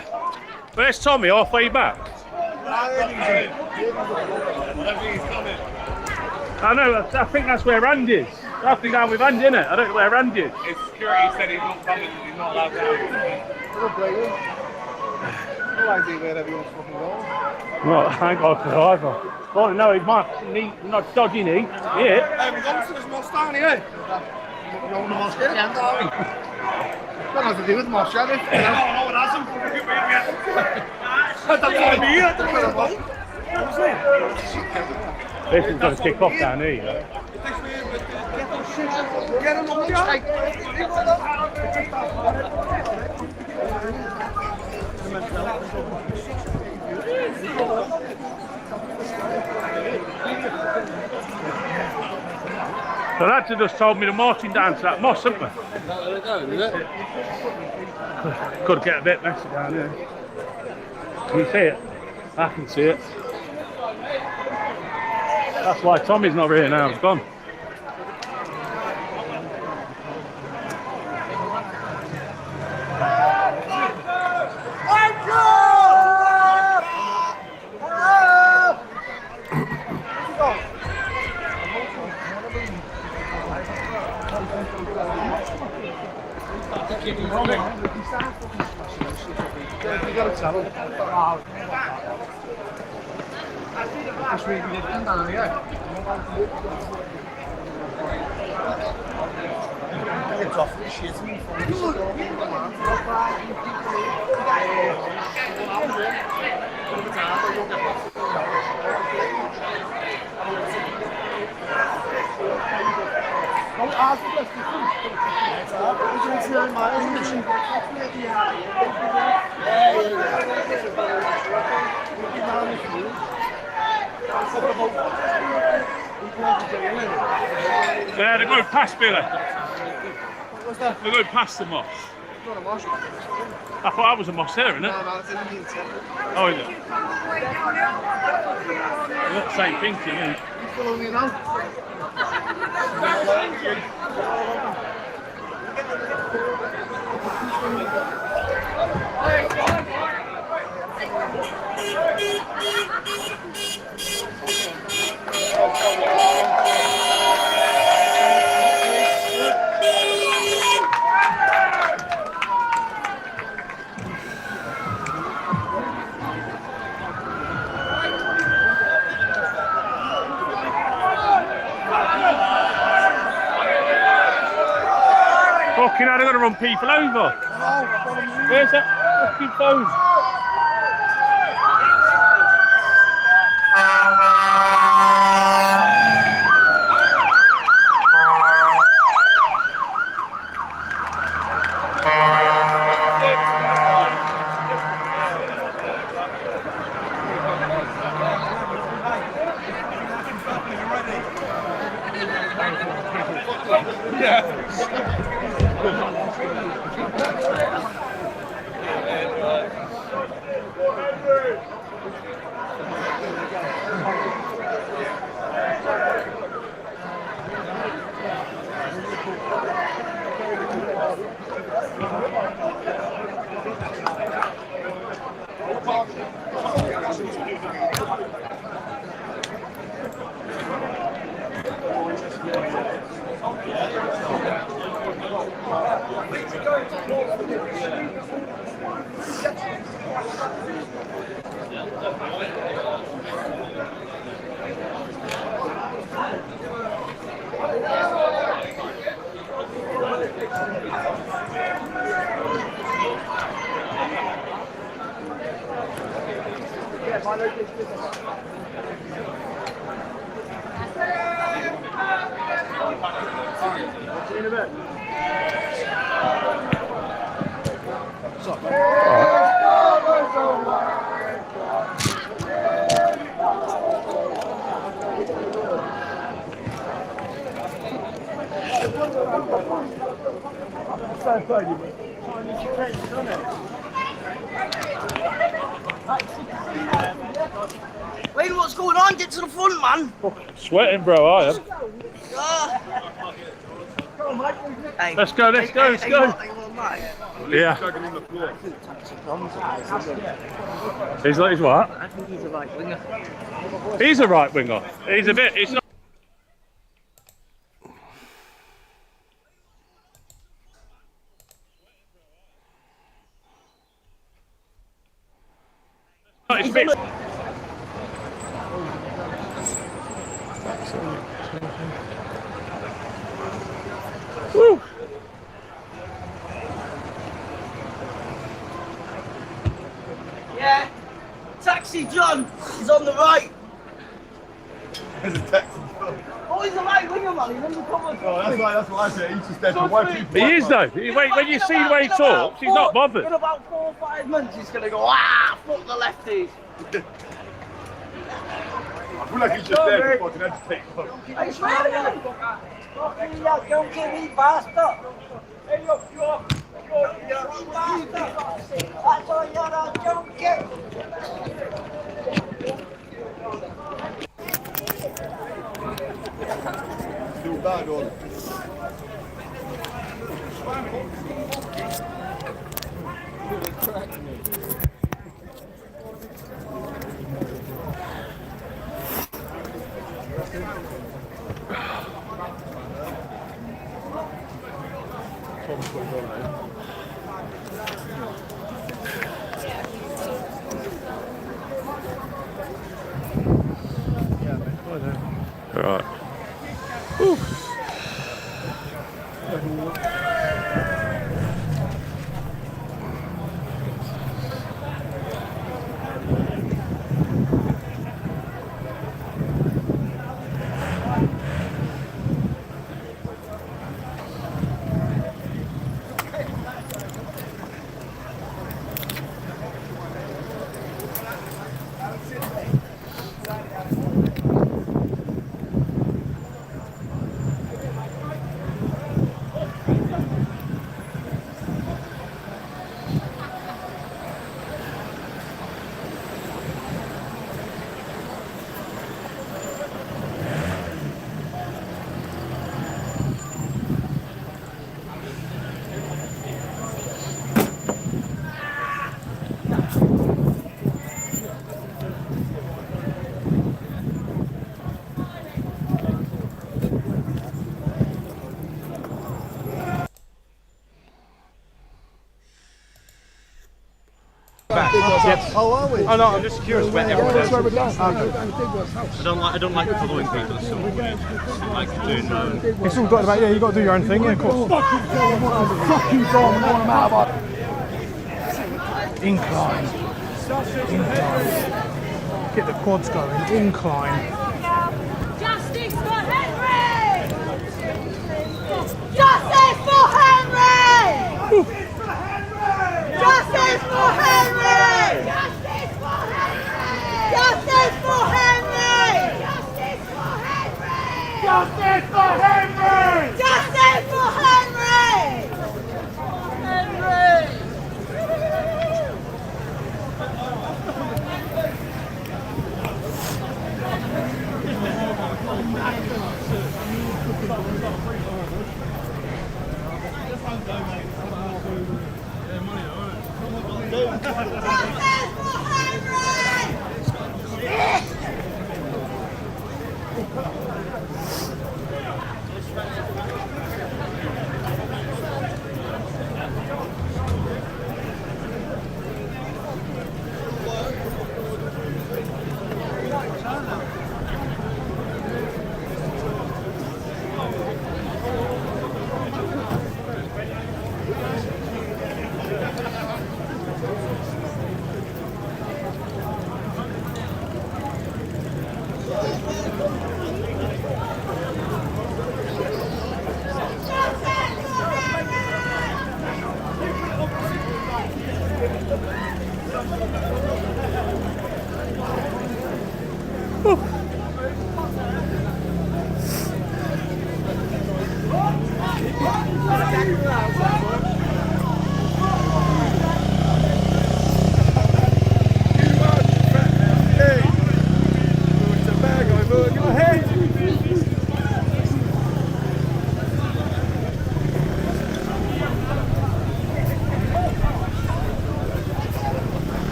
Speaker 5: where's Tommy halfway back? I know, I think that's where Andy is. I have to go down with Andy, innit? I don't know where Andy is.
Speaker 16: His security said he's not coming, he's not allowed down. Why is he wherever he wants to fucking go?
Speaker 5: Well, I ain't got a either. Oh no, he might need, not dodgy knee. Yeah.
Speaker 16: We're going to this mosque down here. We're going to the mosque again, aren't we? Got nothing to do with the mosque, have it? No, it hasn't. That's why I'm here.
Speaker 5: This is going to kick off down here, you know.
Speaker 16: Get him on the check.
Speaker 5: The lads have just told me to marching down to that mosque, haven't they? Got to get a bit messy down here. Can you see it? I can see it. That's why Tommy's not here now, he's gone.
Speaker 16: That's really good down here. It's off the shit.
Speaker 5: Yeah, they're going past Billy. They're going past the mosque. I thought I was a mosque there, isn't it? Oh, is it? Look, same thing to me.
Speaker 16: Follow me now.
Speaker 5: Fucking hell, they're going to run people over. Where's that fucking phone?
Speaker 4: Wayne, what's going on? Get to the front, man.
Speaker 5: Sweating, bro, I am.
Speaker 4: Hey.
Speaker 5: Let's go. Yeah. He's what?
Speaker 4: I think he's a right winger.
Speaker 5: He's a right winger. He's a bit. It's not. It's a bit. Woo.
Speaker 4: Yeah. Taxi John is on the right.
Speaker 16: There's a taxi.
Speaker 4: Oh, he's a right winger, man. He's undercover.
Speaker 16: Oh, that's what I said. He's just there for
Speaker 5: He is though. When you see the way he talks, he's not bothered.
Speaker 4: In about 4 or 5 months, he's going to go, ah, fuck the lefties.
Speaker 16: I feel like he's just there to fucking agitate.
Speaker 4: I swear to you. Fucking hell, don't get me bastard. Hey, look, you're bastard. That's all you're a junkie.
Speaker 16: Still bad on.
Speaker 5: Right.
Speaker 16: Oh, are we?
Speaker 12: Oh no, I'm just curious where everyone is.
Speaker 16: Where we're going.
Speaker 12: I don't like following people. It's sort of weird. I like doing.
Speaker 11: It's all got about, yeah, you got to do your own thing, yeah, of course.
Speaker 16: Fucking God, I'm out of
Speaker 11: Incline. Get the quads going. Incline.
Speaker 19: Justice for Henry! Justice for Henry! Justice for Henry! Justice for Henry! Justice for Henry! Justice for Henry! Justice for Henry! Justice for Henry! Henry!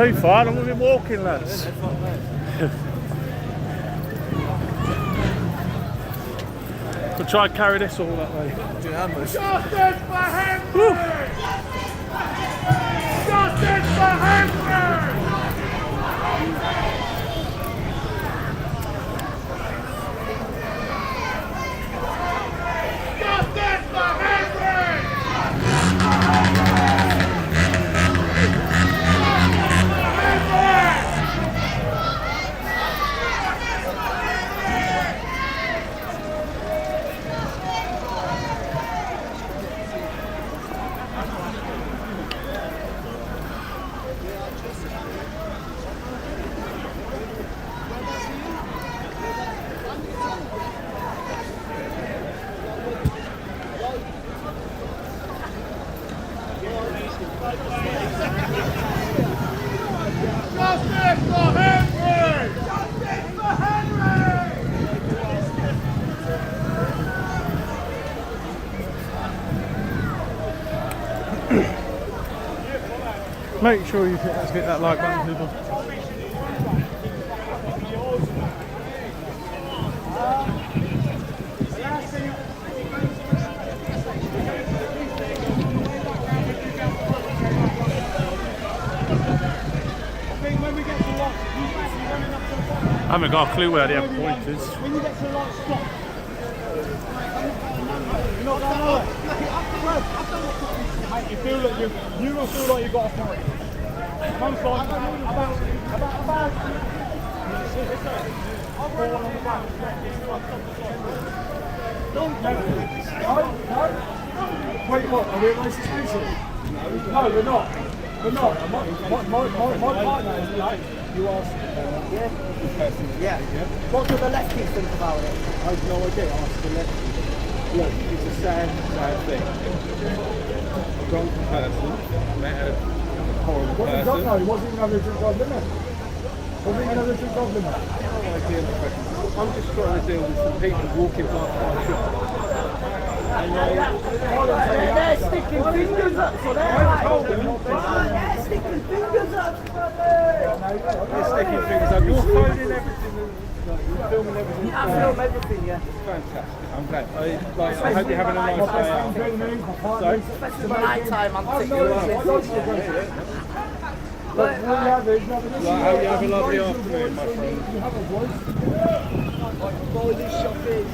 Speaker 5: too far, I'm going to be walking, lads. We'll try and carry this all that way.
Speaker 10: Justice for Henry! Justice for Henry! Justice for Henry! Justice for Henry! Justice for Henry!
Speaker 11: Make sure you hit that like button, people.
Speaker 5: I haven't got a clue where the end point is.
Speaker 10: When you get to the light, stop. You're not going nowhere. Mate, you feel that you will feel like you've got authority. Mum's like about. Wait, what? Are we at race suspension? No, we're not. We're not. My partner is late. You asked yeah. What do the lefties think about it? I have no idea. Ask the lefties. Look, it's a sad thing. A drunken person met a horrible person. No, he wasn't even having a drink of limit. Wasn't even having a drink of limit. No idea. I'm just trying to deal with some people walking past my shop. And they're sticking fingers up, so they're sticking fingers up. They're sticking fingers up. You're phoning everything. You're filming everything. Yeah, I film everything, yeah. It's fantastic. I'm glad. I hope you're having a nice day out. Especially by night time, I'm particularly. I hope you have a lovely afternoon, my friend. You have a voice. Boy, this shop is.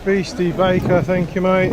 Speaker 11: Beastie Baker, thank you, mate.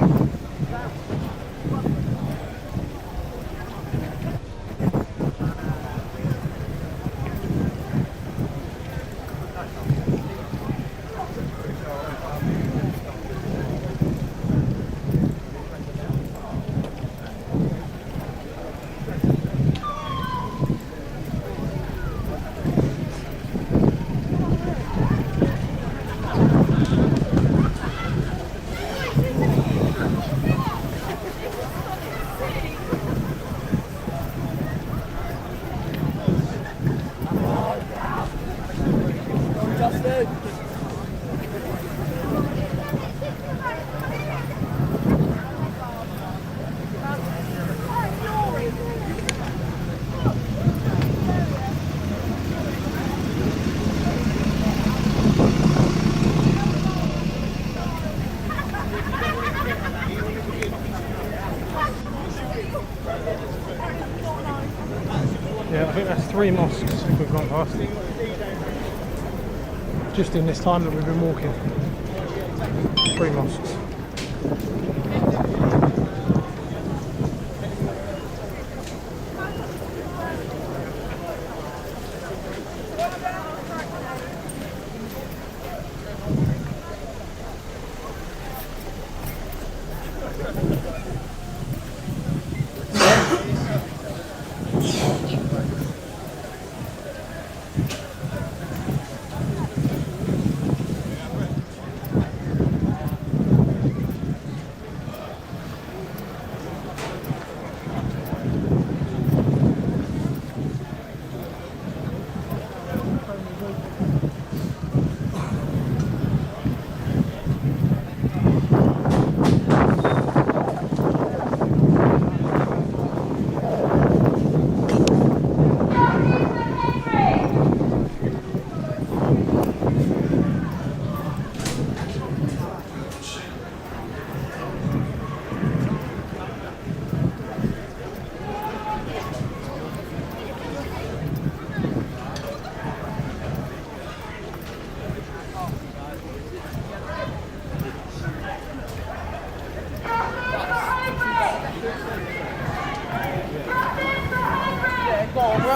Speaker 11: Yeah, I think that's 3 mosques we've gone past. Just in this time that we've been walking. 3 mosques.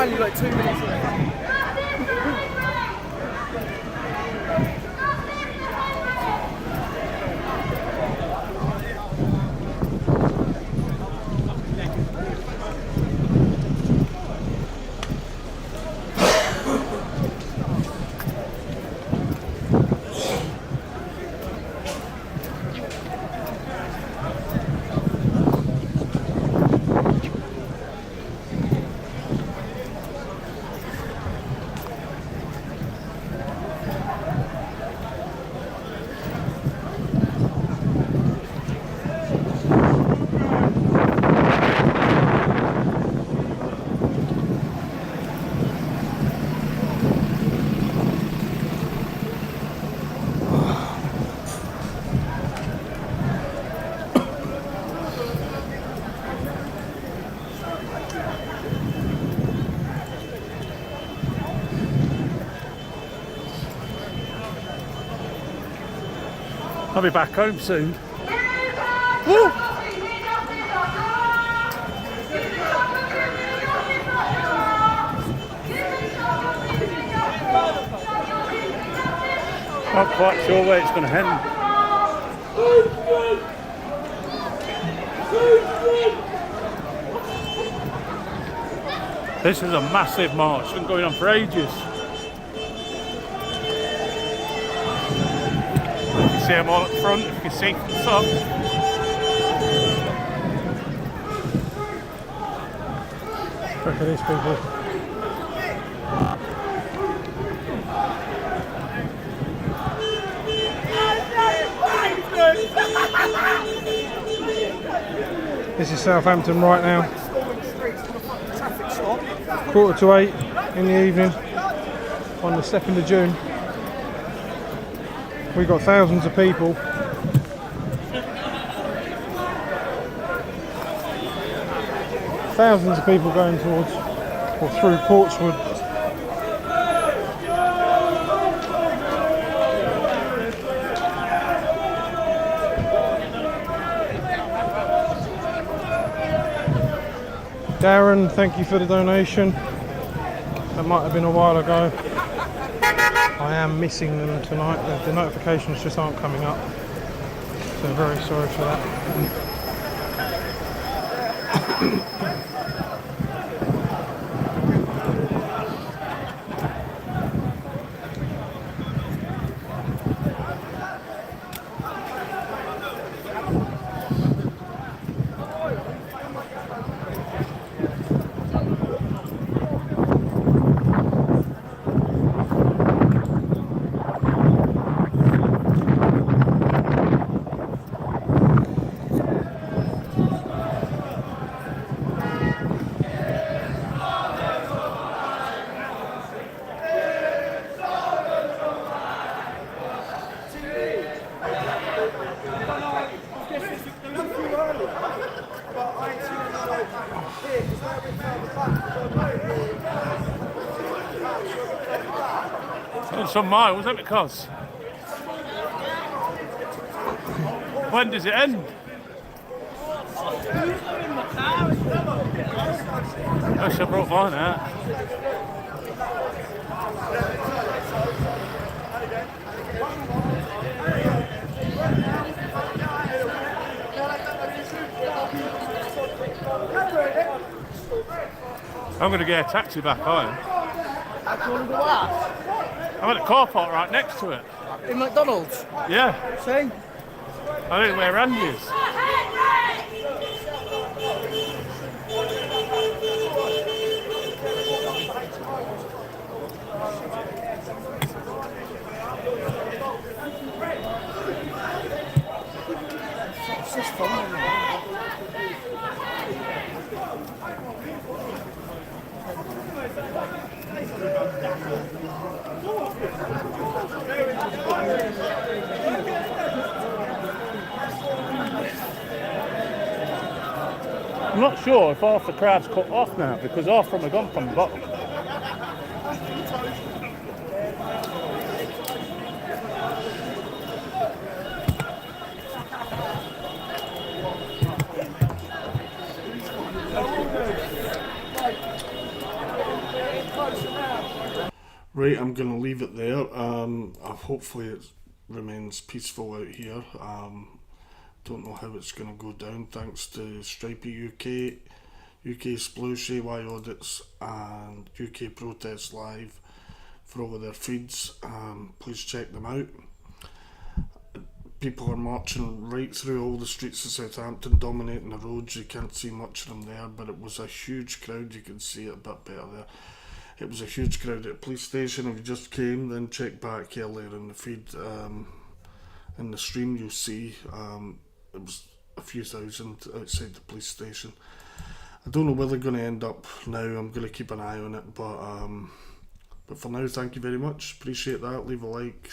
Speaker 15: only like 2 minutes left.
Speaker 5: I'll be back home soon.
Speaker 19: Woo!
Speaker 5: Not quite sure where it's going to end. This is a massive march. It's been going on for ages. You can see them all up front, if you can see from the top.
Speaker 11: Look at these people. This is Southampton right now. 8:45 in the evening on the 2nd of June. We've got thousands of people. Thousands of people going towards or through Portswood. Darren, thank you for the donation. That might have been a while ago. I am missing them tonight. The notifications just aren't coming up. So very sorry for that.
Speaker 5: Some miles, isn't it, because? When does it end? I should have brought mine out. I'm going to get a taxi back home. I'm at the car park right next to it.
Speaker 15: In McDonald's?
Speaker 5: Yeah.
Speaker 15: See?
Speaker 5: I don't know where Andy is.
Speaker 15: It's just fun.
Speaker 5: I'm not sure if half the crowd's cut off now because half from them are gone from the bottom.
Speaker 8: Right, I'm going to leave it there. Hopefully it remains peaceful out here. Don't know how it's going to go down. Thanks to Stripey UK, UK Splooshy, Y Audits and UK Protest Live for all of their feeds. Please check them out. People are marching right through all the streets of Southampton, dominating the roads. You can't see much of them there, but it was a huge crowd. You can see it a bit better there. It was a huge crowd at the police station. If you just came, then check back earlier in the feed. In the stream, you'll see it was a few thousand outside the police station. I don't know where they're going to end up now. I'm going to keep an eye on it, but for now, thank you very much. Appreciate that. Leave a like,